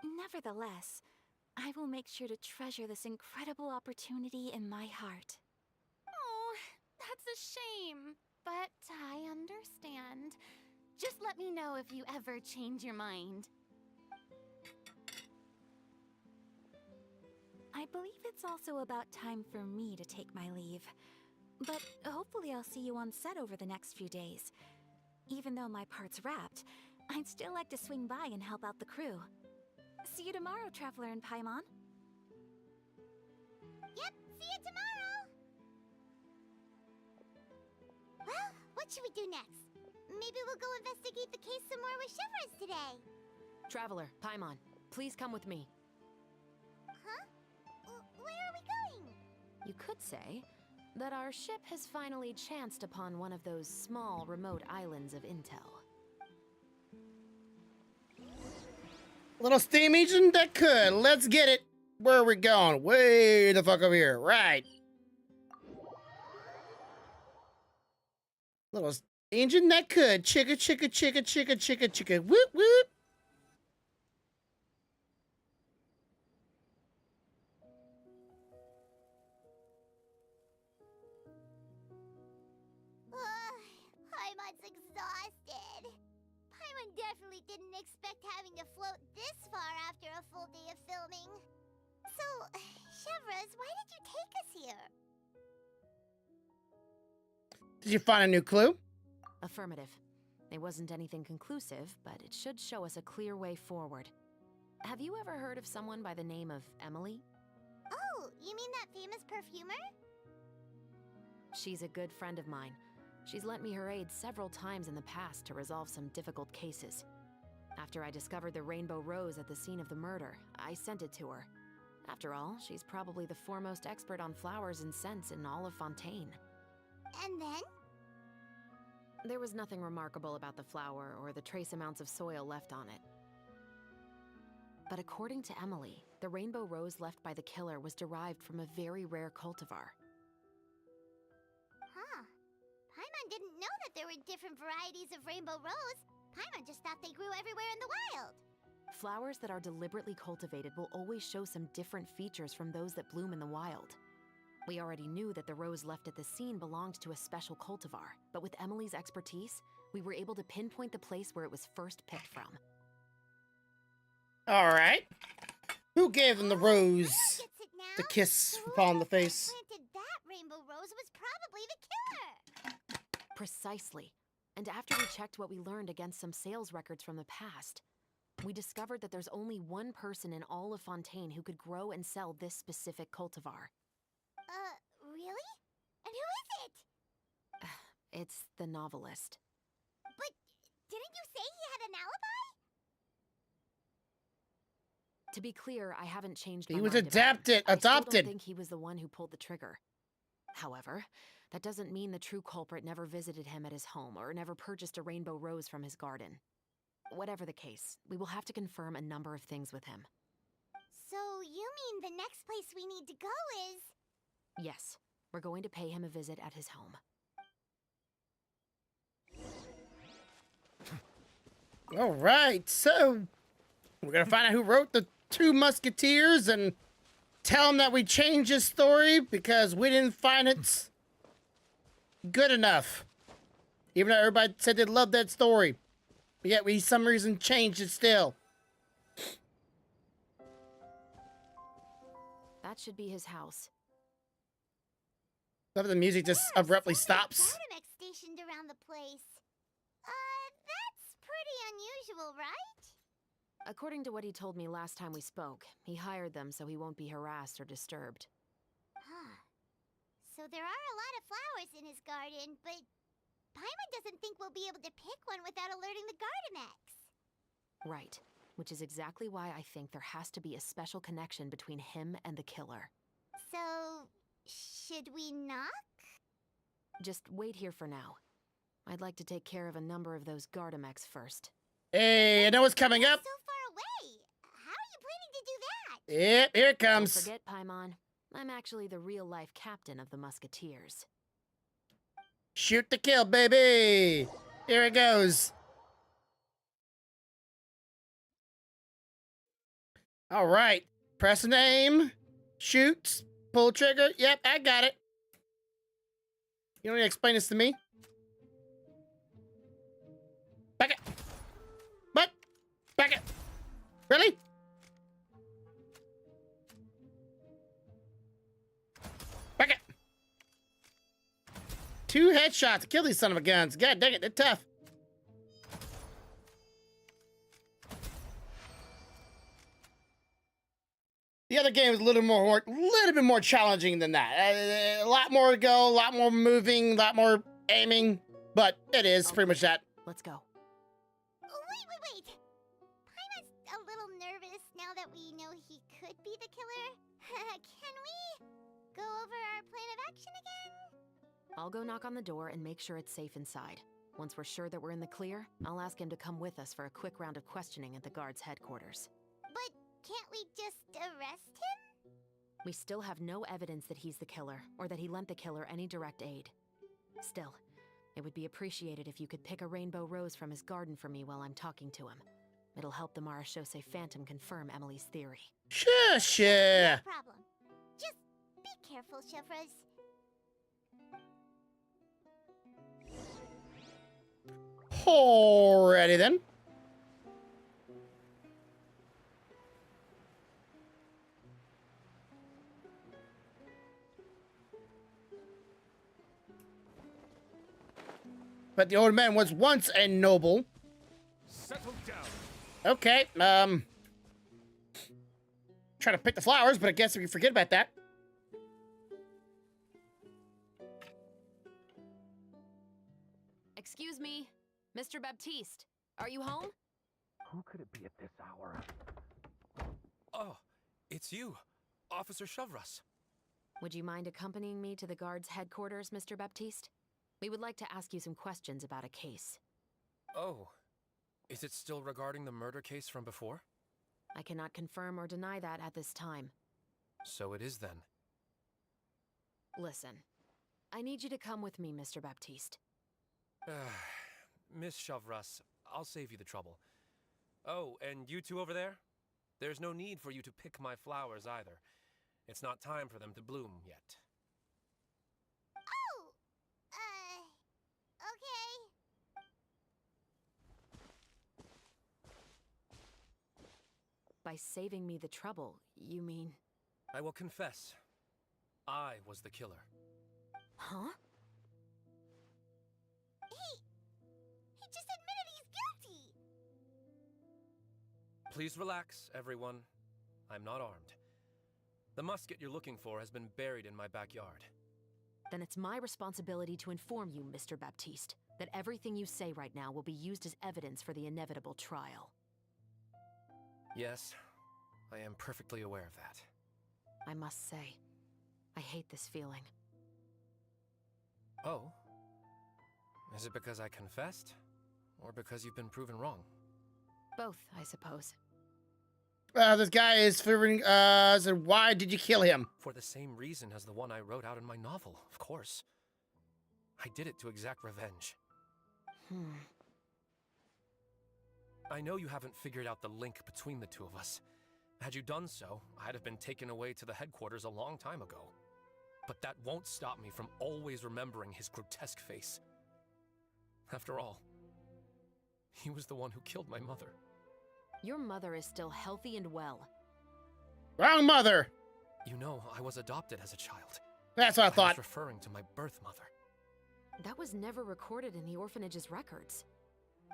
Nevertheless, I will make sure to treasure this incredible opportunity in my heart. Oh, that's a shame. But I understand. Just let me know if you ever change your mind. I believe it's also about time for me to take my leave. But hopefully I'll see you on set over the next few days. Even though my part's wrapped, I'd still like to swing by and help out the crew. See you tomorrow, Traveler and Paimon. Yep, see you tomorrow. Well, what should we do next? Maybe we'll go investigate the case some more with Chevres today. Traveler, Paimon, please come with me. Huh? Where are we going? You could say that our ship has finally chanced upon one of those small, remote islands of intel. Little steam engine that could. Let's get it. Where are we going? Way the fuck over here. Right. Little engine that could. Chicka, chicka, chicka, chicka, chicka, chicka. Whoop, whoop. Paimon's exhausted. Paimon definitely didn't expect having to float this far after a full day of filming. So, Chevres, why did you take us here? Did you find a new clue? Affirmative. It wasn't anything conclusive, but it should show us a clear way forward. Have you ever heard of someone by the name of Emily? Oh, you mean that famous perfumer? She's a good friend of mine. She's lent me her aid several times in the past to resolve some difficult cases. After I discovered the rainbow rose at the scene of the murder, I sent it to her. After all, she's probably the foremost expert on flowers and scents in all of Fontaine. And then? There was nothing remarkable about the flower or the trace amounts of soil left on it. But according to Emily, the rainbow rose left by the killer was derived from a very rare cultivar. Huh. Paimon didn't know that there were different varieties of rainbow rose. Paimon just thought they grew everywhere in the wild. Flowers that are deliberately cultivated will always show some different features from those that bloom in the wild. We already knew that the rose left at the scene belonged to a special cultivar, but with Emily's expertise, we were able to pinpoint the place where it was first picked from. All right. Who gave them the rose? The kiss upon the face. Planted that rainbow rose was probably the killer. Precisely. And after we checked what we learned against some sales records from the past, we discovered that there's only one person in all of Fontaine who could grow and sell this specific cultivar. Really? And who is it? It's the novelist. But didn't you say he had an alibi? To be clear, I haven't changed my He was mind about him. I still adopted. don't think he was the one who pulled the trigger. However, that doesn't mean the true culprit never visited him at his home or never purchased a rainbow rose from his garden. Whatever the case, we will have to confirm a number of things with him. So you mean the next place we need to go is... Yes, we're going to pay him a visit at his home. All right, so we're gonna find out who wrote the Two Musketeers and tell him that we changed his story because we didn't find it good enough. Even though everybody said they loved that story, but yet we, some reason, changed it still. That should be his house. Love the music just abruptly stops. Dynamic stationed around the place. That's pretty unusual, right? According to what he told me last time we spoke, he hired them so he won't be harassed or disturbed. Huh. So there are a lot of flowers in his garden, but Paimon doesn't think we'll be able to pick one without alerting the Gardemex. Right, which is exactly why I think there has to be a special connection between him and the killer. So, should we knock? Just wait here for now. I'd like to take care of a number of those Gardemex first. Hey, I know what's coming up. So far away. How are you planning to do that? Yep, here it comes. Don't forget, Paimon, I'm actually the real-life captain of the Musketeers. Shoot to kill, baby. Here it goes. All right. Press an aim. Shoots. Pull trigger. Yep, I got it. You don't need to explain this to me. Back it. What? Back it. Really? Back it. 2 headshots to kill these son of a guns. God dang it, they're tough. The other game is a little bit more challenging than that. A lot more to go, a lot more moving, a lot more aiming, but it is pretty much that. Let's go. Wait. Paimon's a little nervous now that we know he could be the killer. Can we go over our plan of action again? I'll go knock on the door and make sure it's safe inside. Once we're sure that we're in the clear, I'll ask him to come with us for a quick round of questioning at the guard's headquarters. But can't we just arrest him? We still have no evidence that he's the killer, or that he lent the killer any direct aid. Still, it would be appreciated if you could pick a rainbow rose from his garden for me while I'm talking to him. It'll help the Marachose Phantom confirm Emily's theory. Sure. No problem. Just be careful, Chevros. Alrighty then. But the old man was once a noble. Settle down. Okay, try to pick the flowers, but I guess we forget about that. Excuse me, Mr. Baptiste, are you home? Who could it be at this hour? Oh, it's you, Officer Chevros. Would you mind accompanying me to the guard's headquarters, Mr. Baptiste? We would like to ask you some questions about a case. Oh, is it still regarding the murder case from before? I cannot confirm or deny that at this time. So it is then. Listen, I need you to come with me, Mr. Baptiste. Miss Chevros, I'll save you the trouble. Oh, and you two over there? There's no need for you to pick my flowers either. It's not time for them to bloom yet. Okay. By saving me the trouble, you mean... I will confess. I was the killer. Huh? Please relax, everyone. I'm not armed. The musket you're looking for has been buried in my backyard. Then it's my responsibility to inform you, Mr. Baptiste, that everything you say right now will be used as evidence for the inevitable trial. Yes, I am perfectly aware of that. I must say, I hate this feeling. Oh? Is it because I confessed? Or because you've been proven wrong? Both, I suppose. This guy is figuring, said, why did you kill him? For the same reason as the one I wrote out in my novel, of course. I did it to exact revenge. I know you haven't figured out the link between the two of us. Had you done so, I'd have been taken away to the headquarters a long time ago. But that won't stop me from always remembering his grotesque face. After all, he was the one who killed my mother. Your mother is still healthy and well. Wrong mother! You know, I was adopted as a child. That's what I thought. was referring to my birth mother. That was never recorded in the orphanage's records.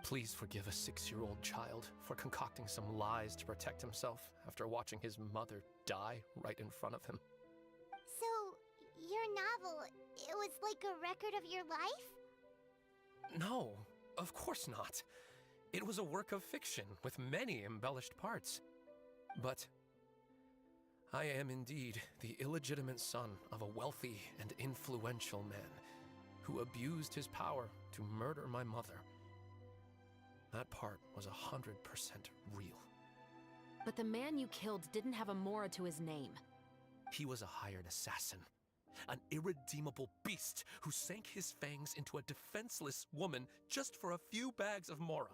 Please forgive a 6-year-old child for concocting some lies to protect himself after watching his mother die right in front of him. So, your novel, it was like a record of your life? No, of course not. It was a work of fiction with many embellished parts. But I am indeed the illegitimate son of a wealthy and influential man who abused his power to murder my mother. That part was 100% real. But the man you killed didn't have a Mora to his name. He was a hired assassin. An irredeemable beast who sank his fangs into a defenseless woman just for a few bags of Mora.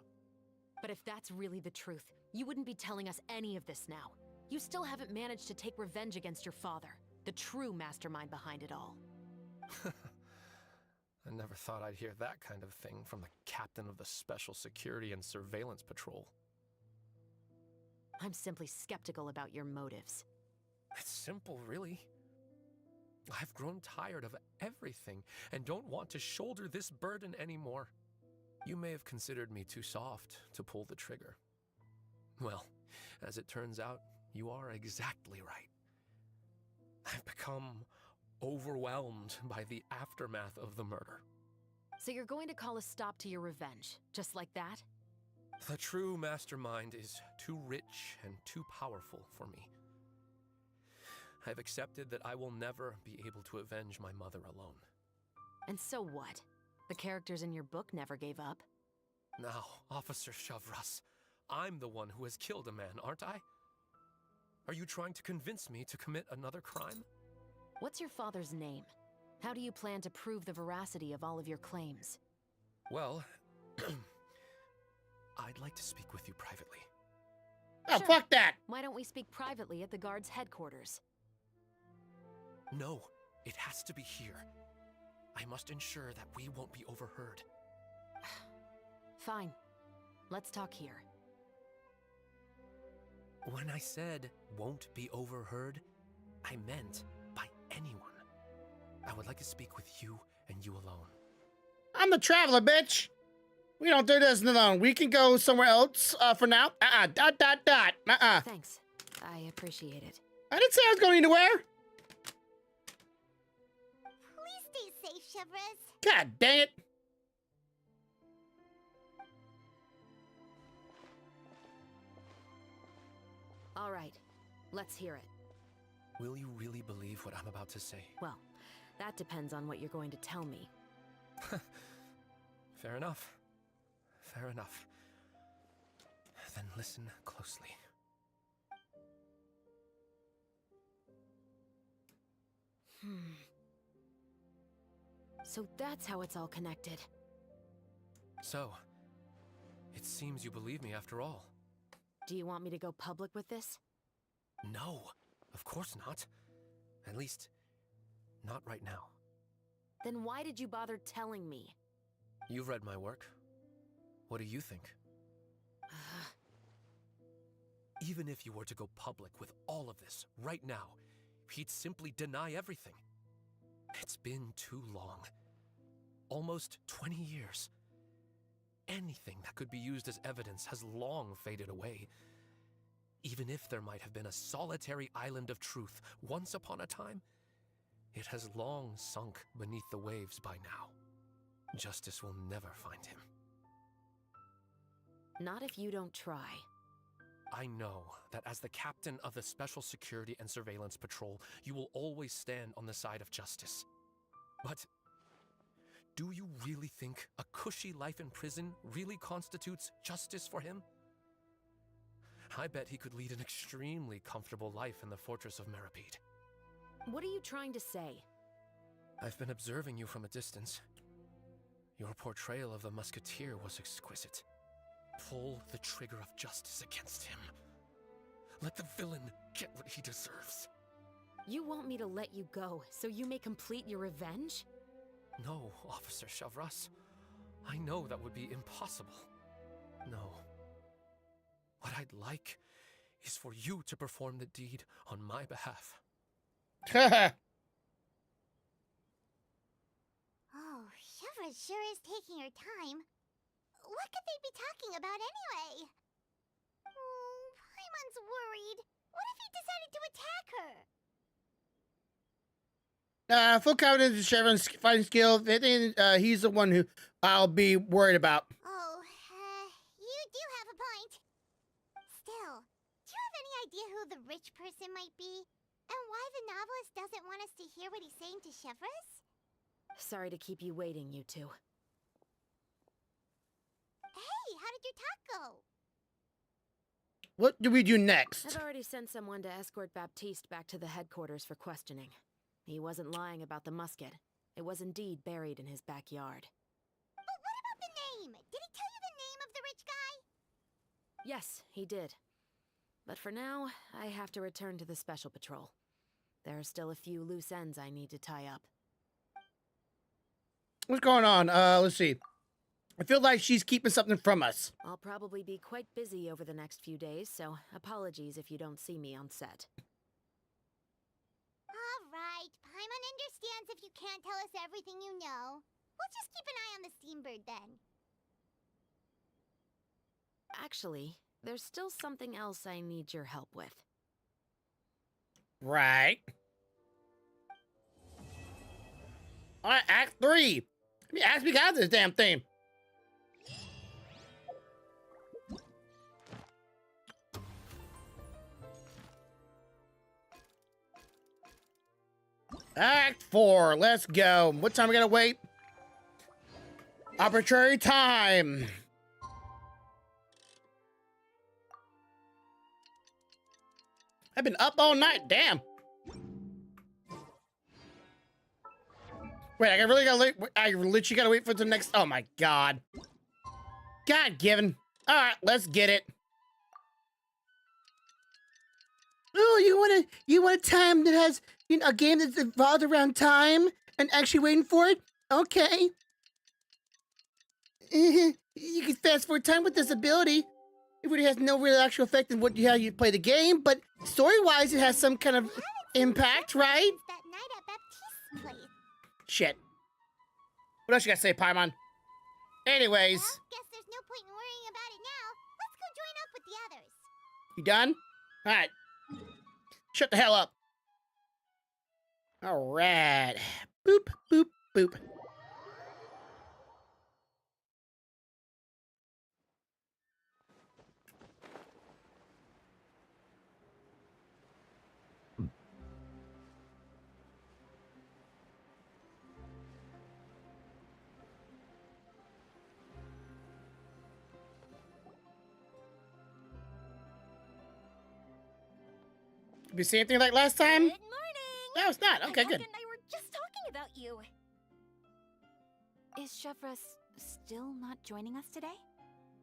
But if that's really the truth, you wouldn't be telling us any of this now. You still haven't managed to take revenge against your father, the true mastermind behind it all. I never thought I'd hear that kind of thing from the captain of the Special Security and Surveillance Patrol. I'm simply skeptical about your motives. It's simple, really. I've grown tired of everything and don't want to shoulder this burden anymore. You may have considered me too soft to pull the trigger. Well, as it turns out, you are exactly right. I've become overwhelmed by the aftermath of the murder. So you're going to call a stop to your revenge, just like that? The true mastermind is too rich and too powerful for me. I've accepted that I will never be able to avenge my mother alone. And so what? The characters in your book never gave up. Now, Officer Chavras, I'm the one who has killed a man, aren't I? Are you trying to convince me to commit another crime? What's your father's name? How do you plan to prove the veracity of all of your claims? Well, I'd like to speak with you privately. Oh, Sure. fuck that! Why don't we speak privately at the guard's headquarters? No, it has to be here. I must ensure that we won't be overheard. Fine. Let's talk here. When I said won't be overheard, I meant by anyone. I would like to speak with you and you alone. I'm the traveler, bitch. We don't do this alone. We can go somewhere else for now. Thanks. I appreciate it. I didn't say I was going anywhere. Please stay safe, Chevres. God dang it. All right. Let's hear it. Will you really believe what I'm about to say? Well, that depends on what you're going to tell me. Fair enough. Fair enough. Then listen closely. So that's how it's all connected. So, it seems you believe me after all. Do you want me to go public with this? No, of course not. At least, not right now. Then why did you bother telling me? You've read my work. What do you think? Even if you were to go public with all of this right now, he'd simply deny everything. It's been too long. Almost 20 years. Anything that could be used as evidence has long faded away. Even if there might have been a solitary island of truth once upon a time, it has long sunk beneath the waves by now. Justice will never find him. Not if you don't try. I know that as the captain of the Special Security and Surveillance Patrol, you will always stand on the side of justice. But do you really think a cushy life in prison really constitutes justice for him? I bet he could lead an extremely comfortable life in the fortress of Meripede. What are you trying to say? I've been observing you from a distance. Your portrayal of the musketeer was exquisite. Pull the trigger of justice against him. Let the villain get what he deserves. You want me to let you go so you may complete your revenge? No, Officer Chavras. I know that would be impossible. No. What I'd like is for you to perform the deed on my behalf. Oh, Chevra sure is taking her time. What could they be talking about anyway? Oh, Paimon's worried. What if he decided to attack her? Full confidence in Chevron's fighting skills. I think he's the one who I'll be worried about. Oh, you do have a point. Still, do you have any idea who the rich person might be? And why the novelist doesn't want us to hear what he's saying to Chevres? Sorry to keep you waiting, you two. Hey, how did your talk go? What do we do next? I've already sent someone to escort Baptiste back to the headquarters for questioning. He wasn't lying about the musket. It was indeed buried in his backyard. But what about the name? Did he tell you the name of the rich guy? Yes, he did. But for now, I have to return to the Special Patrol. There are still a few loose ends I need to tie up. What's going on? Let's see. I feel like she's keeping something from us. I'll probably be quite busy over the next few days, so apologies if you don't see me on set. All right, Paimon understands if you can't tell us everything you know. We'll just keep an eye on the Steambird then. Actually, there's still something else I need your help with. Right. All right, Act 3. I mean, ask me guys this damn thing. Act 4. Let's go. What time we gotta wait? Arbitrary time. I've been up all night. Damn. Wait, I really gotta wait. I literally gotta wait for the next. Oh my god. God given. All right, let's get it. Oh, you want a time that has a game that's involved around time and actually waiting for it? Okay. You can fast forward time with this ability. It really has no real actual effect on how you play the game, but story-wise, it has some kind of impact, right? That night at Baptiste's place. Shit. What else you gotta say, Paimon? Anyways. Well, guess there's no point in worrying about it now. Let's go join up with the others. You done? All right. Shut the hell up. All right. Boop, boop, boop. Did we see anything like last time? Good morning! No, it's not. Okay, good. And I were just talking about you. Is Chevres still not joining us today?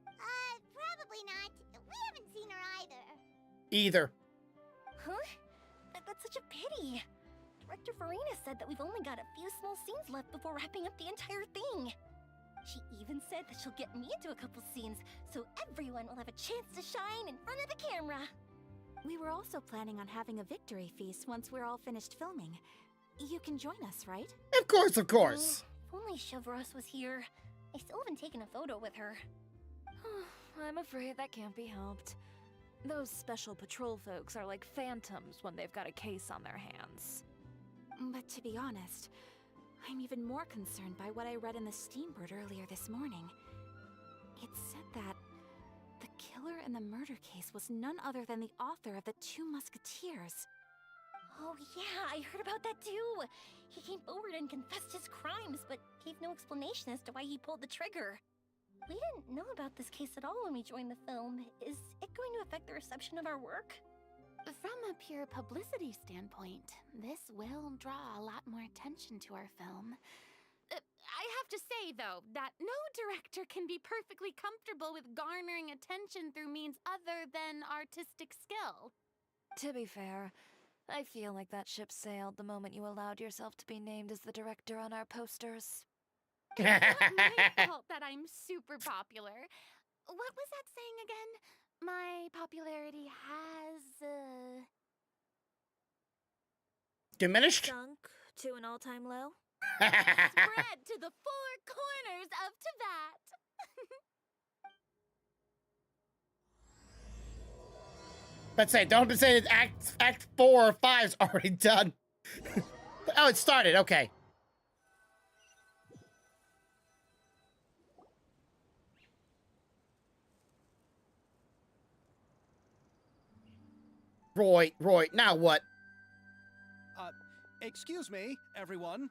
Probably not. We haven't seen her either. Either. Huh? That's such a pity. Director Farina said that we've only got a few small scenes left before wrapping up the entire thing. She even said that she'll get me into a couple scenes, so everyone will have a chance to shine in front of the camera. We were also planning on having a victory feast once we're all finished filming. You can join us, right? Of course, of course. If only Chevros was here. I still haven't taken a photo with her. I'm afraid that can't be helped. Those special patrol folks are like phantoms when they've got a case on their hands. But to be honest, I'm even more concerned by what I read in the Steambird earlier this morning. It said that the killer in the murder case was none other than the author of the Two Musketeers. Oh yeah, I heard about that too. He came forward and confessed his crimes, but gave no explanation as to why he pulled the trigger. We didn't know about this case at all when we joined the film. Is it going to affect the reception of our work? From a pure publicity standpoint, this will draw a lot more attention to our film. I have to say, though, that no director can be perfectly comfortable with garnering attention through means other than artistic skill. To be fair, I feel like that ship sailed the moment you allowed yourself to be named as the director on our posters. It's not my fault that I'm super popular. What was that saying again? My popularity has, Diminished? Sunk to an all-time low? spread to the four corners of Teyvat. But say, don't say that act 4 or 5 is already done. Oh, it started. Okay. Roy, now what? Excuse me, everyone.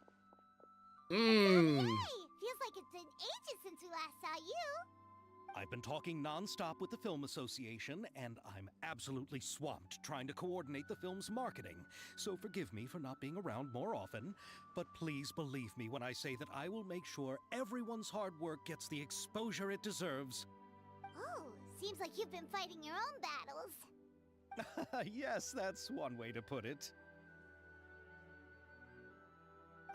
Hey, feels like it's been ages since we last saw you. I've been talking non-stop with the Film Association, and I'm absolutely swamped trying to coordinate the film's marketing. So forgive me for not being around more often, but please believe me when I say that I will make sure everyone's hard work gets the exposure it deserves. Oh, seems like you've been fighting your own battles. Yes, that's one way to put it.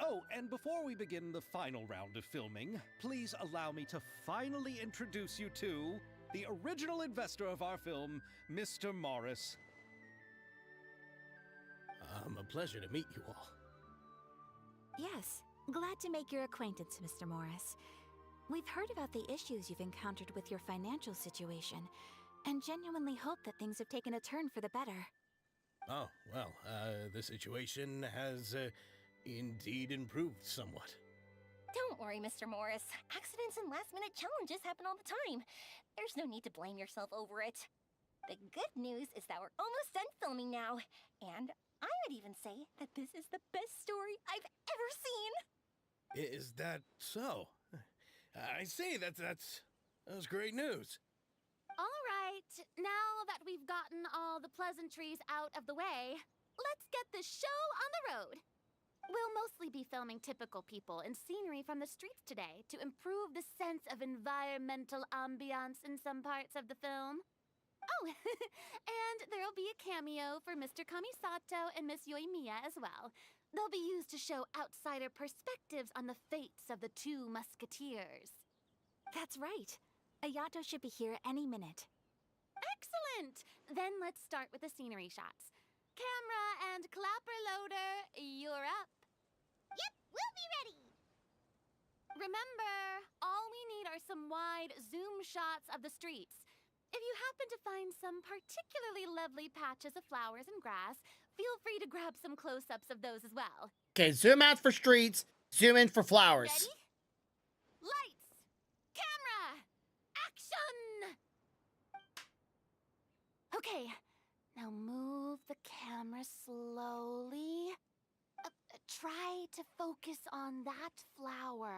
Oh, and before we begin the final round of filming, please allow me to finally introduce you to the original investor of our film, Mr. Morris. A pleasure to meet you all. Yes, glad to make your acquaintance, Mr. Morris. We've heard about the issues you've encountered with your financial situation, and genuinely hope that things have taken a turn for the better. Oh, well, the situation has indeed improved somewhat. Don't worry, Mr. Morris. Accidents and last-minute challenges happen all the time. There's no need to blame yourself over it. The good news is that we're almost done filming now, and I would even say that this is the best story I've ever seen. Is that so? I see, that was great news. All right, now that we've gotten all the pleasantries out of the way, let's get the show on the road. We'll mostly be filming typical people and scenery from the streets today to improve the sense of environmental ambiance in some parts of the film. Oh, and there'll be a cameo for Mr. Kamisato and Miss Yoimiya as well. They'll be used to show outsider perspectives on the fates of the Two Musketeers. That's right. Ayato should be here any minute. Excellent! Then let's start with the scenery shots. Camera and clapper loader, you're up. Yep, we'll be ready. Remember, all we need are some wide zoom shots of the streets. If you happen to find some particularly lovely patches of flowers and grass, feel free to grab some close-ups of those as well. Okay, zoom out for streets, zoom in for flowers. Ready? Lights! Camera! Action! Okay, now move the camera slowly. Try to focus on that flower.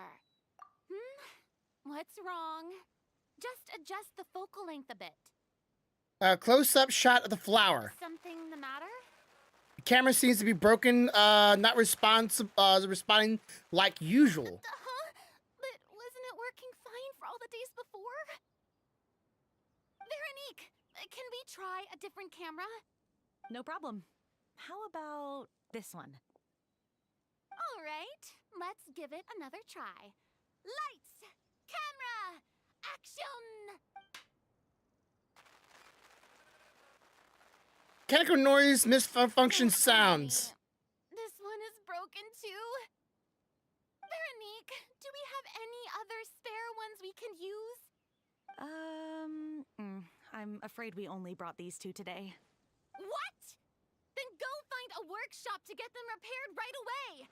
What's wrong? Just adjust the focal length a bit. Close-up shot of the flower. Something the matter? The camera seems to be broken, not responding like usual. But wasn't it working fine for all the days before? Veronique, can we try a different camera? No problem. How about this one? All right, let's give it another try. Lights, camera, action! Mechanical noise, misfunction sounds. This one is broken too. Veronique, do we have any other spare ones we can use? I'm afraid we only brought these two today. What? Then go find a workshop to get them repaired right away.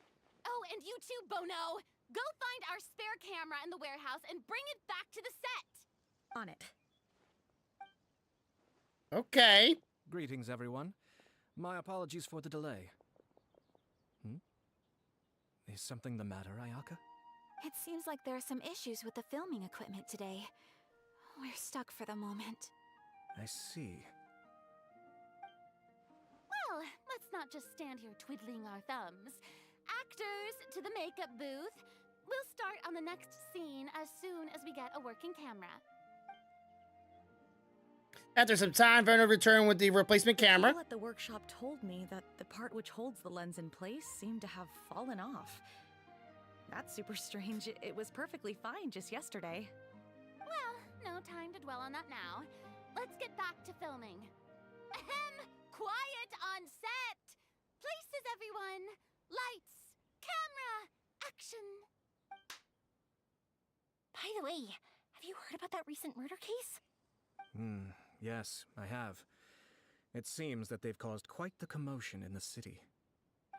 Oh, and you too, Bono. Go find our spare camera in the warehouse and bring it back to the set. On it. Okay. Greetings, everyone. My apologies for the delay. Is something the matter, Ayaka? It seems like there are some issues with the filming equipment today. We're stuck for the moment. I see. Well, let's not just stand here twiddling our thumbs. Actors, to the makeup booth. We'll start on the next scene as soon as we get a working camera. After some time, Verno returned with the replacement camera. People at the workshop told me that the part which holds the lens in place seemed to have fallen off. That's super strange. It was perfectly fine just yesterday. Well, no time to dwell on that now. Let's get back to filming. Ahem! Quiet on set! Places, everyone! Lights! Camera! Action! By the way, have you heard about that recent murder case? Yes, I have. It seems that they've caused quite the commotion in the city.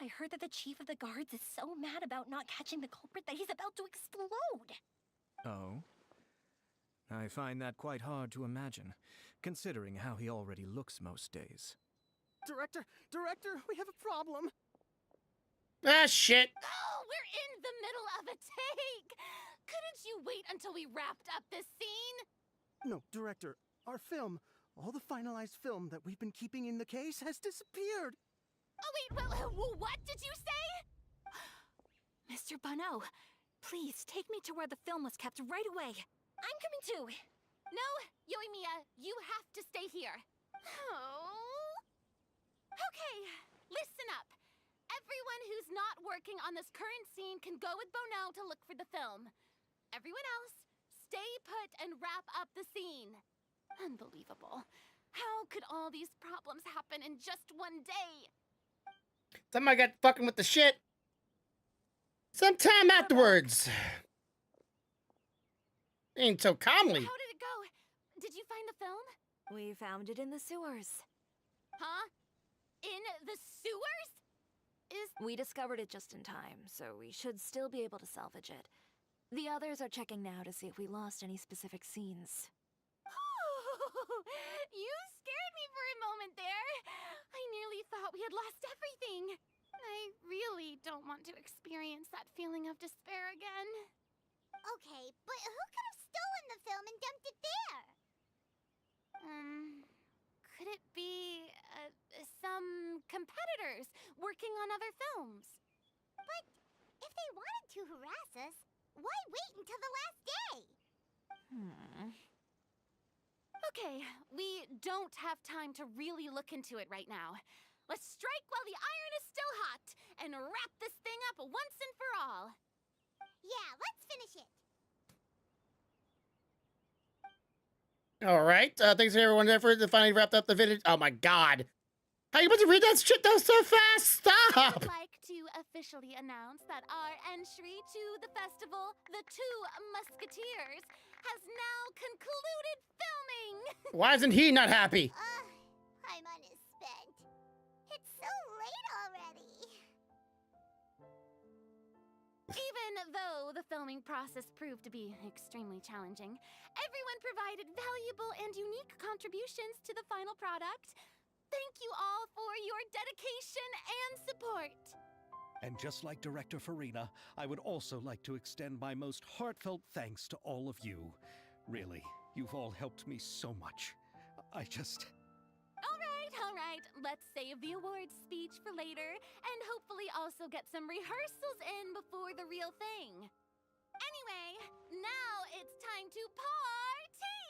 I heard that the chief of the guards is so mad about not catching the culprit that he's about to explode. Oh? I find that quite hard to imagine, considering how he already looks most days. Director, we have a problem. Ah, shit. Oh, we're in the middle of a take! Couldn't you wait until we wrapped up this scene? No, Director, our film, all the finalized film that we've been keeping in the case has disappeared. Oh, wait, well, what did you say? Mr. Bono, please take me to where the film was kept right away. I'm coming too. No, Yoimiya, you have to stay here. Oh. Okay, listen up. Everyone who's not working on this current scene can go with Bono to look for the film. Everyone else, stay put and wrap up the scene. Unbelievable. How could all these problems happen in just one day? Somebody got fucking with the shit. Sometime afterwards. Ain't so calmly. How did it go? Did you find the film? We found it in the sewers. Huh? In the sewers? We discovered it just in time, so we should still be able to salvage it. The others are checking now to see if we lost any specific scenes. You scared me for a moment there. I nearly thought we had lost everything. I really don't want to experience that feeling of despair again. Okay, but who could have stolen the film and dumped it there? Could it be some competitors working on other films? But if they wanted to harass us, why wait until the last day? Okay, we don't have time to really look into it right now. Let's strike while the iron is still hot and wrap this thing up once and for all. Yeah, let's finish it. All right. Thanks to everyone's effort to finally wrapped up the video. Oh my god. How you about to read that shit down so fast? Stop! I'd like to officially announce that our entry to the festival, The Two Musketeers, has now concluded filming. Why isn't he not happy? Paimon is spent. It's so late already. Even though the filming process proved to be extremely challenging, everyone provided valuable and unique contributions to the final product. Thank you all for your dedication and support. And just like Director Farina, I would also like to extend my most heartfelt thanks to all of you. Really, you've all helped me so much. I just... All right. Let's save the awards speech for later, and hopefully also get some rehearsals in before the real thing. Anyway, now it's time to party!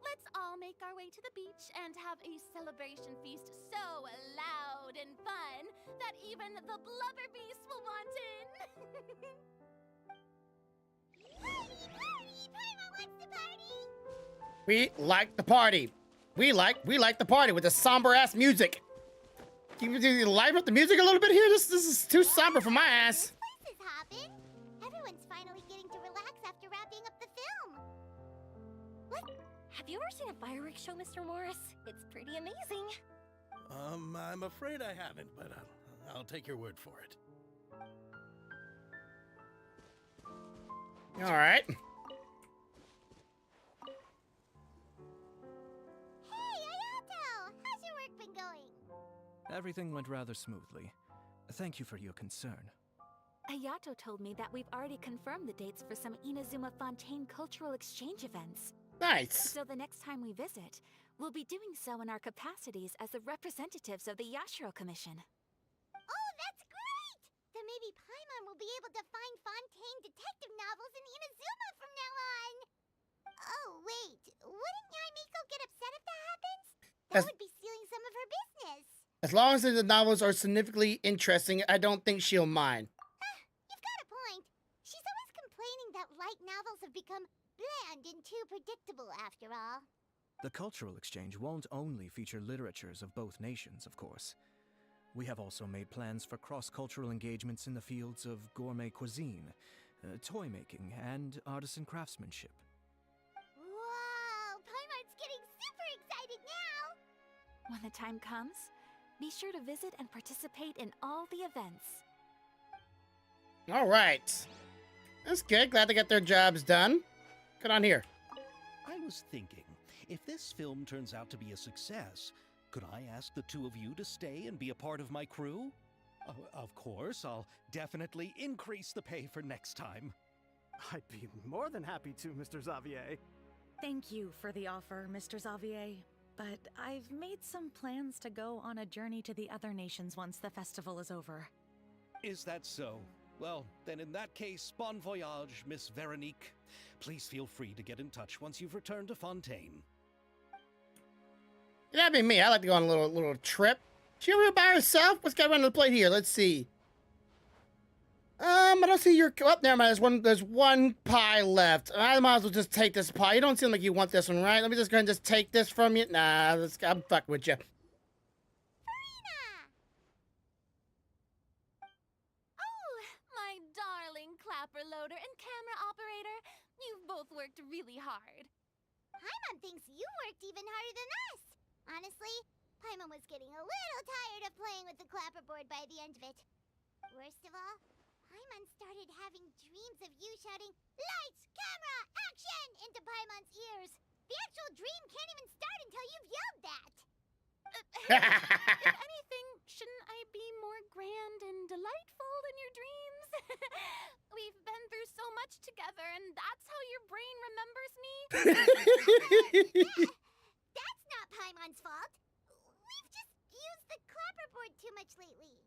Let's all make our way to the beach and have a celebration feast so loud and fun that even the blubber beast will want in. Party! Paimon wants to party! We like the party. We like the party with the somber ass music. Can you liven up the music a little bit here? This is too somber for my ass. This is hopping. Everyone's finally getting to relax after wrapping up the film. Have you ever seen a fireworks show, Mr. Morris? It's pretty amazing. I'm afraid I haven't, but I'll take your word for it. All right. Hey, Ayato! How's your work been going? Everything went rather smoothly. Thank you for your concern. Ayato told me that we've already confirmed the dates for some Inazuma Fontaine cultural exchange events. Nice. So the next time we visit, we'll be doing so in our capacities as the representatives of the Yashiro Commission. Oh, that's great! Then maybe Paimon will be able to find Fontaine detective novels in Inazuma from now on. Oh, wait. Wouldn't Yaimiko get upset if that happens? That would be stealing some of her business. As long as the novels are significantly interesting, I don't think she'll mind. You've got a point. She's always complaining that light novels have become bland and too predictable after all. The cultural exchange won't only feature literatures of both nations, of course. We have also made plans for cross-cultural engagements in the fields of gourmet cuisine, toy making, and artisan craftsmanship. Whoa! Paimon's getting super excited now! When the time comes, be sure to visit and participate in all the events. All right. That's good. Glad they got their jobs done. Get on here. I was thinking, if this film turns out to be a success, could I ask the two of you to stay and be a part of my crew? Of course, I'll definitely increase the pay for next time. I'd be more than happy to, Mr. Xavier. Thank you for the offer, Mr. Xavier. But I've made some plans to go on a journey to the other nations once the festival is over. Is that so? Well, then in that case, bon voyage, Miss Veronique. Please feel free to get in touch once you've returned to Fontaine. That'd be me. I like to go on a little trip. She over here by herself? What's got on the plate here? Let's see. I don't see your. Oh, never mind. There's one pie left. I might as well just take this pie. You don't seem like you want this one, right? Let me just go and just take this from you. Nah, I'm fucking with you. Oh, my darling clapper loader and camera operator. You've both worked really hard. Paimon thinks you worked even harder than us. Honestly, Paimon was getting a little tired of playing with the clapperboard by the end of it. Worst of all, Paimon started having dreams of you shouting, "Lights, camera, action!" into Paimon's ears. The actual dream can't even start until you've yelled that. If anything, shouldn't I be more grand and delightful than your dreams? We've been through so much together, and that's how your brain remembers me? That's not Paimon's fault. We've just used the clapperboard too much lately.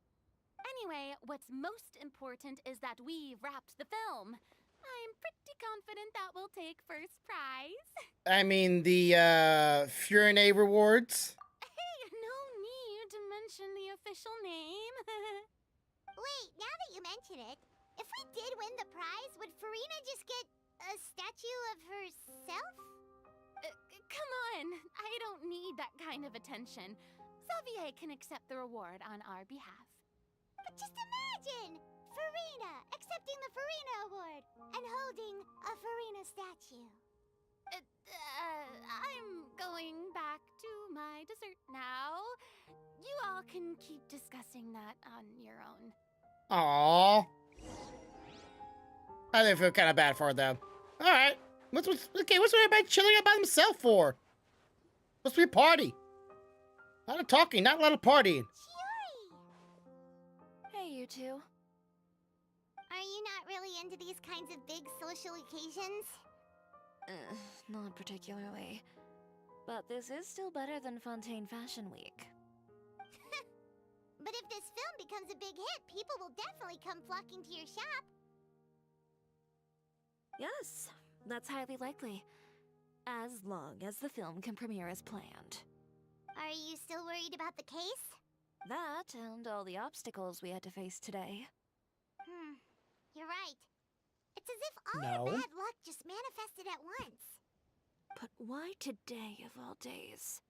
Anyway, what's most important is that we wrapped the film. I'm pretty confident that we'll take first prize. I mean, the Furine rewards. Hey, no need to mention the official name. Wait, now that you mention it, if we did win the prize, would Farina just get a statue of herself? Come on, I don't need that kind of attention. Xavier can accept the reward on our behalf. But just imagine! Farina accepting the Farina Award and holding a Farina statue. I'm going back to my dessert now. You all can keep discussing that on your own. Aww. I think I feel kind of bad for her, though. All right. What's everybody chilling out by themselves for? Supposed to be a party. A lot of talking, not a lot of partying. Hey, you two. Are you not really into these kinds of big social occasions? Not particularly. But this is still better than Fontaine Fashion Week. But if this film becomes a big hit, people will definitely come flocking to your shop. Yes, that's highly likely. As long as the film can premiere as planned. Are you still worried about the case? That and all the obstacles we had to face today. You're right. It's as if all our bad luck just manifested at once. But why today of all days?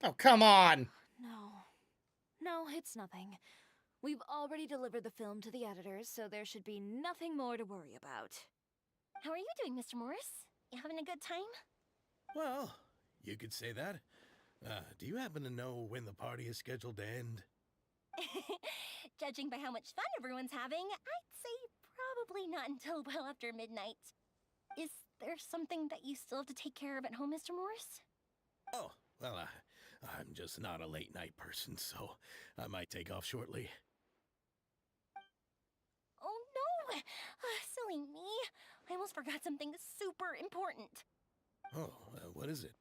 Oh, come on! No, it's nothing. We've already delivered the film to the editors, so there should be nothing more to worry about. How are you doing, Mr. Morris? You having a good time? Well, you could say that. Do you happen to know when the party is scheduled to end? Judging by how much fun everyone's having, I'd say probably not until well after midnight. Is there something that you still have to take care of at home, Mr. Morris? Oh, well, I'm just not a late night person, so I might take off shortly. Oh no! Silly me. I almost forgot something super important. Oh, what is it?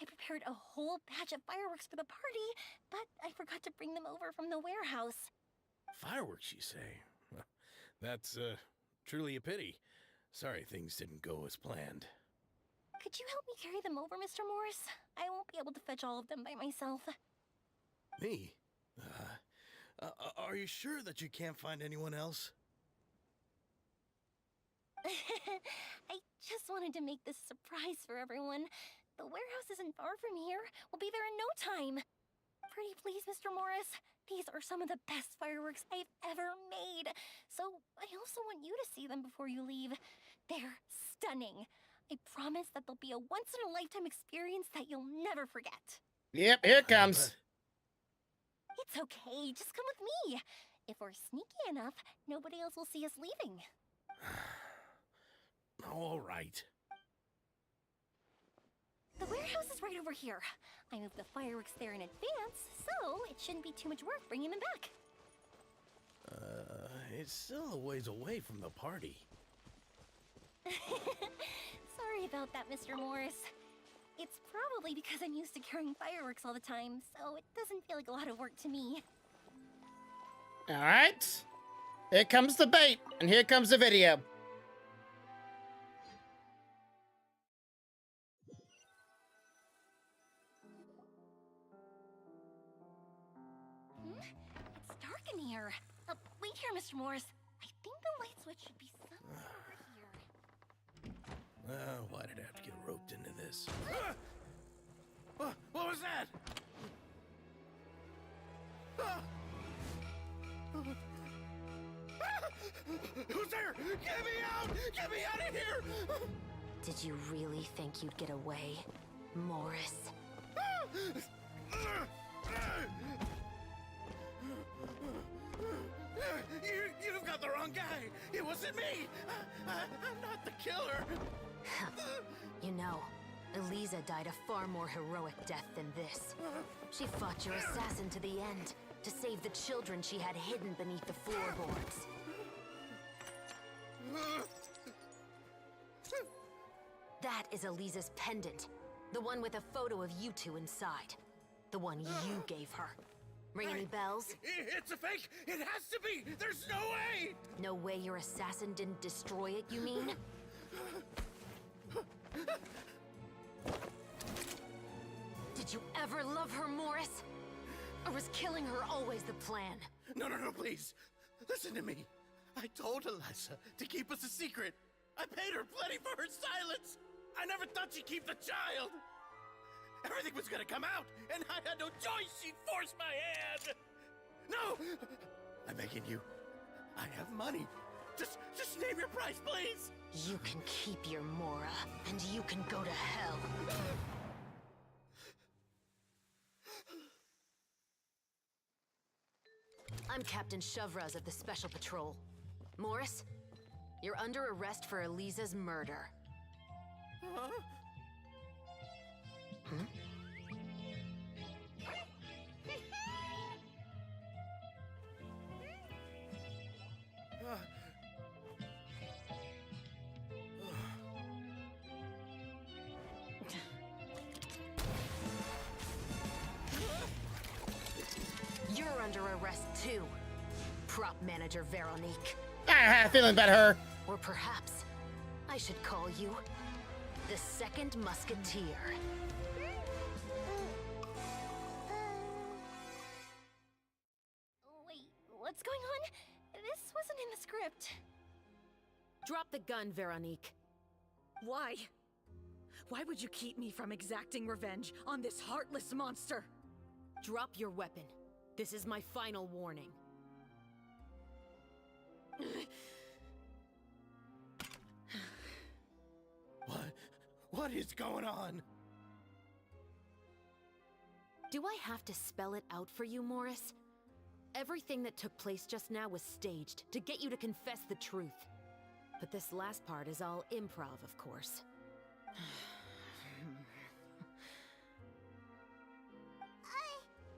I prepared a whole batch of fireworks for the party, but I forgot to bring them over from the warehouse. Fireworks, you say? Well, that's truly a pity. Sorry things didn't go as planned. Could you help me carry them over, Mr. Morris? I won't be able to fetch all of them by myself. Me? Are you sure that you can't find anyone else? I just wanted to make this a surprise for everyone. The warehouse isn't far from here. We'll be there in no time. Pretty please, Mr. Morris. These are some of the best fireworks I've ever made. So I also want you to see them before you leave. They're stunning. I promise that they'll be a once-in-a-lifetime experience that you'll never forget. Yep, here it comes. It's okay. Just come with me. If we're sneaky enough, nobody else will see us leaving. All right. The warehouse is right over here. I moved the fireworks there in advance, so it shouldn't be too much work bringing them back. It's still a ways away from the party. Sorry about that, Mr. Morris. It's probably because I'm used to carrying fireworks all the time, so it doesn't feel like a lot of work to me. All right. Here comes the bait, and here comes the video. It's dark in here. Wait here, Mr. Morris. I think the light switch should be somewhere over here. Why did I have to get roped into this? What was that? Who's there? Get me out! Get me out of here! Did you really think you'd get away, Morris? You've got the wrong guy. It wasn't me. I'm not the killer. You know, Eliza died a far more heroic death than this. She fought your assassin to the end, to save the children she had hidden beneath the floorboards. That is Eliza's pendant. The one with a photo of you two inside. The one you gave her. Ring any bells? It's a fake! It has to be! There's no way! No way your assassin didn't destroy it, you mean? Did you ever love her, Morris? Or was killing her always the plan? No, please. Listen to me. I told Eliza to keep us a secret. I paid her plenty for her silence. I never thought she'd keep the child. Everything was gonna come out, and I had no choice. She forced my hand. No! I'm begging you. I have money. Just name your price, please. You can keep your Mora, and you can go to hell. I'm Captain Shovraz of the Special Patrol. Morris, you're under arrest for Eliza's murder. Huh? Hmm? You're under arrest too, prop manager Veronique. I had a feeling about her. Or perhaps I should call you the Second Musketeer. Wait, what's going on? This wasn't in the script. Drop the gun, Veronique. Why? Why would you keep me from exacting revenge on this heartless monster? Drop your weapon. This is my final warning. What is going on? Do I have to spell it out for you, Morris? Everything that took place just now was staged to get you to confess the truth. But this last part is all improv, of course.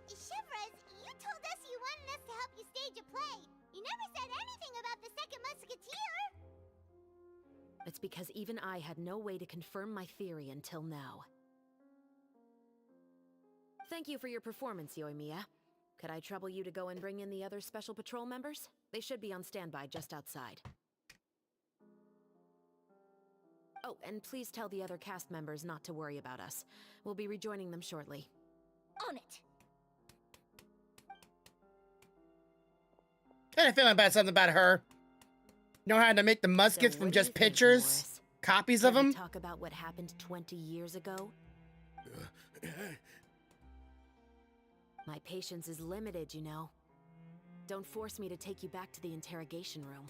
Shivers, you told us you wanted us to help you stage a play. You never said anything about the Second Musketeer. It's because even I had no way to confirm my theory until now. Thank you for your performance, Yoimiya. Could I trouble you to go and bring in the other Special Patrol members? They should be on standby just outside. Oh, and please tell the other cast members not to worry about us. We'll be rejoining them shortly. On it. Kind of feeling about something about her. Know how to make the muskets So from what do you just think, pictures? Morris? Copies of Can we them? talk about what happened 20 years ago? My patience is limited, you know. Don't force me to take you back to the interrogation room.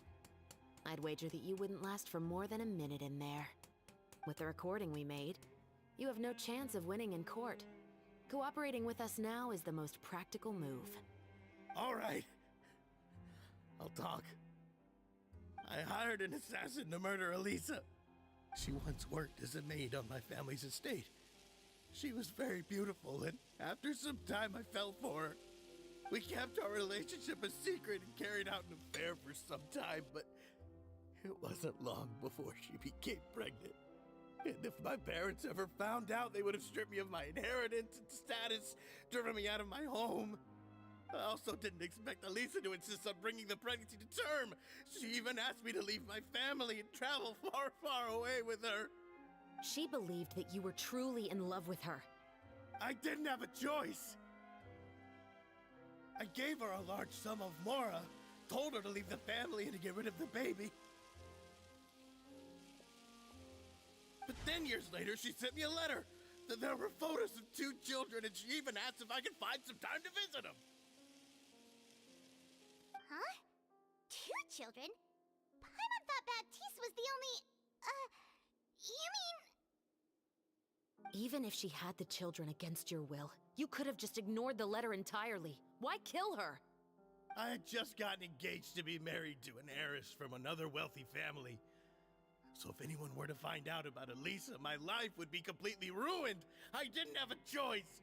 I'd wager that you wouldn't last for more than a minute in there. With the recording we made, you have no chance of winning in court. Cooperating with us now is the most practical move. All right. I'll talk. I hired an assassin to murder Elisa. She once worked as a maid on my family's estate. She was very beautiful, and after some time I fell for her. We kept our relationship a secret and carried out an affair for some time, but it wasn't long before she became pregnant. And if my parents ever found out, they would have stripped me of my inheritance and status, driven me out of my home. I also didn't expect Elisa to insist on bringing the pregnancy to term. She even asked me to leave my family and travel far, far away with her. She believed that you were truly in love with her. I didn't have a choice. I gave her a large sum of mora, told her to leave the family and to get rid of the baby. But then years later, she sent me a letter. There were photos of 2 children, and she even asked if I could find some time to visit them. Huh? 2 children? Paimon thought Baptiste was the only... you mean... Even if she had the children against your will, you could have just ignored the letter entirely. Why kill her? I had just gotten engaged to be married to an heiress from another wealthy family. So if anyone were to find out about Elisa, my life would be completely ruined. I didn't have a choice.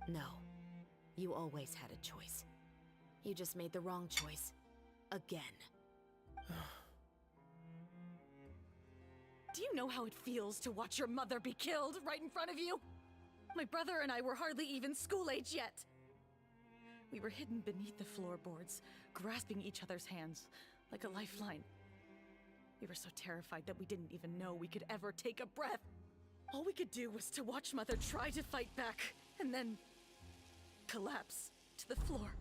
No, you always had a choice. You just made the wrong choice. Again. Do you know how it feels to watch your mother be killed right in front of you? My brother and I were hardly even school age yet. We were hidden beneath the floorboards, grasping each other's hands like a lifeline. We were so terrified that we didn't even know we could ever take a breath. All we could do was to watch Mother try to fight back, and then collapse to the floor.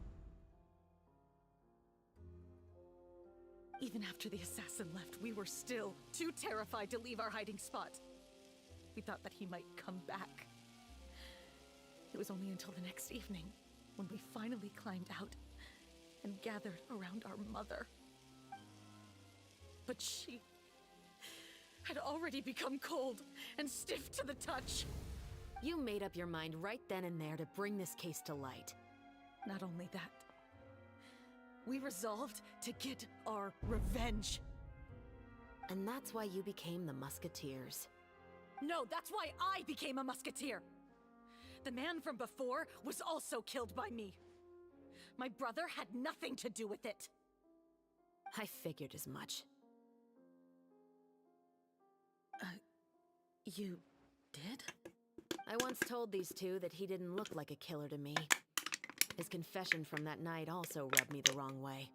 Even after the assassin left, we were still too terrified to leave our hiding spot. We thought that he might come back. It was only until the next evening when we finally climbed out and gathered around our mother. But she had already become cold and stiff to the touch. You made up your mind right then and there to bring this case to light. Not only that, we resolved to get our revenge. And that's why you became the Musketeers. No, that's why I became a musketeer. The man from before was also killed by me. My brother had nothing to do with it. I figured as much. You did? I once told these two that he didn't look like a killer to me. His confession from that night also rubbed me the wrong way.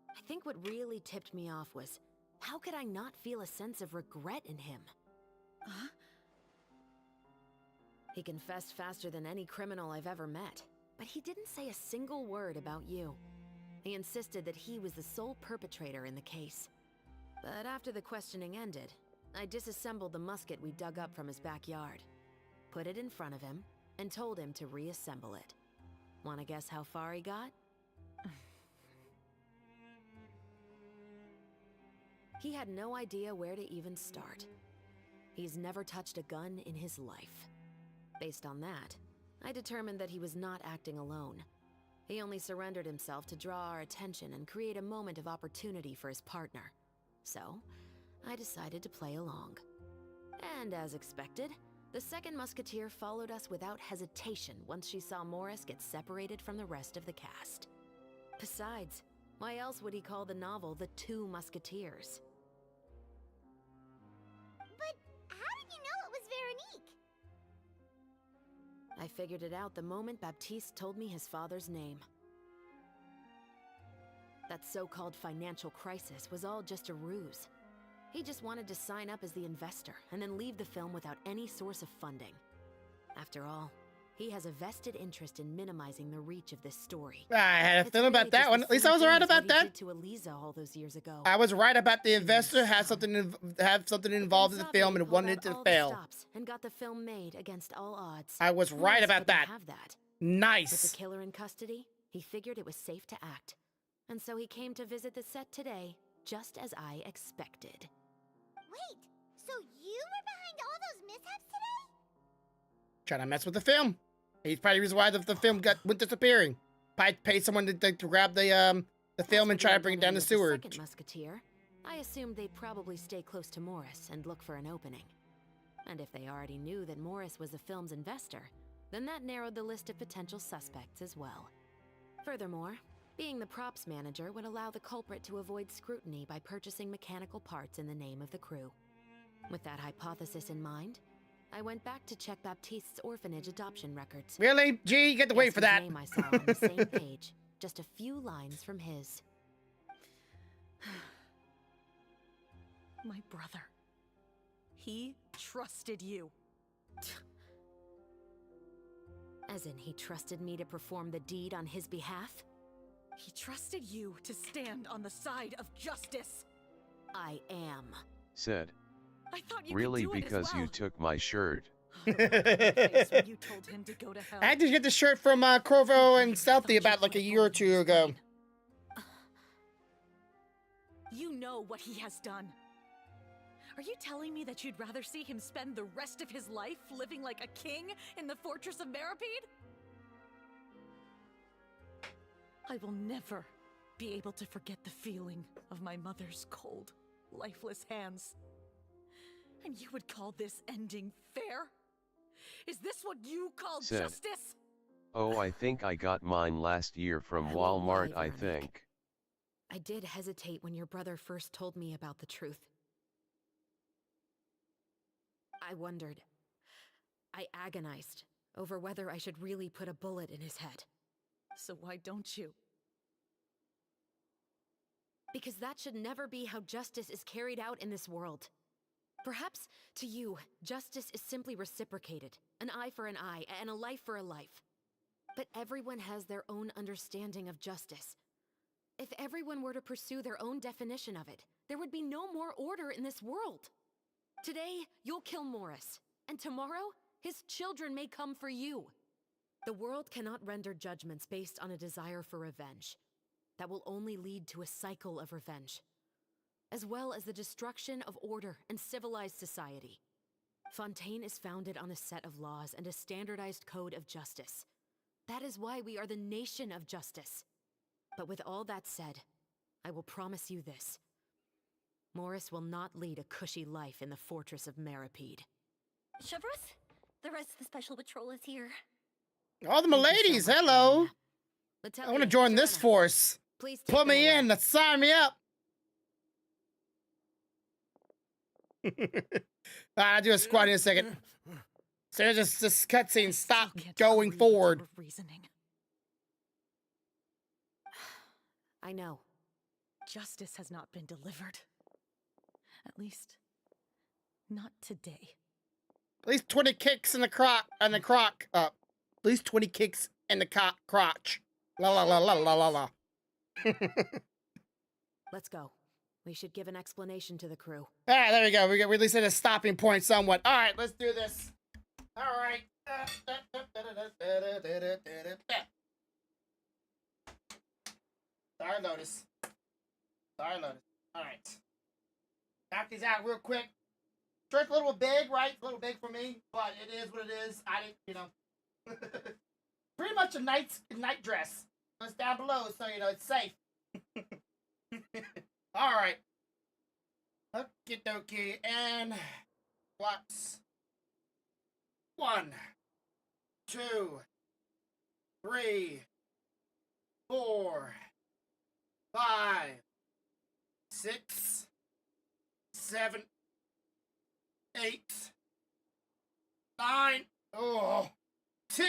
I think what really tipped me off was, how could I not feel a sense of regret in him? Huh? He confessed faster than any criminal I've ever met, but he didn't say a single word about you. He insisted that he was the sole perpetrator in the case. But after the questioning ended, I disassembled the musket we dug up from his backyard, put it in front of him, and told him to reassemble it. Wanna guess how far he got? He had no idea where to even start. he's never touched a gun in his life. Based on that, I determined that he was not acting alone. He only surrendered himself to draw our attention and create a moment of opportunity for his partner. So, I decided to play along. And as expected, the second musketeer followed us without hesitation once she saw Morris get separated from the rest of the cast. Besides, why else would he call the novel The Two Musketeers? But how did you know it was Veronique? I figured it out the moment Baptiste told me his father's name. That so-called financial crisis was all just a ruse. He just wanted to sign up as the investor and then leave the film without any source of funding. After all, he has a vested interest in minimizing the reach of this story. I had a feeling about that one. At least I was right about that. To Eliza all those years ago. I was right about the investor have something involved in the film and wanted it to fail. And got the film made against all odds. I was right about that. Nice. With the killer in custody, he figured it was safe to act. And so he came to visit the set today, just as I expected. Wait, so you were behind all those mishaps today? Trying to mess with the film. He's probably the reason why the film went disappearing. Probably paid someone to grab the film and try to bring it down the sewer. The second musketeer, I assumed they'd probably stay close to Morris and look for an opening. And if they already knew that Morris was the film's investor, then that narrowed the list of potential suspects as well. Furthermore, being the props manager would allow the culprit to avoid scrutiny by purchasing mechanical parts in the name of the crew. With that hypothesis in mind, I went back to check Baptiste's orphanage adoption records. Really? Gee, you get to wait for that. Name I saw on the same page, just a few lines from his. My brother. He trusted you. As in, he trusted me to perform the deed on his behalf? He trusted you to stand on the side of justice. I am. Said. I thought you really could do because it as well. you took my shirt. You told him to go to hell. I had to get the shirt from Corvo and Stealthy about like a year or two ago. You know what he has done. Are you telling me that you'd rather see him spend the rest of his life living like a king in the fortress of Meripede? I will never be able to forget the feeling of my mother's cold, lifeless hands. And you would call this ending fair? Is this what you call Said. justice? Oh, I think I got mine last year from Walmart, I think. I did hesitate when your brother first told me about the truth. I wondered. I agonized over whether I should really put a bullet in his head. So why don't you? Because that should never be how justice is carried out in this world. Perhaps, to you, justice is simply reciprocated. An eye for an eye, and a life for a life. But everyone has their own understanding of justice. If everyone were to pursue their own definition of it, there would be no more order in this world. Today, you'll kill Morris, and tomorrow, his children may come for you. The world cannot render judgments based on a desire for revenge. That will only lead to a cycle of revenge, as well as the destruction of order and civilized society. Fontaine is founded on a set of laws and a standardized code of justice. That is why we are the nation of justice. But with all that said, I will promise you this. Morris will not lead a cushy life in the fortress of Meripede. Chevrus, the rest of the special patrol is here. All the miladies, hello. I want to join this force. Please put me in. Sign me up. I'll do a squat in a second. So just this cutscene stop going forward. I know. Justice has not been delivered. At least, not today. At least 20 kicks in the croc up. At least 20 kicks in the crotch. La la la la la la la. Let's go. We should give an explanation to the crew. All right, there we go. We at least hit a stopping point somewhat. All right, let's do this. All right. Sorry, Lotus. All right. Knock these out real quick. Sure, it's a little big, right? It's a little big for me, but it is what it is. I didn't, pretty much a night dress. It's down below, so it's safe. All right. Okie dokie, and what's 1, 2, 3, 4, 5, 6, 7, 8, 9. Oh, 10.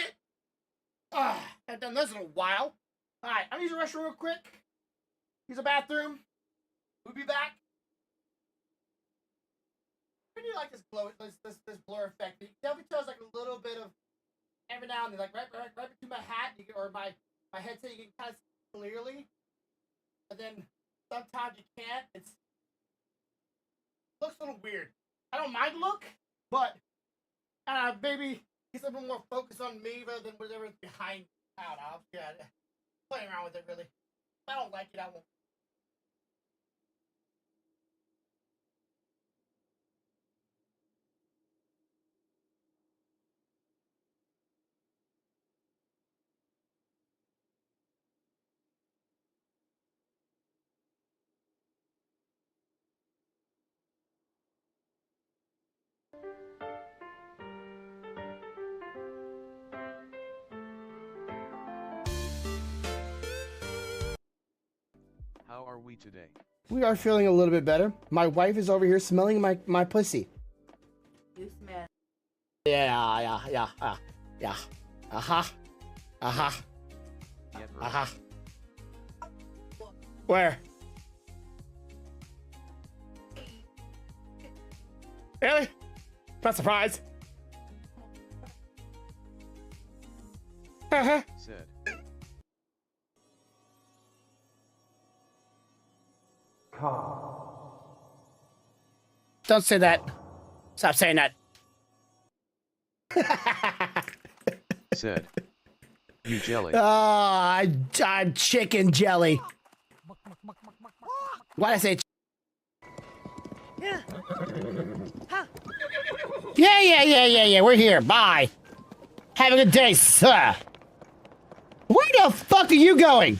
I've done this in a while. All right, I'm using the restroom real quick. Use the bathroom. We'll be back. I do like this blur effect. You definitely tells like a little bit of every now and then, like right between my hat or my headset, you can kind of see clearly. And then sometimes you can't. It looks a little weird. I don't mind the look, but maybe get a little more focus on me rather than whatever's behind. I don't know. Yeah, playing around with it really. If I don't like it, I won't. How are we today? We are feeling a little bit better. My wife is over here smelling my pussy. You smell. Yeah. Where? Really? Not surprised. Said. Don't say that. Stop saying that. Said. You jelly. I'm chicken jelly. Why'd I say Yeah. We're here. Bye. Have a good day, sir. Where the fuck are you going?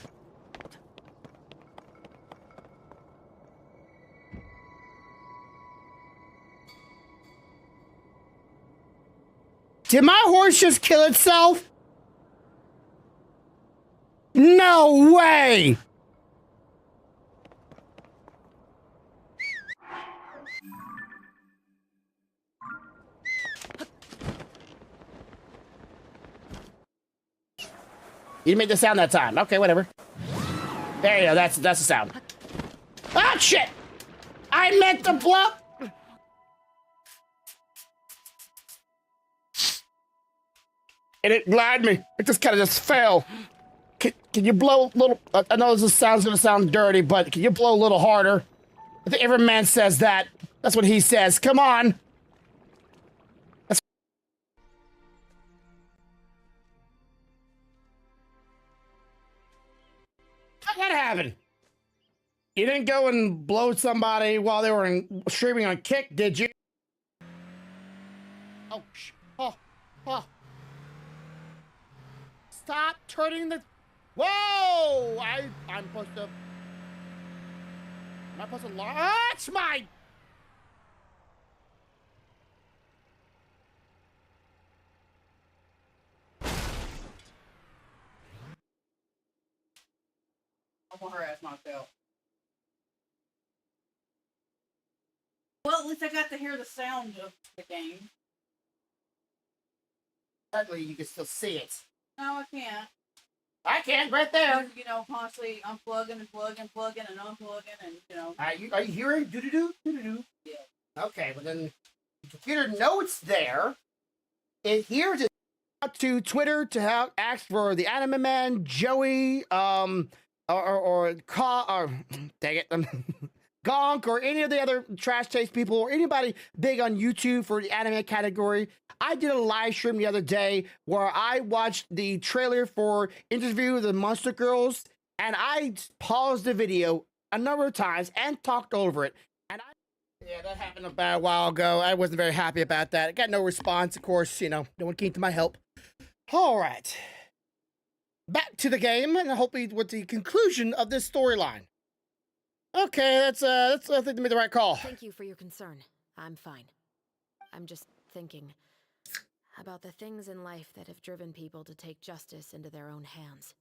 Did my horse just kill itself? No way! You made the sound that time. Okay, whatever. There you go. That's the sound. Ah, shit! I meant to blow. And it glided me. It just kind of fell. Can you blow a little? I know this sounds gonna sound dirty, but can you blow a little harder? I think every man says that. That's what he says. Come on. How'd that happen? You didn't go and blow somebody while they were streaming on Kick, did you? Oh. Stop turning the... Whoa! I'm supposed to... Am I supposed to launch my... I want her ass myself. Well, at least I got to hear the sound of the game. Technically, you can still see it. No, I can't. I can, right there. You know, constantly unplugging and plugging and unplugging and, you know. Are you hearing doo-doo-doo? Doo-doo-doo? Yeah. Okay, well then, the computer knows it's there. It hears it. To Twitter to ask for the Anime Man, Joey, dang it, Gonk, or any of the other Trash Taste people, or anybody big on YouTube for the anime category. I did a live stream the other day where I watched the trailer for Interview with the Monster Girls, and I paused the video a number of times and talked over it. And Yeah, that happened about a while ago. I wasn't very happy about that. I got no response, of course, you know, no one came to my help. All right. Back to the game, and hopefully with the conclusion of this storyline. Okay, that's I think they made the right call. Thank you for your concern. I'm fine. I'm just thinking about the things in life that have driven people to take justice into their own hands.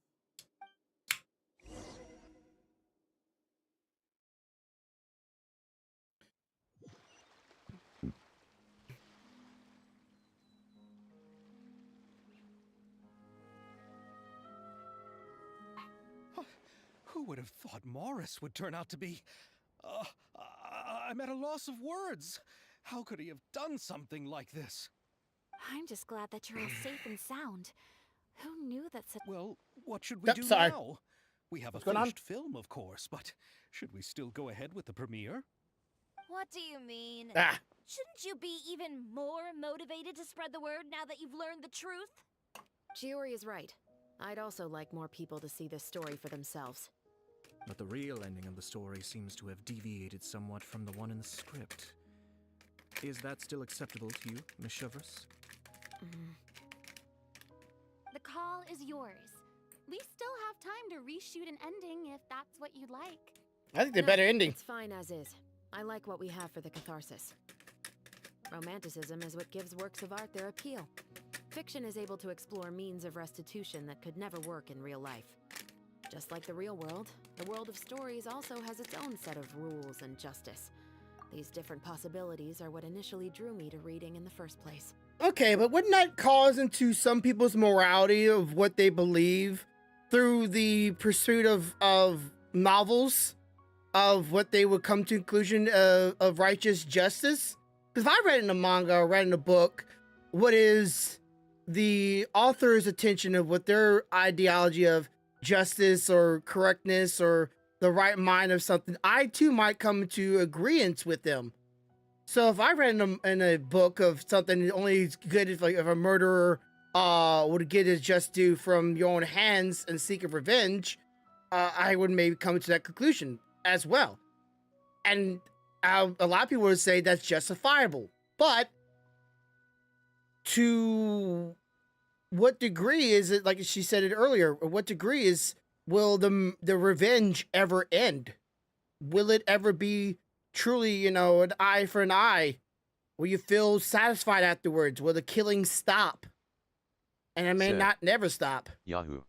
Who would have thought Morris would turn out to be... I'm at a loss of words. How could he have done something like this? I'm just glad that you're all safe and sound. Who knew that such... Well, what should we do now? We have a finished film, of course, but should we still go ahead with the premiere? What do you mean? Ah. Shouldn't you be even more motivated to spread the word now that you've learned the truth? Chiori is right. I'd also like more people to see this story for themselves. But the real ending of the story seems to have deviated somewhat from the one in the script. Is that still acceptable to you, Miss Chivers? The call is yours. We still have time to reshoot an ending if that's what you'd like. I think the better ending. It's fine as is. I like what we have for the catharsis. Romanticism is what gives works of art their appeal. Fiction is able to explore means of restitution that could never work in real life. Just like the real world, the world of stories also has its own set of rules and justice. These different possibilities are what initially drew me to reading in the first place. Okay, but wouldn't that cause into some people's morality of what they believe through the pursuit of novels, of what they would come to conclusion of righteous justice? Because if I read in a manga or read in a book, what is the author's attention of what their ideology of justice or correctness or the right mind of something, I too might come to agreement with them. So if I read in a book of something only as good as like if a murderer would get his just due from your own hands and seek revenge, I would maybe come to that conclusion as well. And a lot of people would say that's justifiable, but to what degree is it, like she said it earlier, or what degree will the revenge ever end? Will it ever be truly, you know, an eye for an eye? Will you feel satisfied afterwards? Will the killing stop? And it may not never stop. Yahoo.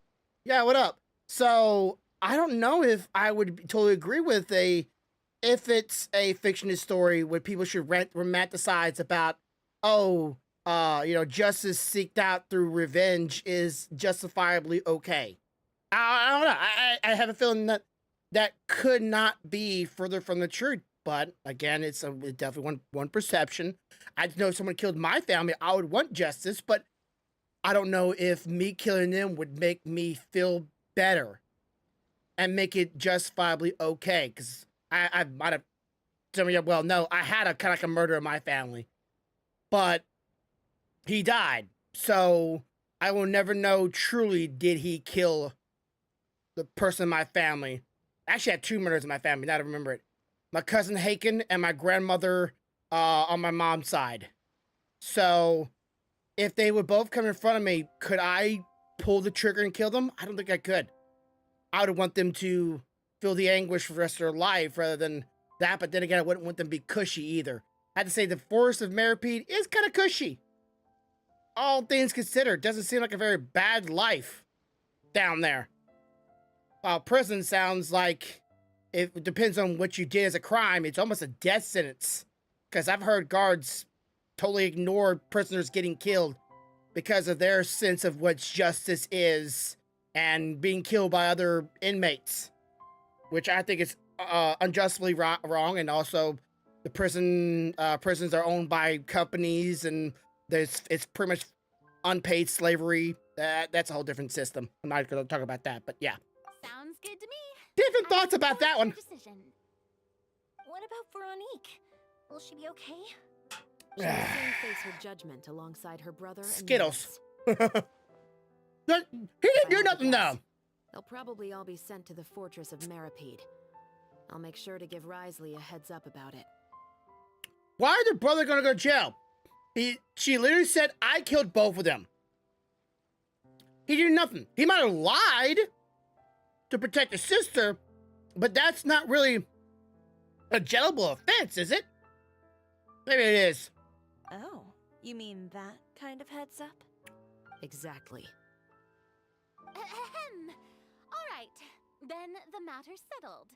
Yeah, what up? So I don't know if I would totally agree with if it's a fictionist story where people should romanticize about, you know, justice seeked out through revenge is justifiably okay. I don't know. I have a feeling that could not be further from the truth. But again, it's definitely one perception. I know if someone killed my family, I would want justice, but I don't know if me killing them would make me feel better and make it justifiably okay. Because I might have, some of you, well, no, I had a kind of like a murder in my family, but he died. So I will never know truly did he kill the person in my family. Actually, I had two murders in my family, now I remember it. My cousin Haken and my grandmother on my mom's side. So if they would both come in front of me, could I pull the trigger and kill them? I don't think I could. I would want them to feel the anguish for the rest of their life rather than that. But then again, I wouldn't want them to be cushy either. I had to say the Forest of Meripede is kind of cushy. All things considered, doesn't seem like a very bad life down there. Prison sounds like, it depends on what you did as a crime, it's almost a death sentence. Because I've heard guards totally ignore prisoners getting killed because of their sense of what justice is and being killed by other inmates, which I think is unjustly wrong. And also, the prisons are owned by companies, and it's pretty much unpaid slavery. That's a whole different system. I'm not going to talk about that, but yeah. Sounds good to me. Different thoughts about that one. Decision. What about Veronique? Will she be okay? She will soon face her judgment alongside her brother and Skittles. He didn't do nothing though. They'll probably all be sent to the fortress of Meripede. I'll make sure to give Risley a heads up about it. Why is her brother gonna go to jail? She literally said, I killed both of them. He did nothing. He might have lied to protect his sister, but that's not really a jailable offense, is it? Maybe it is. Oh, you mean that kind of heads up? Exactly. Ahem. All right, then the matter's settled.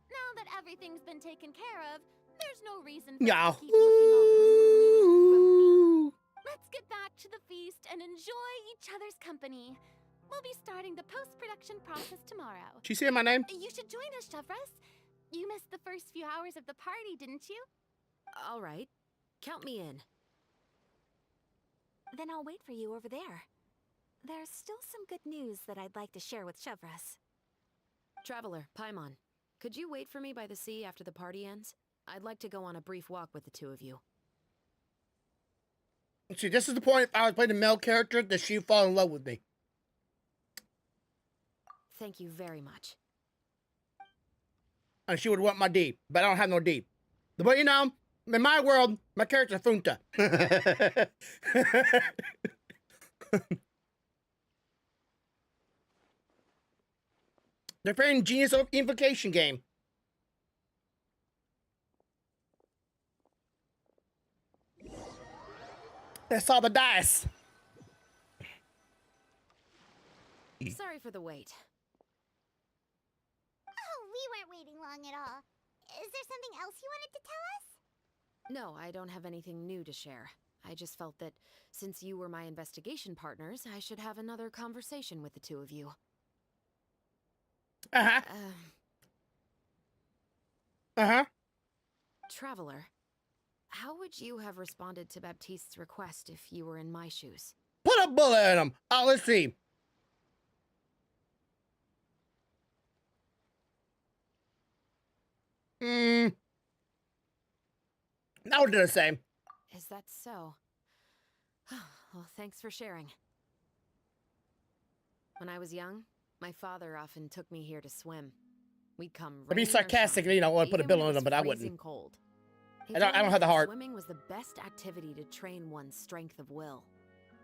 Now that everything's been taken care of, there's no reason for us to keep looking all grumpy. Let's get back to the feast and enjoy each other's company. We'll be starting the post-production process tomorrow. She saying my name? You should join us, Chevres. You missed the first few hours of the party, didn't you? All right. Count me in. Then I'll wait for you over there. There's still some good news that I'd like to share with Chevres. Traveler, Paimon, could you wait for me by the sea after the party ends? I'd like to go on a brief walk with the two of you. See, this is the point. If I was playing the male character, that she'd fall in love with me. Thank you very much. And she would want my D, but I don't have no D. But you know, in my world, my character's Funta. They're playing Genius Invocation game. That's all the dice. Sorry for the wait. Oh, we weren't waiting long at all. Is there something else you wanted to tell us? No, I don't have anything new to share. I just felt that since you were my investigation partners, I should have another conversation with the two of you. Traveler, how would you have responded to Baptiste's request if you were in my shoes? Put a bullet in him. Oh, let's see. I would do the same. Is that so? Well, thanks for sharing. When I was young, my father often took me here to swim. We'd come I'd be sarcastic, you know, I want to put a bill on them, but I wouldn't. Cold. I don't have the heart. Swimming was the best activity to train one's strength of will.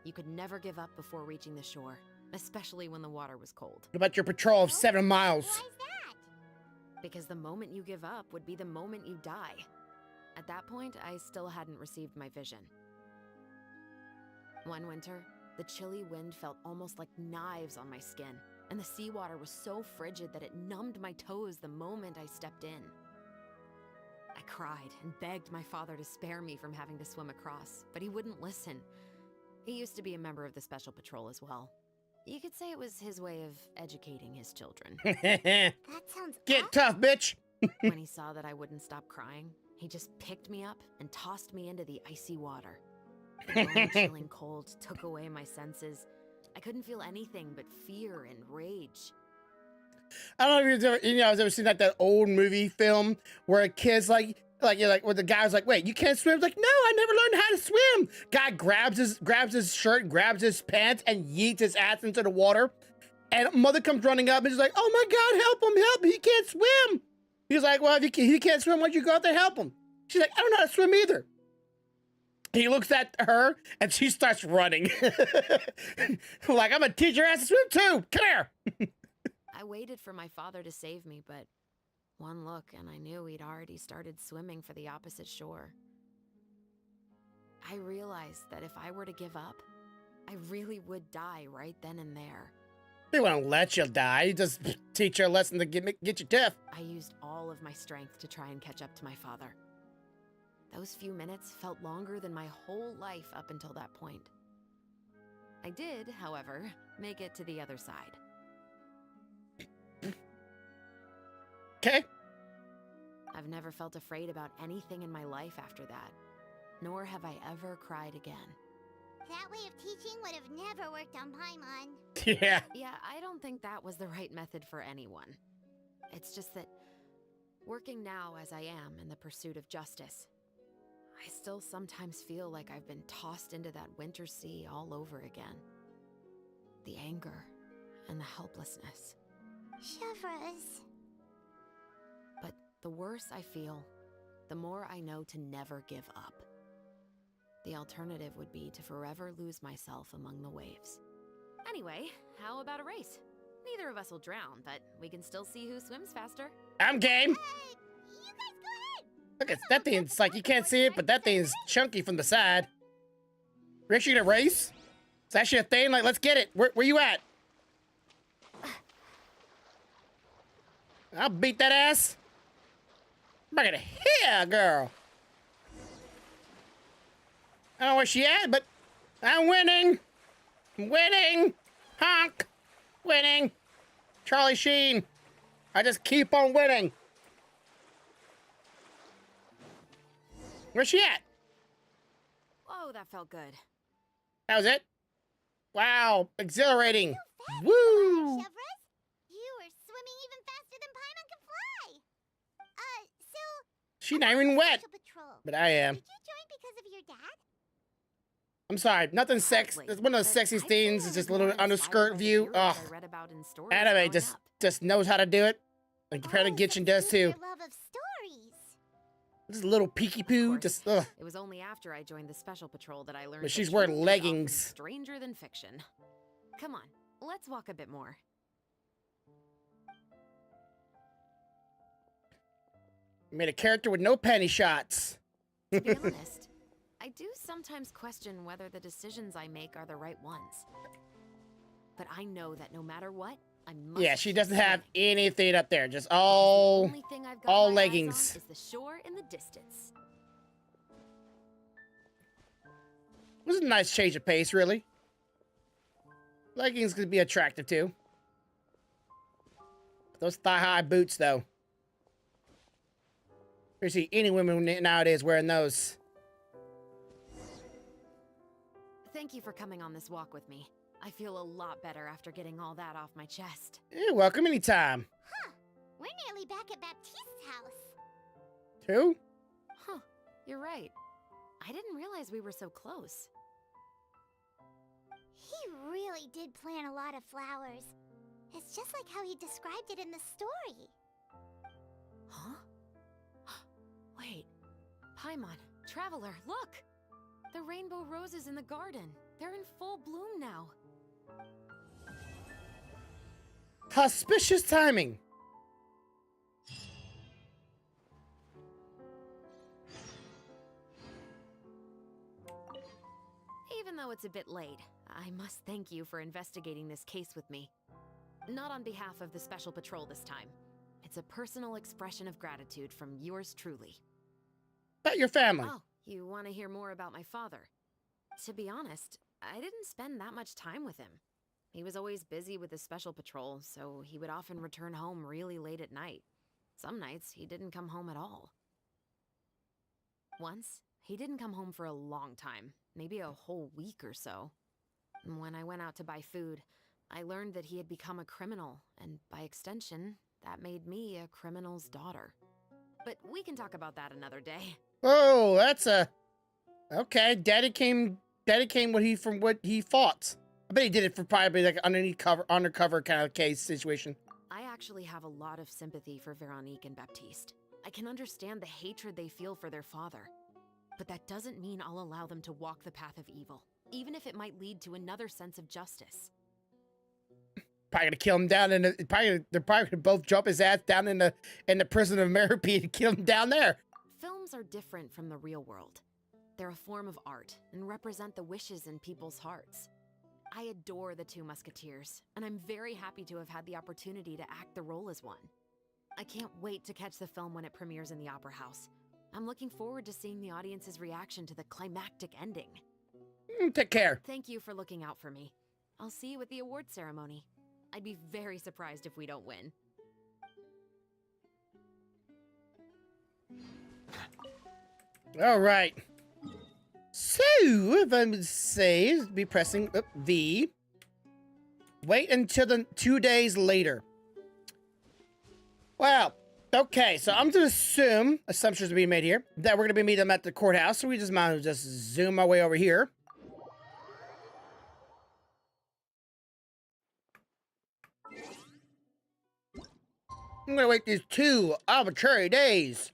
You could never give up before reaching the shore, especially when the water was cold. What about your patrol of 7 miles? Why is that? Because the moment you give up would be the moment you die. At that point, I still hadn't received my vision. One winter, the chilly wind felt almost like knives on my skin, and the seawater was so frigid that it numbed my toes the moment I stepped in. I cried and begged my father to spare me from having to swim across, but he wouldn't listen. He used to be a member of the Special Patrol as well. You could say it was his way of educating his children. That sounds Get tough, bitch! When he saw that I wouldn't stop crying, he just picked me up and tossed me into the icy water. The bone-chilling cold took away my senses. I couldn't feel anything but fear and rage. I don't know if you've ever seen that old movie film where a kid's like where the guy's like, wait, you can't swim? Like, no, I never learned how to swim. Guy grabs his shirt, grabs his pants, and yeets his ass into the water. And mother comes running up and she's like, oh my God, help him, he can't swim. He's like, well, if he can't swim, why don't you go out there and help him? She's like, I don't know how to swim either. He looks at her and she starts running. Like, I'm gonna teach your ass to swim too. Come here. I waited for my father to save me, but one look and I knew he'd already started swimming for the opposite shore. I realized that if I were to give up, I really would die right then and there. They won't let you die. You just teach her a lesson to get you deaf. I used all of my strength to try and catch up to my father. Those few minutes felt longer than my whole life up until that point. I did, however, make it to the other side. Okay. I've never felt afraid about anything in my life after that, nor have I ever cried again. That way of teaching would have never worked on Paimon. Yeah. Yeah, I don't think that was the right method for anyone. It's just that, working now as I am in the pursuit of justice, I still sometimes feel like I've been tossed into that winter sea all over again. The anger and the helplessness. Chevres. But the worse I feel, the more I know to never give up. The alternative would be to forever lose myself among the waves. Anyway, how about a race? Neither of us will drown, but we can still see who swims faster. I'm game. Look at that thing. It's like you can't see it, but that thing is chunky from the side. We're actually gonna race? It's actually a thing. Like, let's get it. Where you at? I'll beat that ass. Back at here, girl. I don't know where she at, but I'm winning. I'm winning. Honk. Winning. Charlie Sheen. I just keep on winning. Where's she at? Whoa, that felt good. That was it? Wow, exhilarating. Woo! Chevres. You were swimming even faster than Paimon could fly. So... She's not even wet. But I am. Did you join because of your dad? I'm sorry, nothing sex. It's one of those sexy things. It's just a little underskirt view. Ugh. Anime just knows how to do it. Like apparently Gitchin does too. Your love of stories. Just a little peeky poo. Just ugh. It was only after I joined the Special Patrol that I learned. But she's that wearing truth is leggings. often stranger than fiction. Come on, let's walk a bit more. Made a character with no penny shots. To be honest, I do sometimes question whether the decisions I make are the right ones. But I know that no matter what, I must. Yeah, she doesn't have anything up there. Just all leggings. Is the shore in the distance. This is a nice change of pace, really. Leggings could be attractive too. Those thigh-high boots, though. You see any women nowadays wearing those. Thank you for coming on this walk with me. I feel a lot better after getting all that off my chest. You're welcome anytime. Huh. We're nearly back at Baptiste's house. Who? Huh. You're right. I didn't realize we were so close. He really did plant a lot of flowers. It's just like how he described it in the story. Huh? Wait. Paimon, Traveler, look! The rainbow roses in the garden. They're in full bloom now. Auspicious timing. Even though it's a bit late, I must thank you for investigating this case with me. Not on behalf of the Special Patrol this time. It's a personal expression of gratitude from yours truly. About your family. Oh, you want to hear more about my father? To be honest, I didn't spend that much time with him. He was always busy with the Special Patrol, so he would often return home really late at night. Some nights, he didn't come home at all. Once, he didn't come home for a long time, maybe a whole week or so. When I went out to buy food, I learned that he had become a criminal, and by extension, that made me a criminal's daughter. But we can talk about that another day. Oh, that's a... Okay, Daddy came from what he fought. I bet he did it for probably like undercover kind of case situation. I actually have a lot of sympathy for Veronique and Baptiste. I can understand the hatred they feel for their father. But that doesn't mean I'll allow them to walk the path of evil, even if it might lead to another sense of justice. Probably gonna kill him down in the. They're probably gonna both jump his ass down in the prison of Meripede and kill him down there. Films are different from the real world. They're a form of art and represent the wishes in people's hearts. I adore the two Musketeers, and I'm very happy to have had the opportunity to act the role as one. I can't wait to catch the film when it premieres in the Opera House. I'm looking forward to seeing the audience's reaction to the climactic ending. Take care. Thank you for looking out for me. I'll see you at the award ceremony. I'd be very surprised if we don't win. All right. So, if I would say, be pressing V. Wait until 2 days later. Well, okay, so I'm going to assume, assumptions are being made here, that we're going to be meeting them at the courthouse, so we just might as well just zoom our way over here. I'm going to wait these 2 arbitrary days.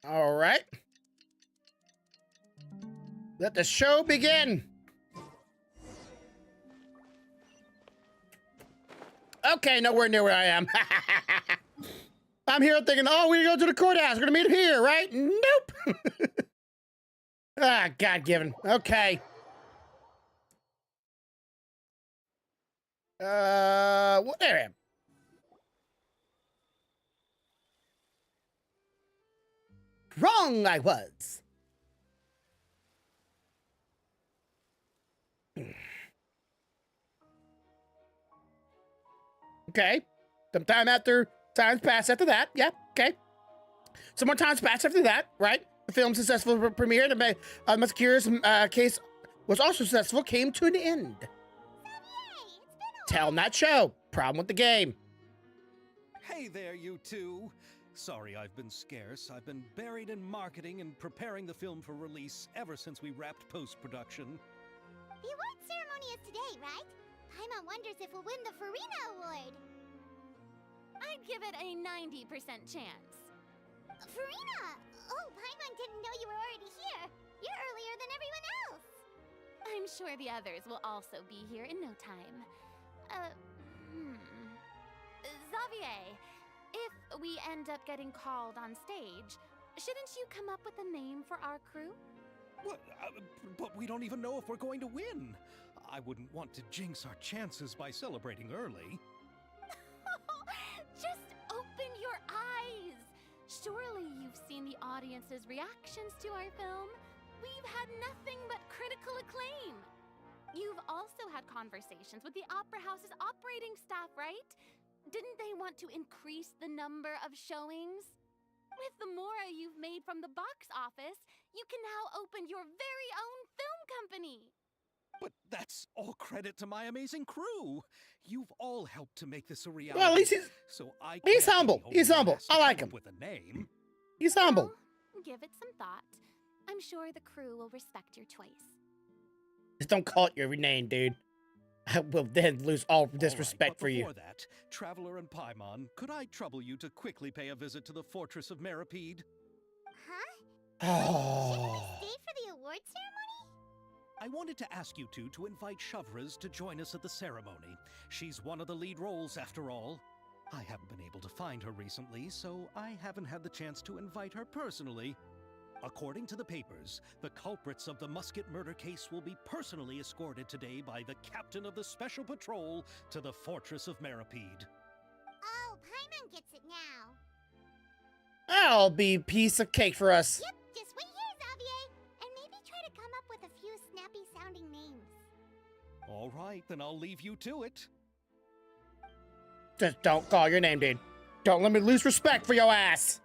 All right. Let the show begin. Okay, nowhere near where I am. I'm here thinking, oh, we go to the courthouse. We're gonna meet him here, right? Nope. Ah, God-given. Okay. Well, there I am. Wrong I was. Okay. Some times pass after that. Yeah, okay. Some more times pass after that, right? The film's successful premiere. The Muscurious case was also successful, came to an end. Tell them that show. Problem with the game. Hey there, you two. Sorry I've been scarce. I've been buried in marketing and preparing the film for release ever since we wrapped post-production. The award ceremony is today, right? Paimon wonders if we'll win the Farina Award. I'd give it a 90% chance. Farina! Oh, Paimon didn't know you were already here. You're earlier than everyone else. I'm sure the others will also be here in no time. Xavier, if we end up getting called on stage, shouldn't you come up with a name for our crew? What? But we don't even know if we're going to win. I wouldn't want to jinx our chances by celebrating early. Just open your eyes! Surely you've seen the audience's reactions to our film. We've had nothing but critical acclaim. You've also had conversations with the Opera House's operating staff, right? Didn't they want to increase the number of showings? With the Mora you've made from the box office, you can now open your very own film company. But that's all credit to my amazing crew. You've all helped to make this a reality. Well, at least he's humble. He's humble. I like him. With a name. He's humble. Well, give it some thought. I'm sure the crew will respect your choice. Just don't call it your name, dude. I will then lose all disrespect for you. Before that, Traveler and Paimon, could I trouble you to quickly pay a visit to the Fortress of Meripede? Huh? Oh. Should we stay for the award ceremony? I wanted to ask you two to invite Shavraz to join us at the ceremony. She's one of the lead roles, after all. I haven't been able to find her recently, so I haven't had the chance to invite her personally. According to the papers, the culprits of the Musket murder case will be personally escorted today by the captain of the Special Patrol to the Fortress of Meripede. Oh, Paimon gets it now. That'll be a piece of cake for us. Yep, just wait here, Xavier, and maybe try to come up with a few snappy-sounding names. All right, then I'll leave you to it. Just don't call your name, dude. Don't let me lose respect for your ass.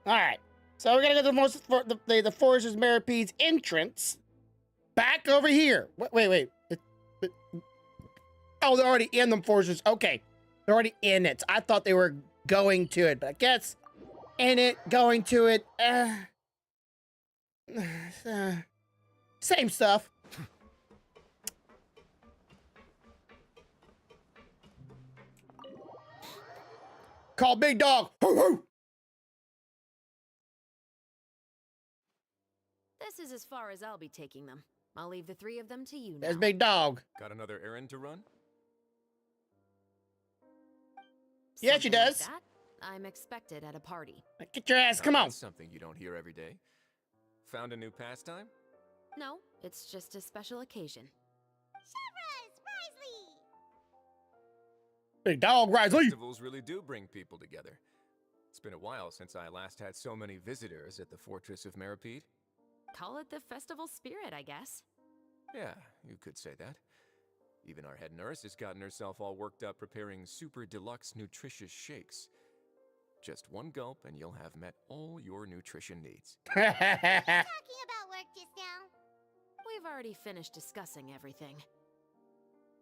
All right. So we're gonna go to the Fortress Meripede's entrance. Back over here. Wait. Oh, they're already in the fortress. Okay. They're already in it. I thought they were going to it, but I guess in it, going to it. Same stuff. Call Big Dog. Hoo hoo. This is as far as I'll be taking them. I'll leave the three of them to you now. There's Big Dog. Got another errand to run? Yeah, she does. Like that, I'm expected at a party. Get your ass, come on. That's something you don't hear every day. Found a new pastime? No, it's just a special occasion. Shavraz! Risley! Big Dog, Risley! Festivals really do bring people together. It's been a while since I last had so many visitors at the Fortress of Meripede. Call it the festival spirit, I guess. Yeah, you could say that. Even our head nurse has gotten herself all worked up preparing super deluxe nutritious shakes. Just one gulp and you'll have met all your nutrition needs. Talking about work just now. We've already finished discussing everything.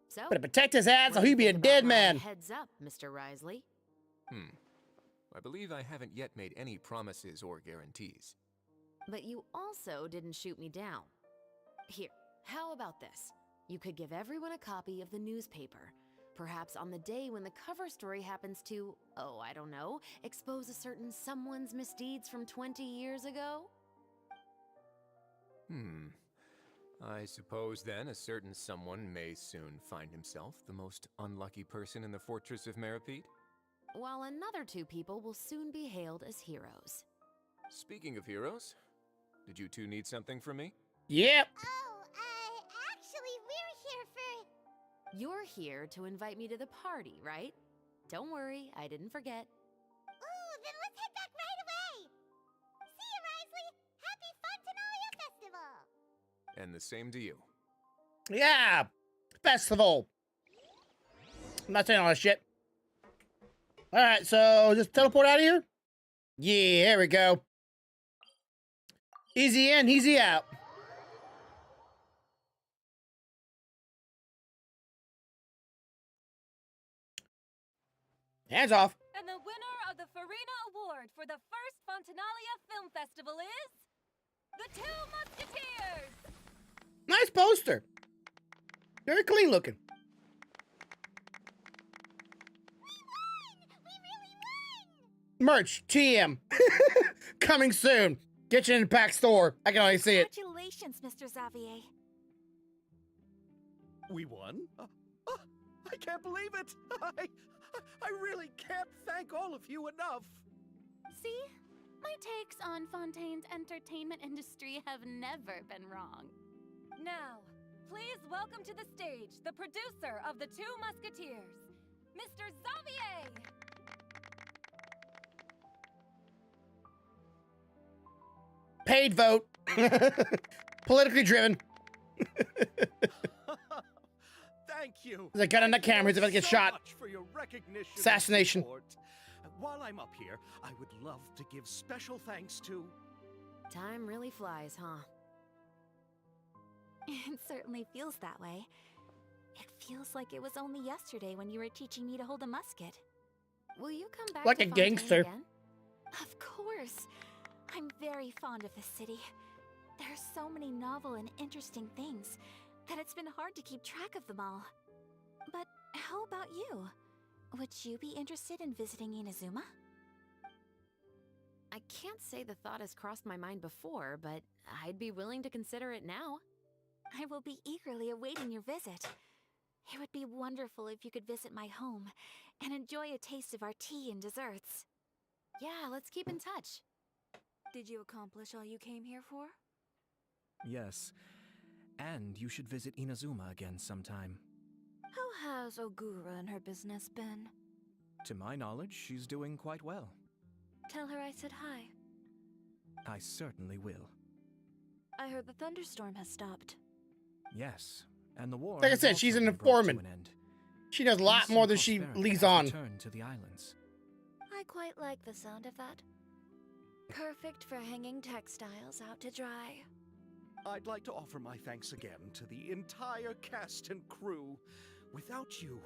So, better protect his ass or he'll be a dead man. Heads up, Mr. Risley. I believe I haven't yet made any promises or guarantees. But you also didn't shoot me down. Here, how about this? You could give everyone a copy of the newspaper. perhaps on the day when the cover story happens to, oh, I don't know, expose a certain someone's misdeeds from 20 years ago? I suppose then a certain someone may soon find himself the most unlucky person in the Fortress of Meripede? While another two people will soon be hailed as heroes. Speaking of heroes, did you two need something from me? Yep. Oh, actually, we're here for... You're here to invite me to the party, right? Don't worry, I didn't forget. Ooh, then let's head back right away! See you, Risley! Happy Fontanalia Festival! And the same to you. Yeah. Festival. I'm not saying all that shit. All right, so just teleport out of here. Yeah, there we go. Easy in, easy out. Hands off. And the winner of the Farina Award for the first Fontanalia Film Festival is... The Two Musketeers! Nice poster. Very clean looking. Merch, TM. Coming soon. Get you in the pack store. I can only see it. Congratulations, Mr. Xavier. We won? I can't believe it! I really can't thank all of you enough! See? My takes on Fontaine's entertainment industry have never been wrong. Now, please welcome to the stage the producer of The Two Musketeers, Mr. Xavier! Paid vote. Politically driven. Thank you. There's a gun on the camera. He's about to get shot. Much for your recognition and Assassination. support. While I'm up here, I would love to give special thanks to... Time really flies, huh? It certainly feels that way. It feels like it was only yesterday when you were teaching me to hold a musket. Will you come back Like to a Fontaine gangster. again? Of course. I'm very fond of this city. There's so many novel and interesting things that it's been hard to keep track of them all. But how about you? Would you be interested in visiting Inazuma? I can't say the thought has crossed my mind before, but I'd be willing to consider it now. I will be eagerly awaiting your visit. It would be wonderful if you could visit my home and enjoy a taste of our tea and desserts. Yeah, let's keep in touch. Did you accomplish all you came here for? Yes. And you should visit Inazuma again sometime. How has Ogura and her business been? To my knowledge, she's doing quite well. Tell her I said hi. I certainly will. I heard the thunderstorm has stopped. Yes, and the war. Like I has said, also she's an been brought to informant. an end. She does a lot Peace more and than she prosperity leads has on. returned to the islands. I quite like the sound of that. Perfect for hanging textiles out to dry. I'd like to offer my thanks again to the entire cast and crew. Without you,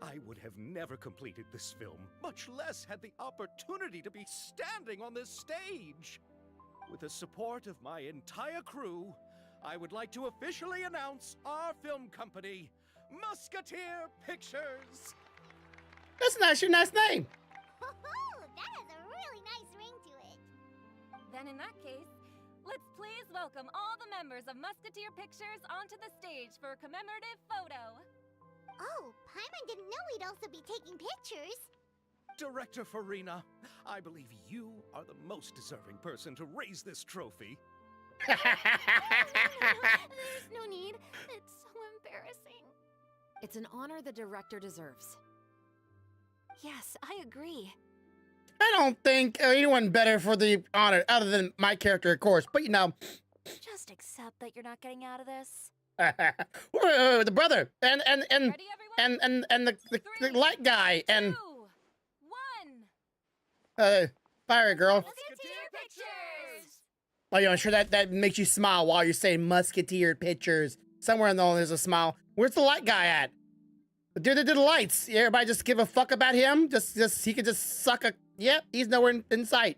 I would have never completed this film, much less had the opportunity to be standing on this stage. With the support of my entire crew, I would like to officially announce our film company, Musketeer Pictures. That's nice. Your nice name. That has a really nice ring to it. Then in that case, let's please welcome all the members of Musketeer Pictures onto the stage for a commemorative photo. Oh, Paimon didn't know we'd also be taking pictures. Director Farina, I believe you are the most deserving person to raise this trophy. There's no need. It's so embarrassing. It's an honor the director deserves. Yes, I agree. I don't think anyone better for the honor, other than my character, of course. But you know, Just accept that you're not getting out of this. the brother and the light guy and 2, 1. fire girl. Musketeer Pictures! Oh, yeah, I'm sure that makes you smile while you're saying Musketeer Pictures. Somewhere in there, there's a smile. Where's the light guy at? The dude that did the lights. Yeah, everybody just give a fuck about him. Just he could just suck a. Yep, he's nowhere in sight.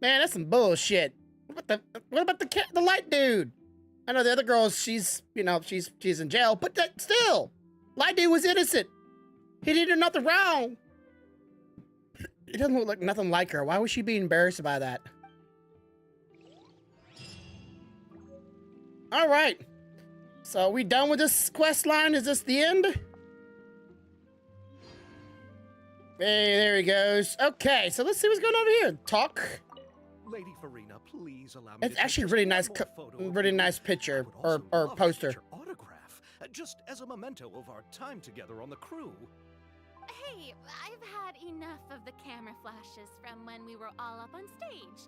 Man, that's some bullshit. What about the light dude? I know the other girl. She's in jail, but still, Light Dude was innocent. He didn't do nothing wrong. It doesn't look like nothing like her. Why would she be embarrassed by that? All right. So are we done with this quest line? Is this the end? Hey, there he goes. Okay, so let's see what's going on over here. Talk. Lady Farina, please allow me It's to take actually just really one nice, more photo of really you. nice picture I would or also love to poster. get your autograph, just as a memento of our time together on the crew. Hey, I've had enough of the camera flashes from when we were all up on stage.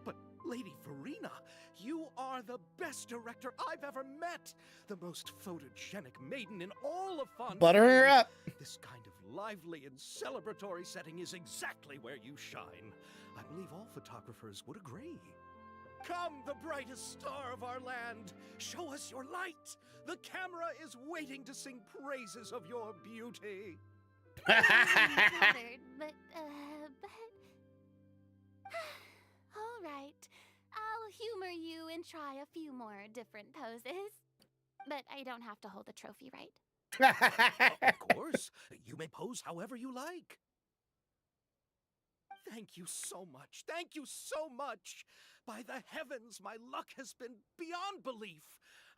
But, Lady Farina, you are the best director I've ever met. The most photogenic maiden in all of Fontaine. Butter her up. This kind of lively and celebratory setting is exactly where you shine. I believe all photographers would agree. Come, the brightest star of our land. Show us your light. The camera is waiting to sing praises of your beauty. Flattered, but all right. I'll humor you and try a few more different poses. But I don't have to hold the trophy, right? Of course. You may pose however you like. Thank you so much. Thank you so much. By the heavens, my luck has been beyond belief.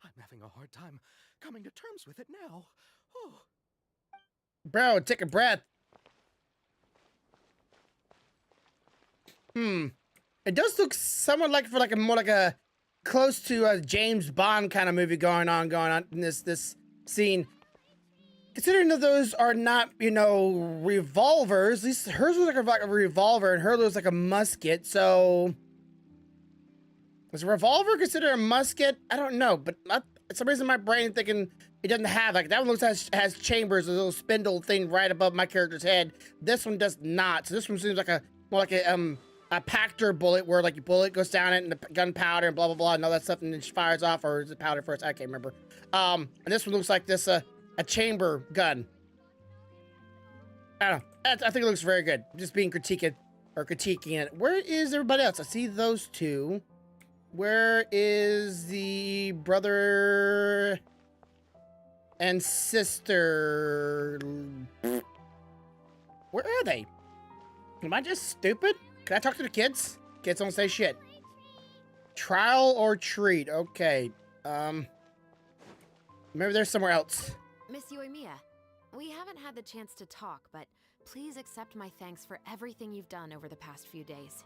I'm having a hard time coming to terms with it now. Oh. Bro, take a breath. It does look somewhat like for like a more like a close to a James Bond kind of movie going on in this scene. Considering that those are not, you know, revolvers, at least hers was like a revolver and hers was like a musket. So was a revolver considered a musket? I don't know, but for some reason my brain thinking it doesn't have like that one looks has chambers, a little spindle thing right above my character's head. This one does not. So this one seems like more like a Pactor bullet where like your bullet goes down it and the gunpowder and blah blah blah and all that stuff and then fires off, or is it powder first? I can't remember. And this one looks like this a chamber gun. I don't know. I think it looks very good. Just being critiquing it. Where is everybody else? I see those two. Where is the brother and sister? Where are they? Am I just stupid? Can I talk to the kids? Kids don't say shit. Trial or treat? Okay. Maybe there's somewhere else. Miss Yoimiya, we haven't had the chance to talk, but please accept my thanks for everything you've done over the past few days.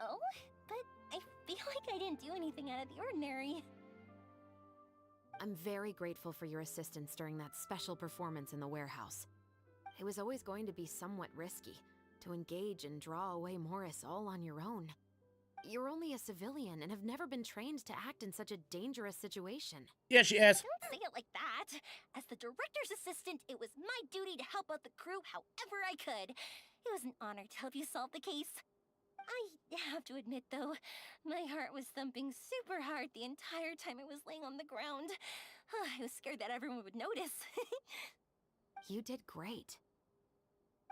Oh, but I feel like I didn't do anything out of the ordinary. I'm very grateful for your assistance during that special performance in the warehouse. It was always going to be somewhat risky to engage and draw away Morris all on your own. You're only a civilian and have never been trained to act in such a dangerous situation. Yeah, she has. Don't say it like that. As the director's assistant, it was my duty to help out the crew however I could. It was an honor to help you solve the case. I have to admit, though, my heart was thumping super hard the entire time I was laying on the ground. I was scared that everyone would notice. You did great.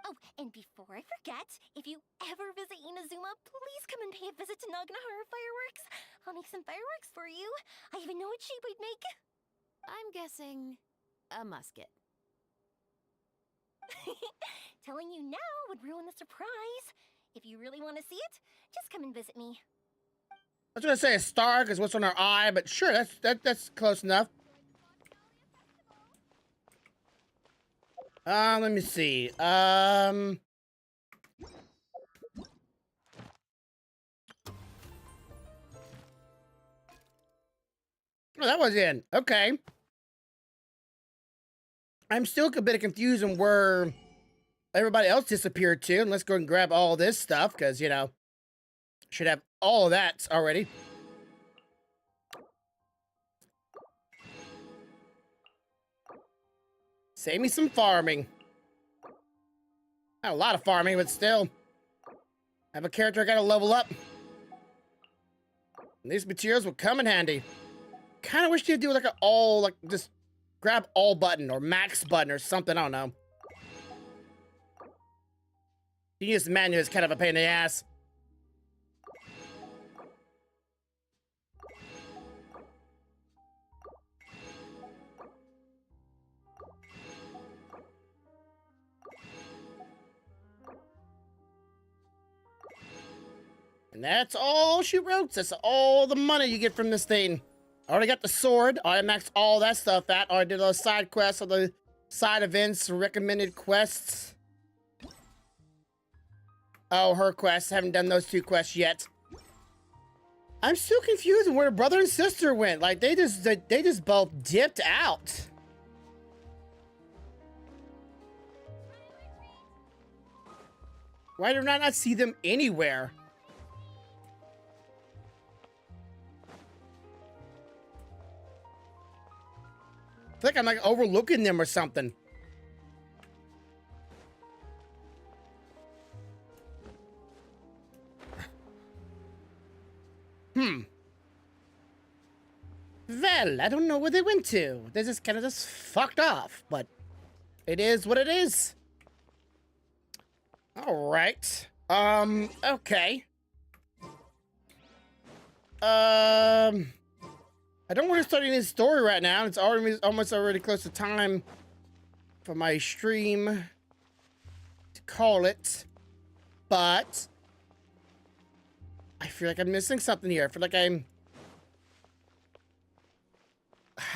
Oh, and before I forget, if you ever visit Inazuma, please come and pay a visit to Naganohara Fireworks. I'll make some fireworks for you. I even know what shape I'd make. I'm guessing a musket. Telling you now would ruin the surprise. If you really want to see it, just come and visit me. I was gonna say a star because what's on her eye, but sure, that's close enough. Let me see. Oh, that was in. Okay. I'm still a bit confused on where everybody else disappeared to. And let's go and grab all this stuff because, you know, should have all of that already. Save me some farming. Not a lot of farming, but still. I have a character I gotta level up. And these materials will come in handy. Kinda wish you'd do like an all, like just grab all button or max button or something, I don't know. You use the menu, it's kind of a pain in the ass. And that's all she wrote. That's all the money you get from this thing. I already got the sword. I maxed all that stuff out. I did those side quests, all the side events, recommended quests. Oh, her quests. Haven't done those 2 quests yet. I'm still confused where brother and sister went. Like they just both dipped out. Why do I not see them anywhere? I feel like I'm like overlooking them or something. Well, I don't know where they went to. They just kind of just fucked off, but it is what it is. All right. Okay. I don't want to start any story right now. It's almost already close to time for my stream to call it, but I feel like I'm missing something here. I feel like I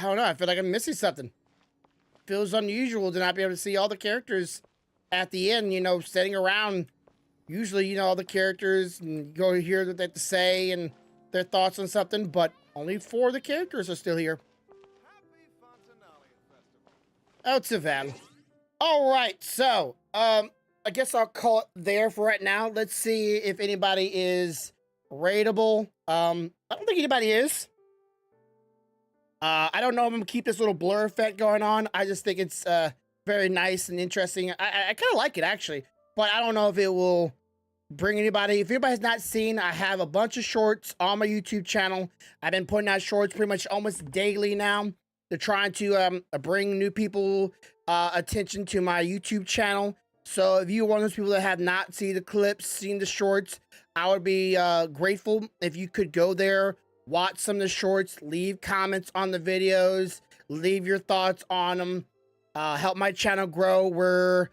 don't know. I feel like I'm missing something. Feels unusual to not be able to see all the characters at the end, you know, sitting around. Usually, you know, all the characters and go hear what they have to say and their thoughts on something, but only 4 of the characters are still here. Oh, Savannah. All right, so, I guess I'll call it there for right now. Let's see if anybody is rateable. I don't think anybody is. I don't know if I'm gonna keep this little blur effect going on. I just think it's very nice and interesting. I kind of like it actually, but I don't know if it will bring anybody. If anybody's not seen, I have a bunch of shorts on my YouTube channel. I've been putting out shorts pretty much almost daily now. They're trying to bring new people attention to my YouTube channel. So if you're one of those people that have not seen the clips, seen the shorts, I would be grateful if you could go there, watch some of the shorts, leave comments on the videos, leave your thoughts on them, help my channel grow. We're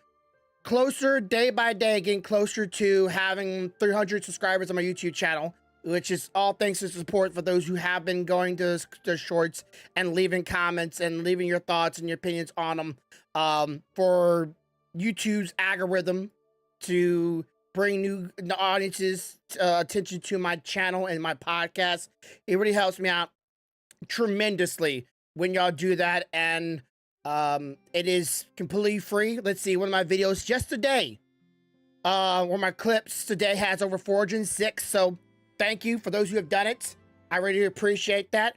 closer day by day, getting closer to having 300 subscribers on my YouTube channel, which is all thanks to support for those who have been going to the shorts and leaving comments and leaving your thoughts and your opinions on them, for YouTube's algorithm to bring new audiences attention to my channel and my podcast. It really helps me out tremendously when y'all do that, and it is completely free. Let's see, one of my videos just today, one of my clips today has over 406, so thank you for those who have done it. I really appreciate that.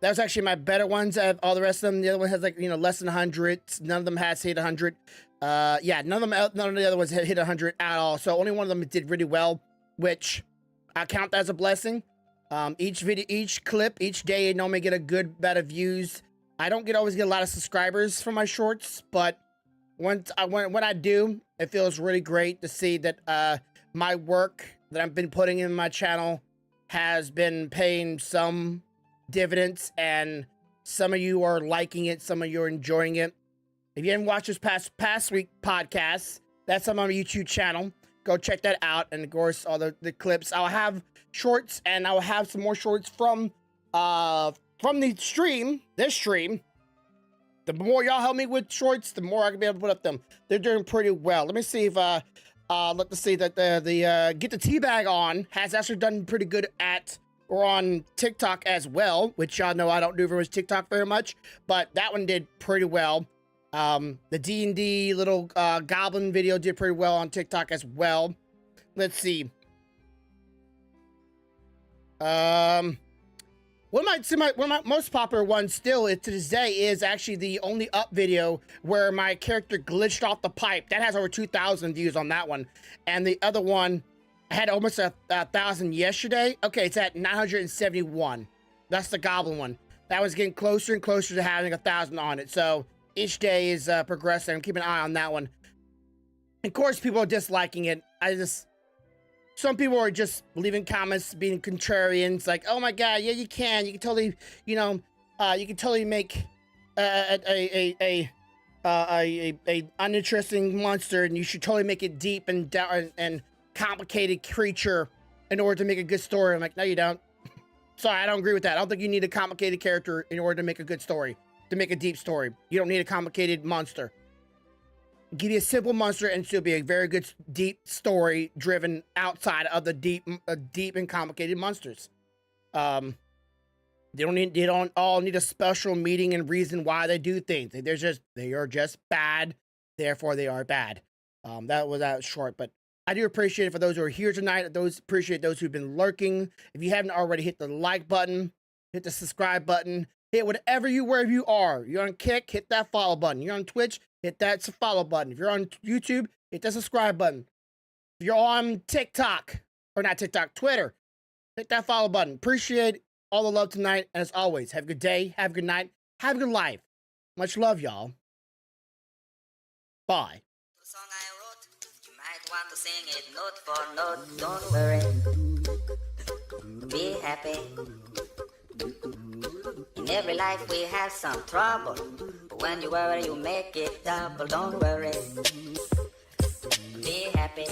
That was actually my better ones. All the rest of them, the other one has, like, you know, less than 100. None of them has hit 100. Yeah, none of the other ones hit 100 at all. So only one of them did really well, which I count as a blessing. Each video, each clip, each day, I normally get a good amount of views. I don't always get a lot of subscribers from my shorts, but when I do, it feels really great to see that my work that I've been putting in my channel has been paying some dividends, and some of you are liking it, some of you are enjoying it. If you haven't watched this past week podcast, that's on my YouTube channel. Go check that out, and of course all the clips. I'll have shorts, and I'll have some more shorts from the stream, this stream. The more y'all help me with shorts, the more I can be able to put up them. They're doing pretty well. Let me see if let's see that the Get the Teabag On has actually done pretty good or on TikTok as well, which y'all know I don't do very much TikTok very much, but that one did pretty well. The D&D little goblin video did pretty well on TikTok as well. Let's see. One of my most popular ones still to this day is actually the Only Up video where my character glitched off the pipe. That has over 2,000 views on that one. And the other one had almost 1,000 yesterday. Okay, it's at 971. That's the goblin one. That one's getting closer and closer to having 1,000 on it. So each day is progressing. I'm keeping an eye on that one. Of course, people are disliking it. Some people are just leaving comments, being contrarians, like, "Oh my God, yeah, you can totally, you know, you can totally make a uninteresting monster, and you should totally make it deep and down and complicated creature in order to make a good story. I'm like, no, you don't. Sorry, I don't agree with that. I don't think you need a complicated character in order to make a good story, to make a deep story. You don't need a complicated monster. Give you a simple monster and still be a very good, deep story driven outside of the deep and complicated monsters. They don't all need a special meaning and reason why they do things. They are just bad. Therefore, they are bad. That was out short, but I do appreciate it for those who are here tonight. Appreciate those who've been lurking. If you haven't already, hit the like button, hit the subscribe wherever you are. You're on Kick, hit that follow button. You're on Twitch, hit that follow button. If you're on YouTube, hit the subscribe button. If you're on Twitter, hit that follow button. Appreciate all the love tonight. And as always, have a good day, have a good night, have a good life. Much love, y'all. Bye. Want to sing it note for note, don't worry. Be happy. In every life we have some trouble, but when you worry you make it double, don't worry. Be happy.